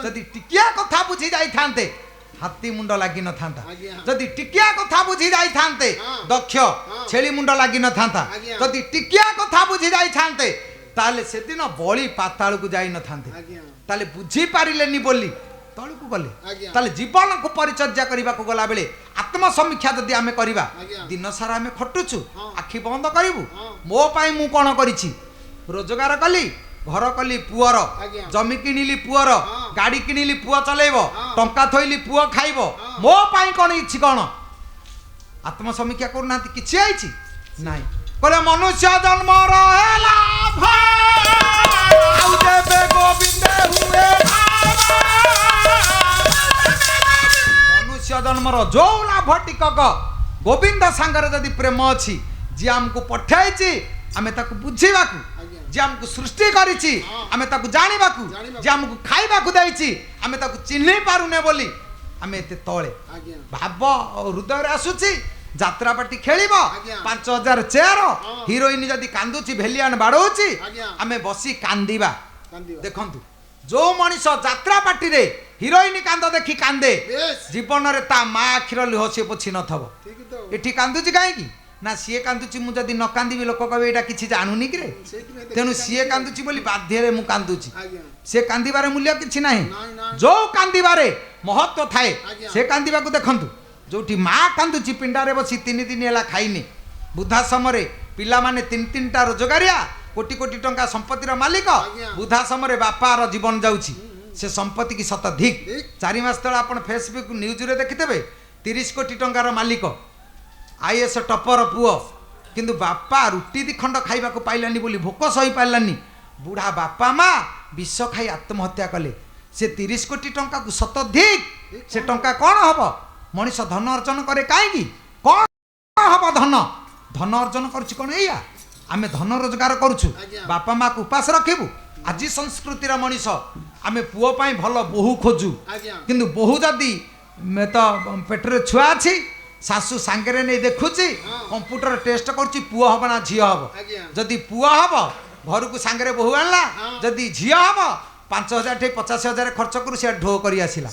ଯଦି ଟିକିଆ କଥା ବୁଝି ଯାଇଥାନ୍ତେ ହାତୀ ମୁଣ୍ଡ ଲାଗି ନଥାନ୍ତା ଯଦି ଟିକିଆ କଥା ବୁଝି ଯାଇଥାନ୍ତେ ଦକ୍ଷ ଛେଳି ମୁଣ୍ଡ ଲାଗି ନଥାନ୍ତା ଯଦି ଟିକିଆ କଥା ବୁଝି ଯାଇଥାନ୍ତେ ତାହେଲେ ସେଦିନ ବଳି ପାତାଳକୁ ଯାଇ ନଥାନ୍ତେ ତାହେଲେ ବୁଝି ପାରିଲେନି ବୋଲି ତଳକୁ ଗଲେ ତାହେଲେ ଜୀବନକୁ ପରିଚର୍ଯା କରିବାକୁ ଗଲା ବେଳେ ଆତ୍ମସମୀକ୍ଷା ଯଦି ଆମେ କରିବା ଦିନ ସାରା ଆମେ ଖଟୁଛୁ ଆଖି ବନ୍ଦ କରିବୁ ମୋ ପାଇଁ ମୁଁ କ'ଣ କରିଛି ରୋଜଗାର କଲି ଘର କଲି ପୁଅର ଜମି କିଣିଲି ପୁଅର ଗାଡ଼ି କିଣିଲି ପୁଅ ଚଲେଇବ ଟଙ୍କା ଥୋଇଲି ପୁଅ ଖାଇବ ମୋ ପାଇଁ କ'ଣ ଇଛି କ'ଣ ଆତ୍ମସମୀକ୍ଷା କରୁନାହାନ୍ତି କିଛି ହେଇଛି ନାଇଁ କହିଲେ ମନୁଷ୍ୟ ଜନ୍ମର ହେଲା ଆଉ ଦେବେ ଗୋବିନ୍ଦ ହୁଏ ମନୁଷ୍ୟ ଜନ୍ମର ଯୋଉ ଲାଭ ଟିକକ ଗୋବିନ୍ଦ ସାଙ୍ଗରେ ଯଦି ପ୍ରେମ ଅଛି ଯିଏ ଆମକୁ ପଠାଇଛି ଆମେ ତାକୁ ବୁଝିବାକୁ ଯେ ଆମକୁ ସୃଷ୍ଟି କରିଛି ଆମେ ତାକୁ ଜାଣିବାକୁ ଯେ ଆମକୁ ଖାଇବାକୁ ଦେଇଛି ଆମେ ତାକୁ ଚିହ୍ନି ପାରୁନେ ବୋଲି ଆମେ ଏତେ ତଳେ ଭାବ ହୃଦୟରେ ଆସୁଛି ଯାତ୍ରା ପାର୍ଟି ଖେଳିବ 5000 ଚେୟାର ହିରୋଇନ ଯଦି କାନ୍ଦୁଛି ଭେଲିଆନ ବାଡ଼ଉଛି ଆମେ ବସି କାନ୍ଦିବା ଦେଖନ୍ତୁ ଯୋଉ ମଣିଷ ଯାତ୍ରା ପାର୍ଟିରେ ହିରୋଇନ କାନ୍ଦ ଦେଖି କାନ୍ଦେ ଜୀବନରେ ତା ମା ଆଖିର ଲୁହ ସିଏ ପୋଛି ନଥିବ ଏଠି କାନ୍ଦୁଛି କାହିଁକି ନା ସିଏ କାନ୍ଦୁଛି ମୁଁ ଯଦି ନ କାନ୍ଦିବି ଲୋକ କହିବେ ଏଇଟା କିଛି ଜାଣୁନି କିରେ ତେଣୁ ସିଏ କାନ୍ଦୁଛି ବୋଲି ବାଧ୍ୟରେ ମୁଁ କାନ୍ଦୁଛି ସେ କାନ୍ଦିବାରେ ମୂଲ୍ୟ କିଛି ନାହିଁ ଯୋଉ କାନ୍ଦିବାରେ ମହତ୍ଵ ଥାଏ ସେ କାନ୍ଦିବାକୁ ଦେଖନ୍ତୁ ଯୋଉଠି ମା କାନ୍ଦୁଛି ପିଣ୍ଡାରେ ବସି 3 ଦିନ ହେଲା ଖାଇନି ବୃଦ୍ଧା ସମୟରେ ପିଲାମାନେ 3-3ଟା ରୋଜଗାରିଆ কোটি কোটি টଙ୍କା ସମ୍ପତ୍ତିର ମାଲିକ ବୃଦ୍ଧା ସମୟରେ ବାପାର ଜୀବନ ଯାଉଛି ସେ ସମ୍ପତ୍ତି କି ସତ ଧିକ୍ 4 ମାସ ତଳେ ଆପଣ ଫେସବୁକ୍ ନ୍ୟୁଜ୍ରେ ଦେଖିଥିବେ 30 କୋଟି ଟଙ୍କାର ମାଲିକ ଆଇଏସ୍ ଟପର ପୁଅ କିନ୍ତୁ ବାପା ରୁଟି ଦି ଖଣ୍ଡ ଖାଇବାକୁ ପାଇଲାନି ବୋଲି ଭୋକ ସହି ପାରିଲାନି ବୁଢ଼ା ବାପା ମା ବିଷ ଖାଇ ଆତ୍ମହତ୍ୟା କଲେ ସେ 30 କୋଟି ଟଙ୍କାକୁ ସତ ଧିକ୍ ସେ ଟଙ୍କା କ'ଣ ହବ ମଣିଷ ଧନ ଅର୍ଜନ କରେ କାହିଁକି କ'ଣ ହବ ଧନ ଅର୍ଜନ କରୁଛି କ'ଣ ଏଇଆ ଆମେ ଧନ ରୋଜଗାର କରୁଛୁ ବାପା ମାକୁ ଉପାସ ରଖିବୁ ଆଜି ସଂସ୍କୃତିର ମଣିଷ ଆମେ ପୁଅ ପାଇଁ ଭଲ ବୋହୂ ଖୋଜୁ କିନ୍ତୁ ବୋହୂ ଯଦି ତ ପେଟରେ ଛୁଆ ଅଛି ଶାଶୁ ସାଙ୍ଗରେ ନେଇ ଦେଖୁଛି କମ୍ପ୍ୟୁଟର ଟେଷ୍ଟ କରୁଛି ପୁଅ ହବ ନା ଝିଅ ହବ ଯଦି ପୁଅ ହବ ଘରକୁ ସାଙ୍ଗରେ ବୋହୂ ଆଣିଲା ଯଦି ଝିଅ ହବ 5,000 ଠେଇ 50,000 ଖର୍ଚ୍ଚ କରୁ ସେ ଢୋ କରି ଆସିଲା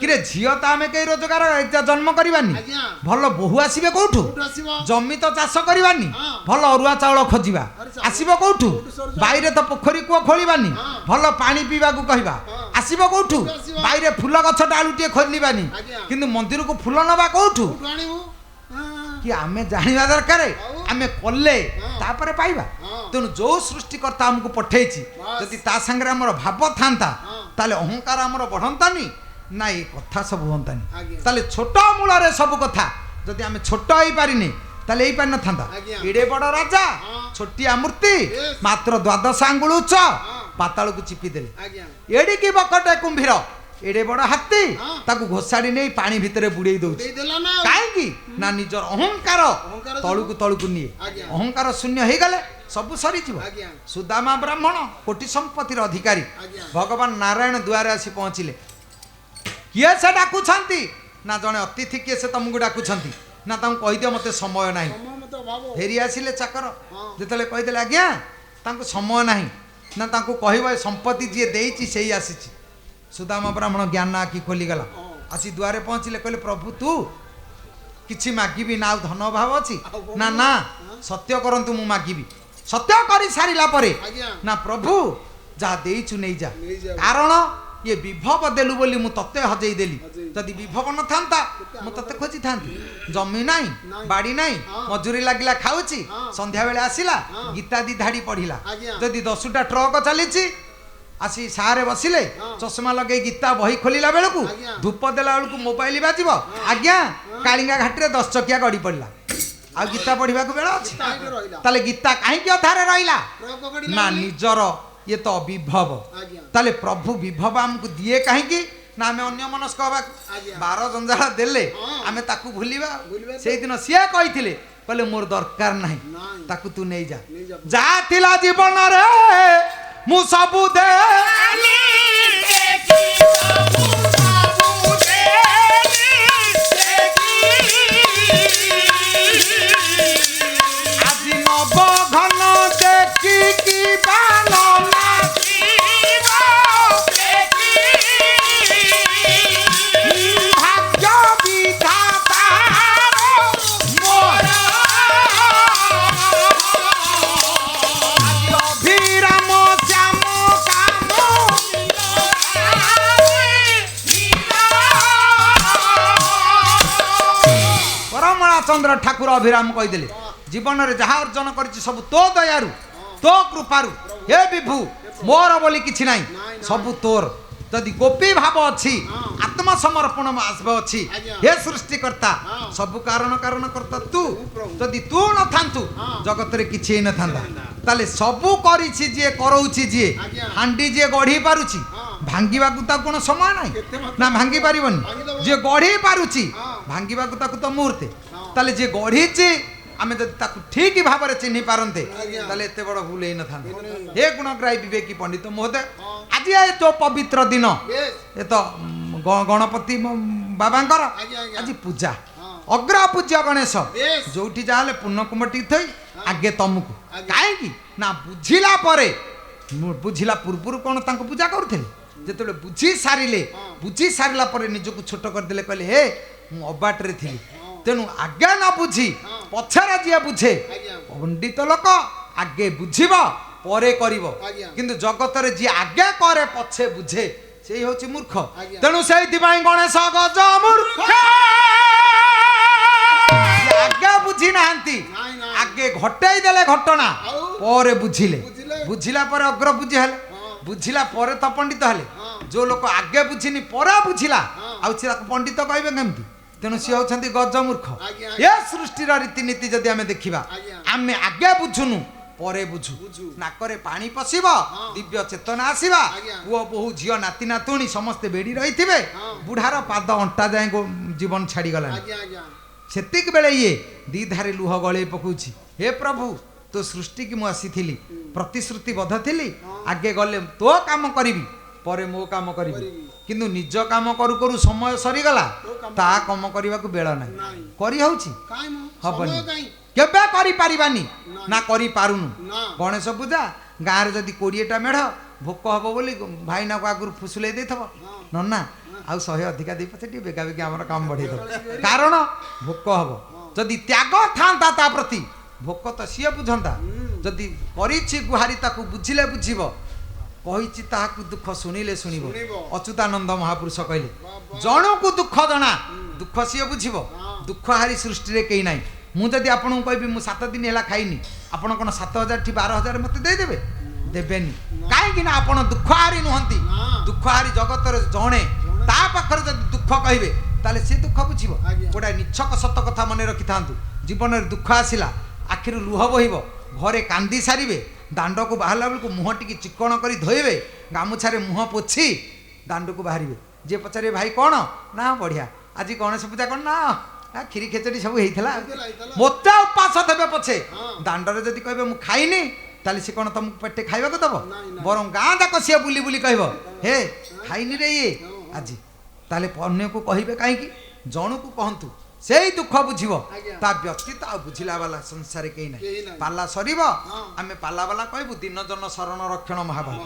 କିରେ ଝିଅ ତ ଆମେ କେହି ରୋଜଗାର ଜନ୍ମ କରିବାନି ଭଲ ବୋହୂ ଆସିବେ କୋଉଠୁ ଜମି ତ ଚାଷ କରିବାନି ଭଲ ଅରୁଆ ଚାଉଳ ଖୋଜିବା ଆସିବ କୋଉଠୁ ବାଇରେ ତ ପୋଖରୀ କୂଅ ଖୋଳିବାନି ଭଲ ପାଣି ପିଇବାକୁ କହିବା ଆସିବ କୋଉଠୁ ବାଇରେ ଫୁଲ ଗଛ ଡାଳୁଟିଏ ଖୋଲିବାନି କିନ୍ତୁ ମନ୍ଦିରକୁ ଫୁଲ ନବା କୋଉଠୁ कि आमे जानिबा दरकार आमे कले तापरे पाइबा तेणु जो सृष्टिकर्ता हमको पठेछि जदि ता संगे हमर भाव थांता ताले अहंकार हमर बढ़ंतानी ना ए कथा सब होंतानी ताले छोट मूलरे सब कथा जदि आमे छोट होई पारिनी ताले एई पार न थांता एडे बड़ राजा छोटिया मूर्ति मात्र 12 आंगुल उच्च पाताल को चिपी देले एडी की बकटे कुंभीर एडे बड़ हाथी ताकू घोषाड़ी नहीं पानी भितर बुड़े दउछि काहेकि ना निजर अहंकार तळुकु निये अहंकार शून्य हे गले सब सरी जीव सुदामा ब्राह्मण कोटि संपत्तिर अधिकारी भगवान नारायण द्वारे आसी पहुँचिले किए से डाकुछंती ना जने अतिथि किए से तुमको डाकुछंती ना तांको कहि दियो मते समय नाही फेरी आसिले चाकर जेतले कहि देले आज्ञा तांको समय नाही ना तांको कहबा संपत्ति जे देइछि सेही आसीछि सुदामा ब्राह्मण ज्ञान आखि खोली गला आसी द्वारे पहुँचिले कहले प्रभु तू किछि मागिबी ना धन अभाव अछि ना ना सत्य करंतु मु मागिबी सत्य करि सारिला परे ना प्रभु जा देइछु नै जा कारण ये विभव देलु बोली मु तत्ते हजेई देली जदि विभव न थांता मु तत्ते खोजी थांती जमी नाही बाड़ी नाही मजूरी लागिला खाउची संध्या बेले आसिला गीता दी धाड़ी पढ़िला जदि 10टा ट्रक चलीची आसी सारे बसिले चश्मा लगे गीता बही खोलिला बेलकू धूप देला बेलकू मोबाइल बाजिब आज्ञा कालिंगा घाटी 10 चकिया गड़ी पड़ला आ गीता पढ़िबा को बेला अछि ताले गीता काहे के अधारे रहिला ना निजर ये तो विभव ताले प्रभु विभव हमको दिए काहे कि ना हमें अन्य मनस्क हबा 12 जंजाल देले हमें ताकू भूलिबा सेही दिन सिया कहिथिले कहले मोर दरकार नाही ताकू तू नै जा जा थिला जीवन रे मु सबु दे আজি নব ঘন দেখি কি বানো ভাগ্য বিধাতা অভিরাম শ্যাম কাম परमला चंद्र ठाकुर अभिराम कहीदेले जीवन में जहाँ अर्जन कर सब तो दयारु तो कृपारु हे विभु मोर बोली किछि नाही सब तोर जदि गोपी भाव अच्छी आत्मसमर्पण अच्छी हे सृष्टिकर्ता सब कारण कारण करता तू जदि तू न थांतु जगत रे किछि न थांदा ताले सब करिछि जे करौछि जे हांडी जे गढ़ी पारुछि भांगिबा को ता कोन समय नाही ना भांगी पारिबनी जे गढ़ी पारुछि भांगिबा को ताकू तो मुहूर्ते ताले जे गढ़ीछि आमे जदि ताकू ठीक भाव में चिन्हि पारंते ताले एते बड़ भूल हे न थांदे हे गुणग्राही विवेकी पंडित महोदय आज ये तो पवित्र दिन ये तो गणपति बाबांकर आज पूजा अग्र पूज्य गणेश जोठी जाले पुण्य कुमटी थई आगे तुमको काहे ना बुझिला परे बुझिला पूर्व कोन तांको पूजा करथले जेतेले बुझी सारिला परे निजको छोट कर देले कहले हे मु अबाट रे थिली तेणु आगे न बुझी पछरे जी बुझे पंडित लोक आगे बुझीब परे करिवो किंतु जगत रे जी आगे करे पछे बुझे सेही होची मूर्ख तेणु सेही दिबाई गणेश गज मूर्ख आगे बुझी नांती आगे घटाई देले घटना ପରେ ବୁଝିଲେ ବୁଝିଲା ପରେ ଅଗ୍ର ବୁଝି ହେଲେ ବୁଝିଲା ପରେ ତ ପଣ୍ଡିତ ହେଲେ ଯୋଉ ଲୋକ ଆଗେ ବୁଝିନି ପରେ ବୁଝିଲା ଆଉ ସେ ତାକୁ ପଣ୍ଡିତ କହିବେ କେମିତି ତେଣୁ ସିଏ ହେଉଛନ୍ତି ଗଜମୂର୍ଖ ଏ ସୃଷ୍ଟିର ରୀତିନୀତି ଯଦି ଆମେ ଦେଖିବା ଆମେ ଆଗେ ବୁଝୁନୁ ପରେ ବୁଝୁ ନାକରେ ପାଣି ପଶିବ ଦିବ୍ୟ ଚେତନା ଆସିବା ପୁଅ ବୋହୁ ଝିଅ ନାତି ନାତୁଣୀ ସମସ୍ତେ ବେଡ଼ି ରହିଥିବେ ବୁଢ଼ାର ପାଦ ଅଣ୍ଟା ଯାଏ ଜୀବନ ଛାଡ଼ିଗଲାଣି ସେତିକି ବେଳେ ଇଏ ଦି ଧାରେ ଲୁହ ଗଳେଇ ପକଉଛି ହେ ପ୍ରଭୁ ତୋ ସୃଷ୍ଟିକି ମୁଁ ଆସିଥିଲି ପ୍ରତିଶ୍ରୁତିବଦ୍ଧ ଥିଲି ଆଗେ ଗଲେ ତୋ କାମ କରିବି ପରେ ମୋ କାମ କରିବି କିନ୍ତୁ ନିଜ କାମ କରୁ କରୁ ସମୟ ସରିଗଲା ତା କାମ କରିବାକୁ ବେଳ ନାହିଁ କରି ହେଉଛି ହବନି କେବେ କରିପାରିବାନି ନା କରିପାରୁନୁ ଗଣେଶ ପୂଜା ଗାଁରେ ଯଦି 20ଟା ମେଢ଼ ଭୋକ ହବ ବୋଲି ଭାଇନାକୁ ଆଗରୁ ଫୁସୁଲେଇ ଦେଇଥିବ ନନା ଆଉ 100 ଅଧିକା ଦେଇ ପଛେ ଟିକେ ବେଗା ବେଗି ଆମର କାମ ବଢ଼େଇ ଦେବ କାରଣ ଭୋକ ହବ ଯଦି ତ୍ୟାଗ ଥାନ୍ତା ତା ପ୍ରତି ଭୋକ ତ ସିଏ ବୁଝନ୍ତା ଯଦି କରିଛି ଗୁହାରି ତାକୁ ବୁଝିଲେ ବୁଝିବ କହିଛି ତାହାକୁ ଦୁଃଖ ଶୁଣିଲେ ଶୁଣିବ ଅଚ୍ୟୁତାନନ୍ଦ ମହାପୁରୁଷ କହିଲେ ଜଣକୁ ଦୁଃଖ ଜଣା ଦୁଃଖ ସିଏ ବୁଝିବ ଦୁଃଖ ହାରି ସୃଷ୍ଟିରେ କେହି ନାହିଁ ମୁଁ ଯଦି ଆପଣଙ୍କୁ କହିବି ମୁଁ 7 ଦିନ ହେଲା ଖାଇନି ଆପଣ କ'ଣ 7,000 ଠି 12,000 ମୋତେ ଦେଇଦେବେ ଦେବେନି କାହିଁକି ନା ଆପଣ ଦୁଃଖ ହାରି ନୁହନ୍ତି ଦୁଃଖ ହାରି ଜଗତରେ ଜଣେ ତା ପାଖରେ ଯଦି ଦୁଃଖ କହିବେ ତାହେଲେ ସେ ଦୁଃଖ ବୁଝିବ ଗୋଟାଏ ନିଚ୍ଛକ ସତ କଥା ମନେ ରଖିଥାନ୍ତୁ ଜୀବନରେ ଦୁଃଖ ଆସିଲା ଆଖିରୁ ଲୁହ ବହିବ ଘରେ କାନ୍ଦି ସାରିବେ ଦାଣ୍ଡକୁ ବାହାରିଲା ବେଳକୁ ମୁହଁ ଟିକେ ଚିକ୍କଣ କରି ଧୋଇବେ ଗାମୁଛାରେ ମୁହଁ ପୋଛି ଦାଣ୍ଡକୁ ବାହାରିବେ ଯିଏ ପଚାରିବେ ଭାଇ କ'ଣ ନା ବଢ଼ିଆ ଆଜି ଗଣେଶ ପୂଜା କ'ଣ ନା କ୍ଷୀରି ଖେଚେଡ଼ି ସବୁ ହେଇଥିଲା ମୋତେ ଉପାସ ଦେବେ ପଛେ ଦାଣ୍ଡରେ ଯଦି କହିବେ ମୁଁ ଖାଇନି ତାହେଲେ ସେ କ'ଣ ତମକୁ ପେଟେ ଖାଇବାକୁ ଦେବ ବରଂ ଗାଁ ଯାକ ସିଏ ବୁଲି ବୁଲି କହିବ ହେ ଖାଇନି ରେ ଇଏ ଆଜି ତାହେଲେ ଅନ୍ୟକୁ କହିବେ କାହିଁକି ଜଣକୁ କହନ୍ତୁ ସେଇ ଦୁଃଖ ବୁଝିବ ତା ବ୍ୟତୀତ ଆଉ ବୁଝିଲା ବାଲା ସଂସାରେ କେହି ନାହିଁ ପାଲା ସରିବ ଆମେ ପାଲା ବାଲା କହିବୁ ଦିନ ଜନ ଶରଣ ରକ୍ଷଣ ମହାଭାଗ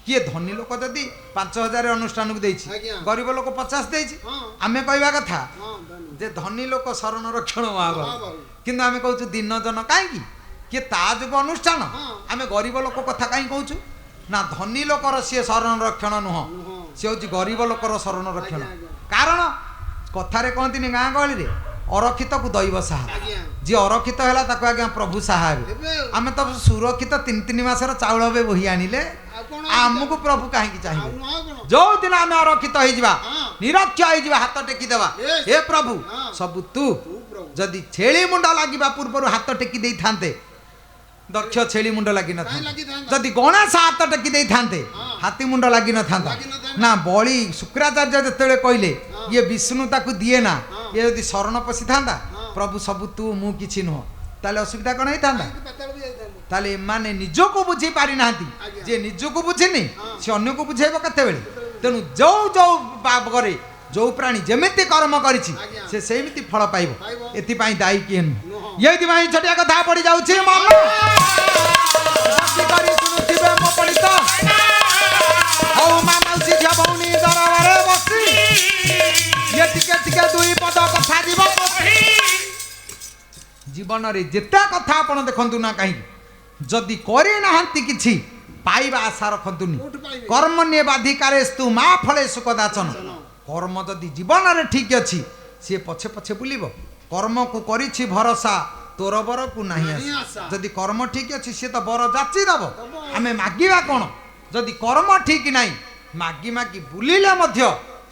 କିଏ ଧନୀ ଲୋକ ଯଦି 5,000 ଅନୁଷ୍ଠାନକୁ ଦେଇଛି ଗରିବ ଲୋକ 50 ଦେଇଛି ଆମେ କହିବା କଥା ଯେ ଧନୀ ଲୋକ ଶରଣ ରକ୍ଷଣ ମହାଭାଗ କିନ୍ତୁ ଆମେ କହୁଛୁ ଦିନ ଜନ କାହିଁକି କିଏ ତା ଯୋଗ ଅନୁଷ୍ଠାନ ଆମେ ଗରିବ ଲୋକ କଥା କାହିଁ କହୁଛୁ ନା ଧନୀ ଲୋକର ସିଏ ଶରଣ ରକ୍ଷଣ ନୁହଁ ସେ ହେଉଛି ଗରିବ ଲୋକର ଶରଣ ରକ୍ଷଣ କାରଣ କଥାରେ କହନ୍ତିନି ଗାଁ ଗହଳିରେ ଅରକ୍ଷିତକୁ ଦୈବ ସାହା ଯିଏ ଅରକ୍ଷିତ ହେଲା ତାକୁ ଆଜ୍ଞା ପ୍ରଭୁ ସାହା ହେବେ ଆମେ ତ ସୁରକ୍ଷିତ 3 ମାସର ଚାଉଳ ଏବେ ବୋହି ଆଣିଲେ ଆମକୁ ପ୍ରଭୁ କାହିଁକି ଚାହିଁବେ ଯୋଉ ଦିନ ଆମେ ଅରକ୍ଷିତ ହେଇଯିବା ନିରକ୍ଷ ହେଇଯିବା ହାତ ଟେକି ଦେବା ହେ ପ୍ରଭୁ ସବୁ ତୁ ଯଦି ଛେଳି ମୁଣ୍ଡ ଲାଗିବା ପୂର୍ବରୁ ହାତ ଟେକି ଦେଇଥାନ୍ତେ ଦକ୍ଷ ଛେଳି ମୁଣ୍ଡ ଲାଗିନଥାନ୍ତା ଯଦି ଗଣେଶ ହାତ ଟେକି ଦେଇଥାନ୍ତେ ହାତୀ ମୁଣ୍ଡ ଲାଗିନଥାନ୍ତା ନା ବଳି ଶୁକ୍ରାଚାର୍ଯ୍ୟ ଯେତେବେଳେ କହିଲେ ଇଏ ବିଷ୍ଣୁ ତାକୁ ଦିଏ ନା ଇଏ ଯଦି ଶରଣ ପଶିଥାନ୍ତା ପ୍ରଭୁ ସବୁ ତୁ ମୁଁ କିଛି ନୁହଁ ତାହେଲେ ଅସୁବିଧା କ'ଣ ହେଇଥାନ୍ତା ତାହେଲେ ଏମାନେ ନିଜକୁ ବୁଝି ପାରିନାହାନ୍ତି ଯିଏ ନିଜକୁ ବୁଝିନି ସେ ଅନ୍ୟକୁ ବୁଝେଇବ କେତେବେଳେ ତେଣୁ ଯୋଉ ଯୋଉ ବାବରେ ଯୋଉ ପ୍ରାଣୀ ଯେମିତି କର୍ମ କରିଛି ସେ ସେମିତି ଫଳ ପାଇବ ଏଥିପାଇଁ ଦାୟୀ କିଏ ନୁହଁ ଏଇଥିପାଇଁ ଛୋଟିଆ କଥା ପଡ଼ି ଯାଉଛି ମନ କରି ଶୁଣୁଥିବେ ମୋ ପଣ୍ଡିତ ହଉ ମା ମାଉସୀ ଝିଅ ଭଉଣୀ ଦରବାରେ ବସି ଇଏ ଟିକେ ଟିକେ 2 ପଦ କଥା ଯିବ ଜୀବନରେ ଯେତେ କଥା ଆପଣ ଦେଖନ୍ତୁ ନା କାହିଁକି ଯଦି କରିନାହାନ୍ତି କିଛି ପାଇବା ଆଶା ରଖନ୍ତୁନି କର୍ମ ନିବାଧିକାରେ ସ୍ତୁ ମା ଫଳେ ସୁଖଦାଚନ କର୍ମ ଯଦି ଜୀବନରେ ଠିକ୍ ଅଛି ସିଏ ପଛେ ପଛେ ବୁଲିବ କର୍ମକୁ କରିଛି ଭରସା ତୋର ବରକୁ ନାହିଁ ଆଶା ଯଦି କର୍ମ ଠିକ୍ ଅଛି ସିଏ ତ ବର ଯାଚି ଦେବ ଆମେ ମାଗିବା କ'ଣ ଯଦି କର୍ମ ଠିକ୍ ନାହିଁ ମାଗି ମାଗି ବୁଲିଲେ ମଧ୍ୟ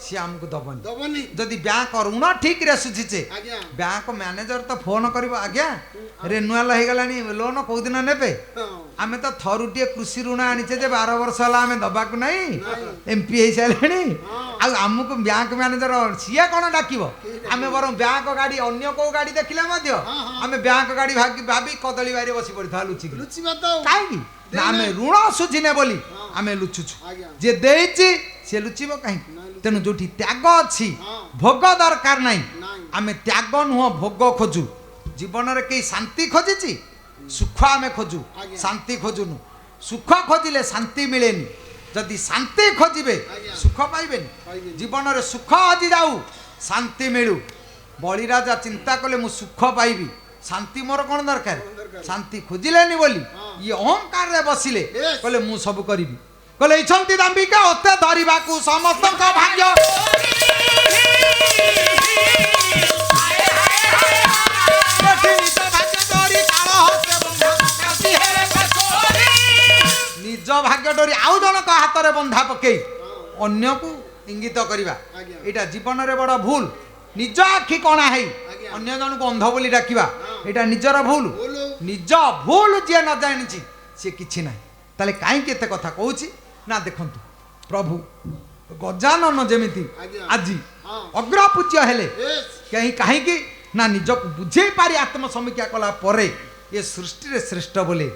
ସିଏ ଆମକୁ ଦବନି ଯଦି ବ୍ୟାଙ୍କ ଋଣ ଠିକ୍ରେ ସୁଝିଛେ ବ୍ୟାଙ୍କ ମ୍ୟାନେଜର ତ ଫୋନ୍ କରିବ ଆଜ୍ଞା ରେନୁଆଲ ହେଇଗଲାଣି ଲୋନ କୋଉଦିନ ନେବେ ଆମେ ତ ଥରୁଟିଏ କୃଷି ଋଣ ଆଣିଛେ ଯେ 12 ବର୍ଷ ହେଲା ଆମେ ଦେବାକୁ ନାହିଁ MP ହେଇସାରିଲେଣି ଆଉ ଆମକୁ ବ୍ୟାଙ୍କ ମ୍ୟାନେଜର ସିଏ କ'ଣ ଡାକିବ ଆମେ ବରଂ ବ୍ୟାଙ୍କ ଗାଡ଼ି ଅନ୍ୟ କେଉଁ ଗାଡ଼ି ଦେଖିଲେ ମଧ୍ୟ ଆମେ ବ୍ୟାଙ୍କ ଗାଡ଼ି ଭାବି କଦଳୀ ବାରିରେ ବସି ପଡ଼ିଥିବା ଲୁଚିକି କାହିଁକି ନା ଆମେ ଋଣ ସୁଝିନେ ବୋଲି ଆମେ ଲୁଚୁଛୁ ଯିଏ ଦେଇଛି ସେ ଲୁଚିବ କାହିଁକି ତେଣୁ ଯୋଉଠି ତ୍ୟାଗ ଅଛି ଭୋଗ ଦରକାର ନାହିଁ ଆମେ ତ୍ୟାଗ ନୁହଁ ଭୋଗ ଖୋଜୁ ଜୀବନରେ କେହି ଶାନ୍ତି ଖୋଜିଛି ସୁଖ ଆମେ ଖୋଜୁ ଶାନ୍ତି ଖୋଜୁନୁ ସୁଖ ଖୋଜିଲେ ଶାନ୍ତି ମିଳେନି ଯଦି ଶାନ୍ତି ଖୋଜିବେ ସୁଖ ପାଇବେନି ଜୀବନରେ ସୁଖ ଆଜି ଯାଉ ଶାନ୍ତି ମିଳୁ ବଳିରାଜା ଚିନ୍ତା କଲେ ମୁଁ ସୁଖ ପାଇବି ଶାନ୍ତି ମୋର କ'ଣ ଦରକାର ଶାନ୍ତି ଖୋଜିଲେନି ବୋଲି ଇଏ ଅହଙ୍କାରରେ ବସିଲେ କହିଲେ ମୁଁ ସବୁ କରିବି କହିଲେ ଇଛନ୍ତି ଦାମ୍ବିକା ଅତେ ଧରିବାକୁ ସମସ୍ତଙ୍କ ଭାଗ୍ୟ ଡୋରି ଆଉ ଜଣକ ହାତରେ ବନ୍ଧା ପକେଇ ଅନ୍ୟକୁ ଇଙ୍ଗିତ କରିବା ଏଇଟା ଜୀବନରେ ବଡ଼ ଭୁଲ। ନିଜ ଆଖି କଣା ହେଇ ଅନ୍ୟ ଜଣକୁ ଅନ୍ଧ ବୋଲି ଡାକିବା ଏଇଟା ନିଜର ଭୁଲ। ନିଜ ଭୁଲ ଯିଏ ନ ଜାଣିଛି ସିଏ କିଛି ନାହିଁ। ତାହେଲେ କାହିଁକି ଏତେ କଥା କହୁଛି ନା ଦେଖନ୍ତୁ ପ୍ରଭୁ ଗଜାନନ ଯେମିତି ଆଜି ଅଗ୍ରପୂଜ୍ୟ ହେଲେ କାହିଁକି ନା ନିଜକୁ ବୁଝେଇ ପାରି ଆତ୍ମସମୀକ୍ଷା କଲା ପରେ ଏ ସୃଷ୍ଟିରେ ଶ୍ରେଷ୍ଠ ବୋଲି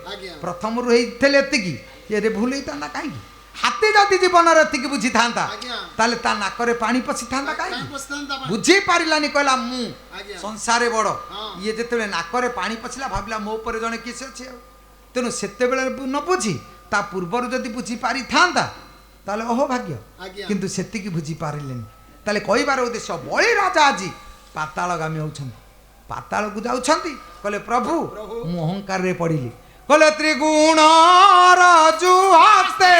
ପ୍ରଥମରୁ ହେଇଥିଲେ ଏତିକି ଇଏରେ ଭୁଲ ହେଇଥାନ୍ତା କାହିଁକି? ହାତୀ ଯଦି ଜୀବନରେ ଏତିକି ବୁଝିଥାନ୍ତା ତାହେଲେ ତା ନାକରେ ପାଣି ପଶିଥାନ୍ତା କାହିଁକି? ବୁଝି ପାରିଲାନି କହିଲା ମୁଁ ସଂସାରେ ବଡ଼। ଇଏ ଯେତେବେଳେ ନାକରେ ପାଣି ପଶିଲା ଭାବିଲା ମୋ ଉପରେ ଜଣେ କିଏ ସେ ଅଛି ଆଉ। ତେଣୁ ସେତେବେଳେ ନ ବୁଝି ତା ପୂର୍ବରୁ ଯଦି ବୁଝି ପାରିଥାନ୍ତା ତାହେଲେ ଓହୋ ଭାଗ୍ୟ। କିନ୍ତୁ ସେତିକି ବୁଝି ପାରିଲେନି। ତାହେଲେ କହିବାର ଉଦ୍ଦେଶ୍ୟ ବଳି ରାଜା ଆଜି ପାତାଳଗାମୀ ହେଉଛନ୍ତି। ପାତାଳକୁ ଯାଉଛନ୍ତି କହିଲେ ପ୍ରଭୁ ମୁଁ ଅହଙ୍କାରରେ ପଡ଼ିଲି। କହିଲେ ତ୍ରିଗୁଣ ରଜୁ ହସ୍ତେ